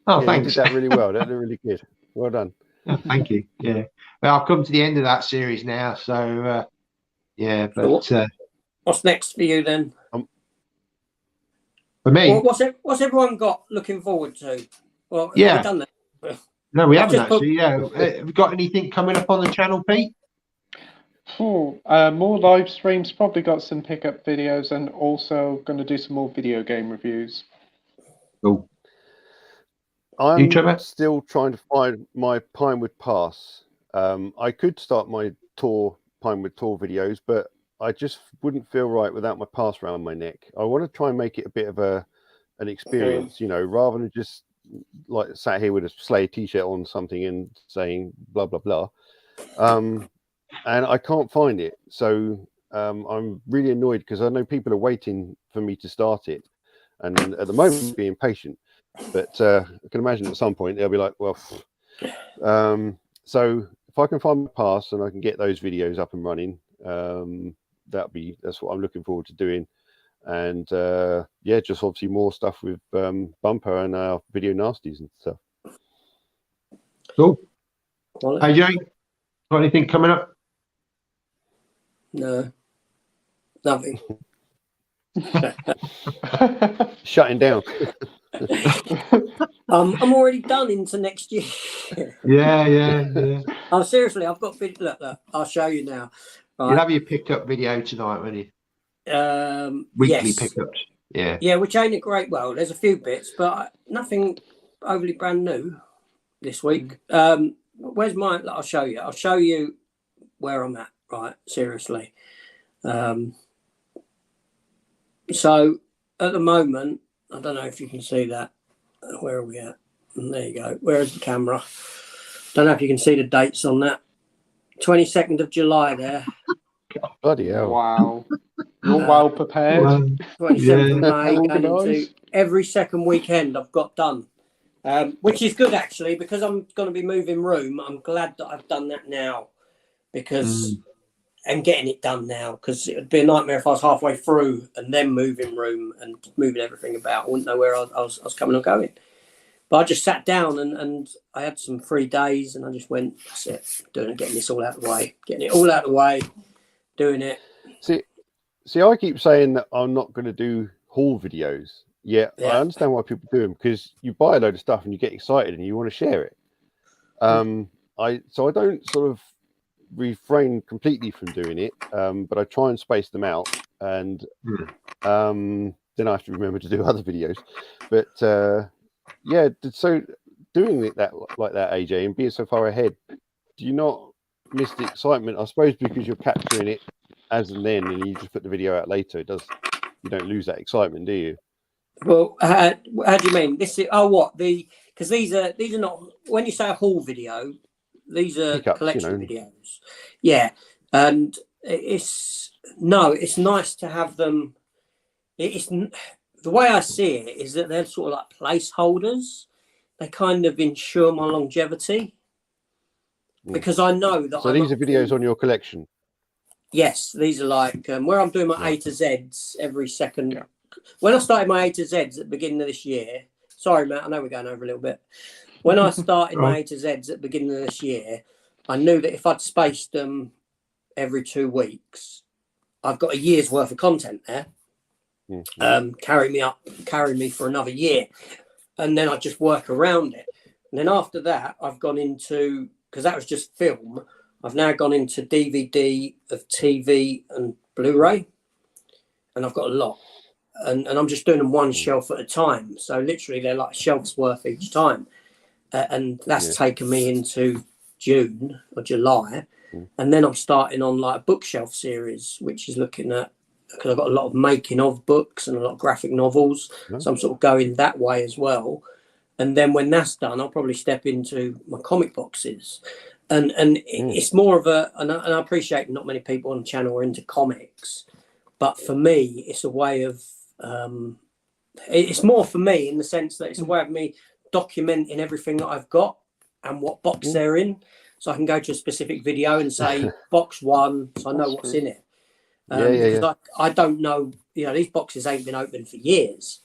Oh, Yeah, thanks. you did that really well. That did really good. Well done. Oh, thank you. Yeah. Well, I've come to the end of that series now, so yeah. But what's next for you then? for me, What's everyone got looking forward to? Well, Yeah. have we done that? no, we I've haven't just put- actually. Yeah. Have we got anything coming up on the channel, Pete? More live streams, probably got some pickup videos, and also going to do some more video game reviews. Cool. I'm Trevor? still trying to find my Pinewood Pass. I could start my Pinewood Tour videos, but I just wouldn't feel right without my pass around my neck. I want to try and make it a bit of an experience, rather than just like sat here with a Slayer t-shirt on something and saying blah blah blah. And I can't find it, so I'm really annoyed because I know people are waiting for me to start it, and at the moment being patient. But I can imagine at some point they'll be like, well, so if I can find my pass and I can get those videos up and running, that's what I'm looking forward to doing. And yeah, just obviously more stuff with Bumper and our video nasties and stuff. Cool. Well, Hey, Jay, got anything coming up? no, nothing. Shutting down. I'm already done into next year. Yeah. Oh, seriously, I've got look. I'll show you now. You'll have your pickup video tonight, won't you? Weekly Yes. pickups. Yeah. Yeah, which ain't a great. Well, there's a few bits, but nothing overly brand new this week. Where's mine? I'll show you. I'll show you where I'm at. Right, seriously. So at the moment, I don't know if you can see that. Where are we at? And there you go. Where's the camera? Don't know if you can see the dates on that. 22nd of July there. Bloody hell. Wow. You're well prepared. 27th of May, going into Organised. every second weekend I've got done, which is good actually because I'm going to be moving room. I'm glad that I've done that now because and getting it done now because it would be a nightmare if I was halfway through and then moving room and moving everything about. I wouldn't know where I was coming or going. But I just sat down and I had some free days and I just went, that's it, getting this all out of the way, doing it. See, I keep saying that I'm not going to do haul videos. Yeah, Yeah. I understand why people do them because you buy a load of stuff and you get excited and you want to share it. I don't sort of refrain completely from doing it, but I try and space them out. And then I have to remember to do other videos. But yeah, so doing that like that, AJ, and being so far ahead, do you not miss the excitement? I suppose because you're capturing it as and then, and you just put the video out later. You don't lose that excitement, do you? Well, how do you mean? This is because these are not, when you say a haul video, these are Pickups, collection videos. Yeah, and it's nice to have them. It's the way I see it is that they're sort of like placeholders. They kind of ensure my longevity because I know that. So these are videos on your collection. Yes, these are like where I'm doing my A to Zs every second. Yeah. When I started my A to Zs at the beginning of this year, sorry, Matt, I know we're going over a little bit. When I started my A to Zs at the beginning of this year, I knew that if I'd spaced them every 2 weeks, I've got a year's worth of content there. Carry me for another year. And then I just work around it. And then after that, I've gone into, because that was just film, I've now gone into DVD of TV and Blu-ray. And I've got a lot. And I'm just doing them one shelf at a time. So literally they're like a shelf's worth each time. And that's taken me into June or July. And then I'm starting on like a bookshelf series, which is looking at, because I've got a lot of making of books and a lot of graphic novels. So I'm sort of going that way as well. And then when that's done, I'll probably step into my comic boxes. And it's more of and I appreciate not many people on the channel are into comics. But for me, it's a way of, it's more for me in the sense that it's a way of me documenting everything that I've got and what box they're in. So I can go to a specific video and say box 1, so I know what's in it. Because I don't know, these boxes ain't been opened for years.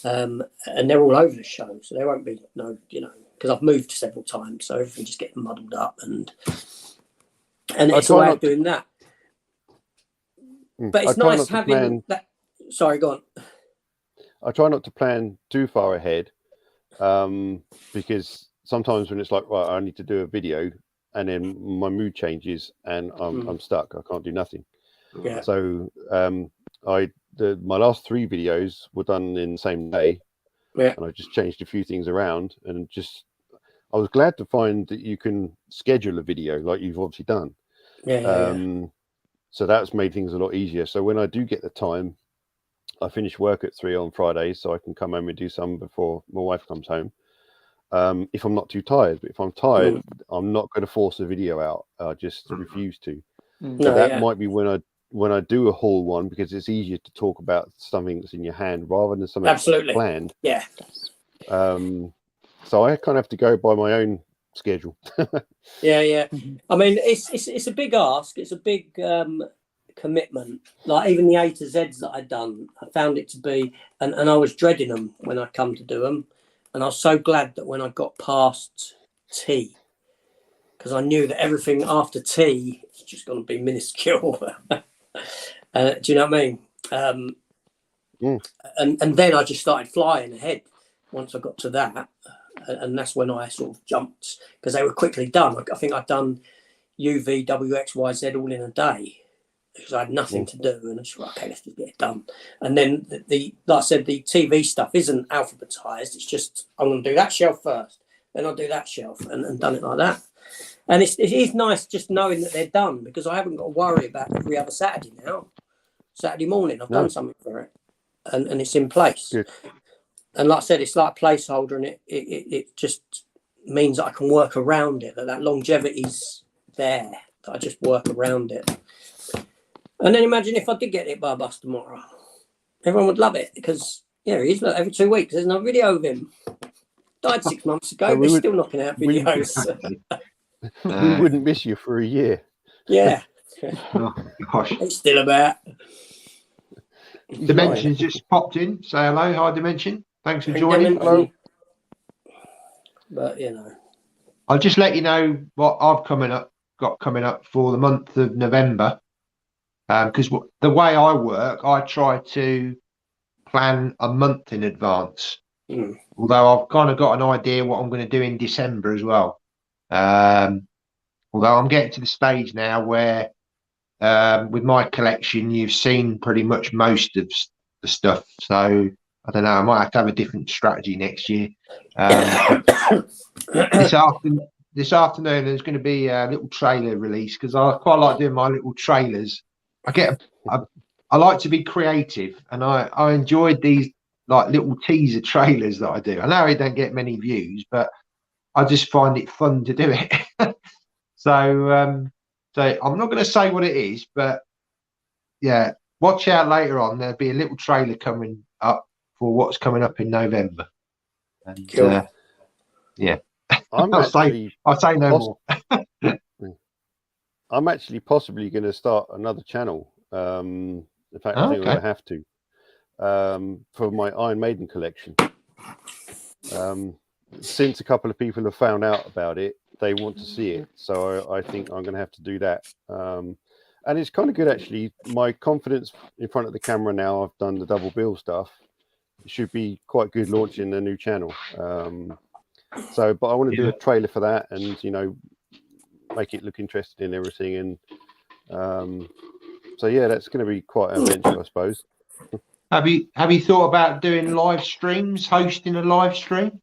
And they're all over the show. So there won't be because I've moved several times. So everything just gets muddled up. And it's a way of doing that. But it's nice having that. Sorry, go on. I try not to plan too far ahead because sometimes when it's like, right, I need to do a video and then my mood changes and I'm stuck. I can't do nothing. Yeah. So my last 3 videos were done in the same day. Yeah. And I just changed a few things around and I was glad to find that you can schedule a video like you've obviously done. So that's made things a lot easier. So when I do get the time, I finish work at 3 on Fridays, so I can come home and do some before my wife comes home. If I'm not too tired, but if I'm tired, I'm not going to force a video out. I just refuse to. So that might be when I do a haul one, because it's easier to talk about something that's in your hand rather than something that's planned. Yeah. So I kind of have to go by my own schedule. Yeah. I mean, it's a big ask. It's a big commitment. Like even the A to Zs that I'd done, I found it to be, and I was dreading them when I come to do them. And I was so glad that when I got past T, because I knew that everything after T is just going to be minuscule. Do you know what I mean? And then I just started flying ahead once I got to that. And that's when I sort of jumped, because they were quickly done. I think I'd done UV, WXYZ all in a day because I had nothing to do. And I was like, okay, let's just get it done. And then, like I said, the TV stuff isn't alphabetized. It's just, I'm going to do that shelf first, then I'll do that shelf, and done it like that. And it is nice just knowing that they're done, because I haven't got to worry about every other Saturday now. Saturday morning, I've done something for it, and it's in place. Good. And like I said, it's like a placeholder, and it just means that I can work around it, that longevity's there, that I just work around it. And then imagine if I did get hit by a bus tomorrow. Everyone would love it, because, he is, look, every 2 weeks, there's another video of him. Died 6 months ago, but he's still knocking out videos. We wouldn't miss you for a year. Yeah. Oh, gosh. It's still about. Dimension's just popped in. Say hello. Hi, Dimension. Thanks for joining. Hello. But, I'll just let you know what I've got coming up for the month of November. Because the way I work, I try to plan a month in advance. Although I've kind of got an idea what I'm going to do in December as well. Although I'm getting to the stage now where with my collection, you've seen pretty much most of the stuff. So I don't know. I might have to have a different strategy next year. This afternoon there's going to be a little trailer release because I quite like doing my little trailers. I like to be creative, and I enjoyed these like little teaser trailers that I do. I know it don't get many views, but I just find it fun to do it. So I'm not going to say what it is, but yeah, watch out later on. There'll be a little trailer coming up for what's coming up in November. And Cool. yeah, I'm I'll say no more. I'm actually possibly going to start another channel. In fact, I think I'm going to have to for my Iron Maiden collection. Since a couple of people have found out about it, they want to see it. So I think I'm going to have to do that. And it's kind of good, actually. My confidence in front of the camera now, I've done the double bill stuff. It should be quite good launching a new channel. But I want to do a trailer for that and, you know, make it look interesting and everything. And so, yeah, that's going to be quite an adventure, I suppose. Have you thought about doing live streams, hosting a live stream?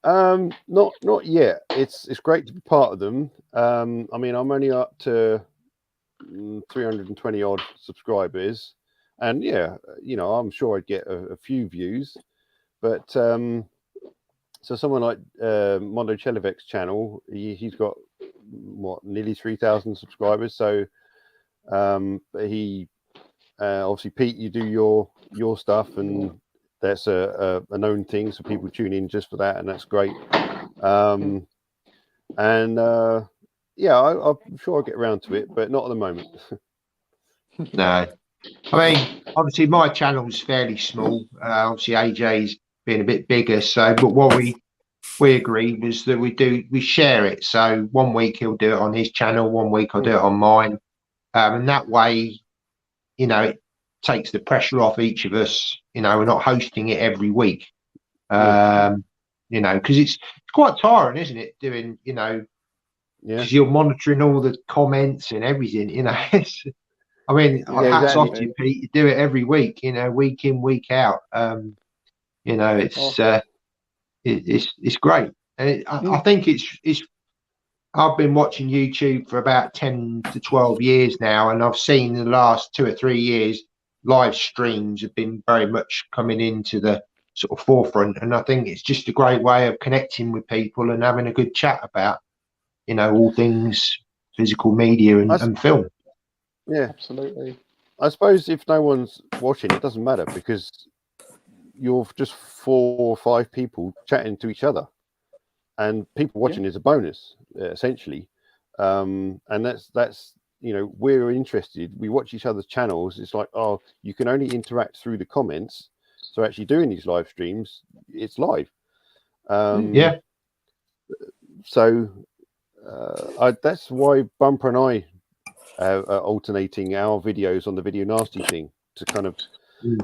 Not yet. It's great to be part of them. I mean, I'm only up to 320 odd subscribers, and yeah, you know, I'm sure I'd get a few views, but so someone like Mondo Chelovec's channel, he's got what, nearly 3,000 subscribers. So he obviously, Pete, you do your stuff, and that's a known thing, so people tune in just for that, and that's great. Yeah, I'm sure I'll get around to it, but not at the moment. No, I mean, obviously my channel's fairly small. Obviously AJ's been a bit bigger, so but what we agreed was that we share it. So 1 week he'll do it on his channel, 1 week I'll do it on mine, and that way, you know, it takes the pressure off each of us. You know, we're not hosting it every week. You know, because it's quite tiring, isn't it? Doing, you know, because you're monitoring all the comments and everything. You know, I mean, hats off to you, Pete. You do it every week. You know, week in, week out. You know, it's great. And I think it's. I've been watching YouTube for about 10 to 12 years now, and I've seen the last 2 or 3 years live streams have been very much coming into the sort of forefront, and I think it's just a great way of connecting with people and having a good chat about, you know, all things physical media and film. Yeah, absolutely. I suppose if no one's watching, it doesn't matter, because you're just 4 or 5 people chatting to each other, and people watching is a bonus, essentially. And that's you know, we're interested. We watch each other's channels. It's like, oh, you can only interact through the comments. So actually doing these live streams, it's live. So that's why Bumper and I are alternating our videos on the Video Nasty thing to kind of,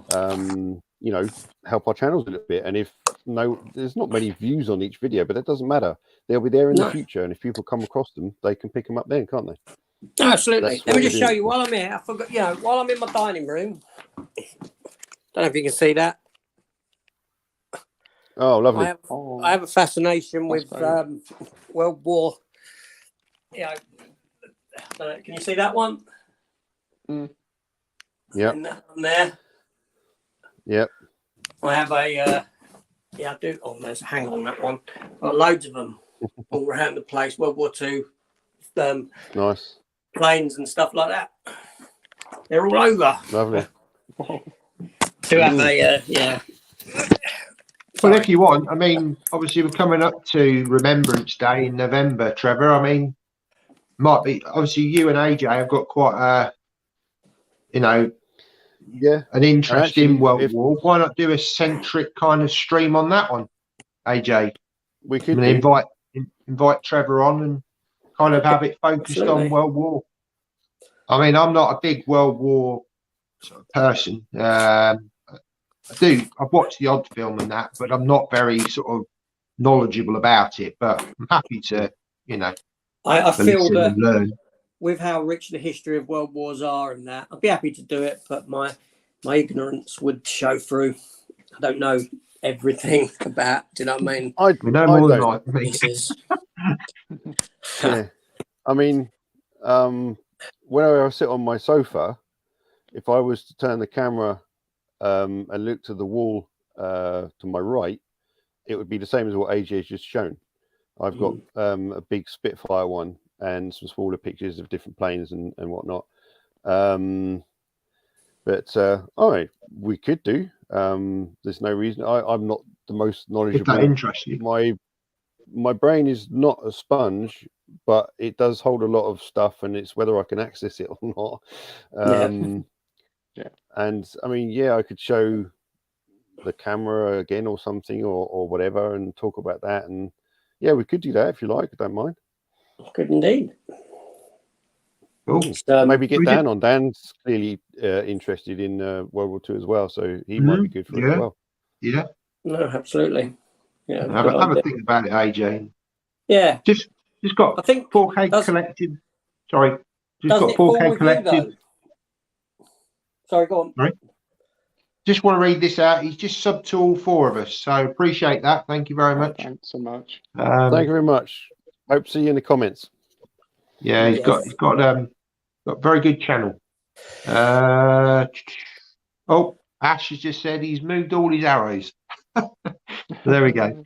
you know, help our channels a little bit. And there's not many views on each video, but that doesn't matter. They'll be there in the future. And if people come across them, they can pick them up then, can't they? Absolutely. Let me just show you while I'm here. I forgot, you know, while I'm in my dining room. Don't know if you can see that. Oh, lovely. I have a fascination with World War. Yeah, can you see that one? Yeah. There. Yep. I have I do. Oh, hang on, that one. Got loads of them all around the place. World War II. Nice. Planes and stuff like that. They're all over. Lovely. Do have a Well, if you want, I mean, obviously we're coming up to Remembrance Day in November, Trevor. I mean, might be, obviously you and AJ have got quite a, you know, an interest in World War. Why not do a centric kind of stream on that one, AJ? We could invite Trevor on and kind of have it focused on World War. I mean, I'm not a big World War sort of person. I've watched the odd film and that, but I'm not very sort of knowledgeable about it. But I'm happy to, you know, I feel that learn with how rich the history of world wars are and that, I'd be happy to do it. But my my ignorance would show through. I don't know everything about. Do you know what I mean? We know I more than don't. me. Pieces. Yeah. I mean, when I sit on my sofa, if I was to turn the camera and look to the wall to my right, it would be the same as what AJ has just shown. I've got a big Spitfire one and some smaller pictures of different planes and whatnot. But all right, we could do. There's no reason. I'm not the most If knowledgeable. that interests you. My brain is not a sponge, but it does hold a lot of stuff, and it's whether I can access it or not. Yeah. And I mean, yeah, I could show the camera again or something or whatever and talk about that. And yeah, we could do that if you like. I don't mind. Good indeed. Cool. Maybe get we Dan on. Dan's clearly interested in World War II as well, so he might be good for it Yeah. as well. Yeah. No, absolutely. Yeah. Have good a idea. think about it, AJ. Yeah. Just got I think 4K does- collected. Sorry. Just doesn't got it fall 4K with you, collected. though? Sorry, go on. Just want to read this out. He's just subbed to all 4 of us, so appreciate that. Thank you very much. Thanks so much. Thank you very much. Hope to see you in the comments. Yeah, he's got got very good channel. Oh, Ash has just said he's moved all his arrows. There we go.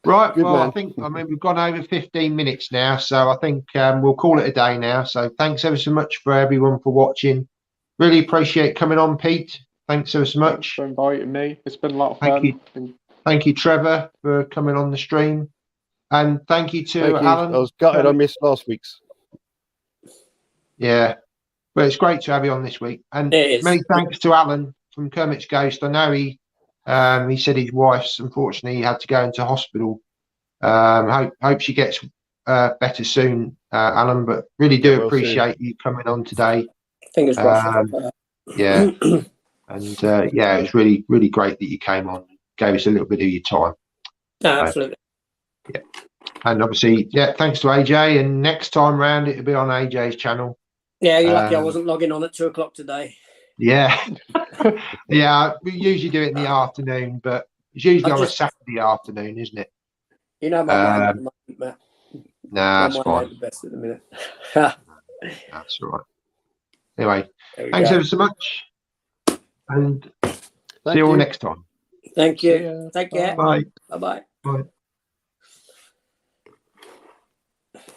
Right, Good well, man. I mean, we've gone over 15 minutes now, so I think we'll call it a day now. So thanks ever so much for everyone for watching. Really appreciate coming on, Pete. Thanks ever so Thanks much. for inviting me. It's been a lot of Thank fun. Thank you, Trevor, for coming on the stream. And thank you to Thank you. Alan. I was gutted I missed last week's. Yeah, but it's great to have you on this week. And It is. many thanks to Alan from Kermit's Ghost. I know he said his wife's unfortunately had to go into hospital. Hope she gets better soon, Alan. But really do Well, appreciate you coming on today. Fingers crossed. Yeah, and yeah, it was really, really great that you came on, gave us a little bit of your time. No, absolutely. Yeah, and obviously, yeah, thanks to AJ. And next time round, it'll be on AJ's channel. Yeah, you're lucky I wasn't logging on at 2 o'clock today. Yeah, yeah. We usually do it in the afternoon, but it's usually on a Saturday afternoon, isn't it? You know my mind at the moment, Matt. Nah, that's My mind fine. ain't the best at the minute. That's all right. Anyway, There we thanks go. ever so much, and Thank see you all you. next time. Thank See you. ya. Take care. Bye. Bye-bye. Bye.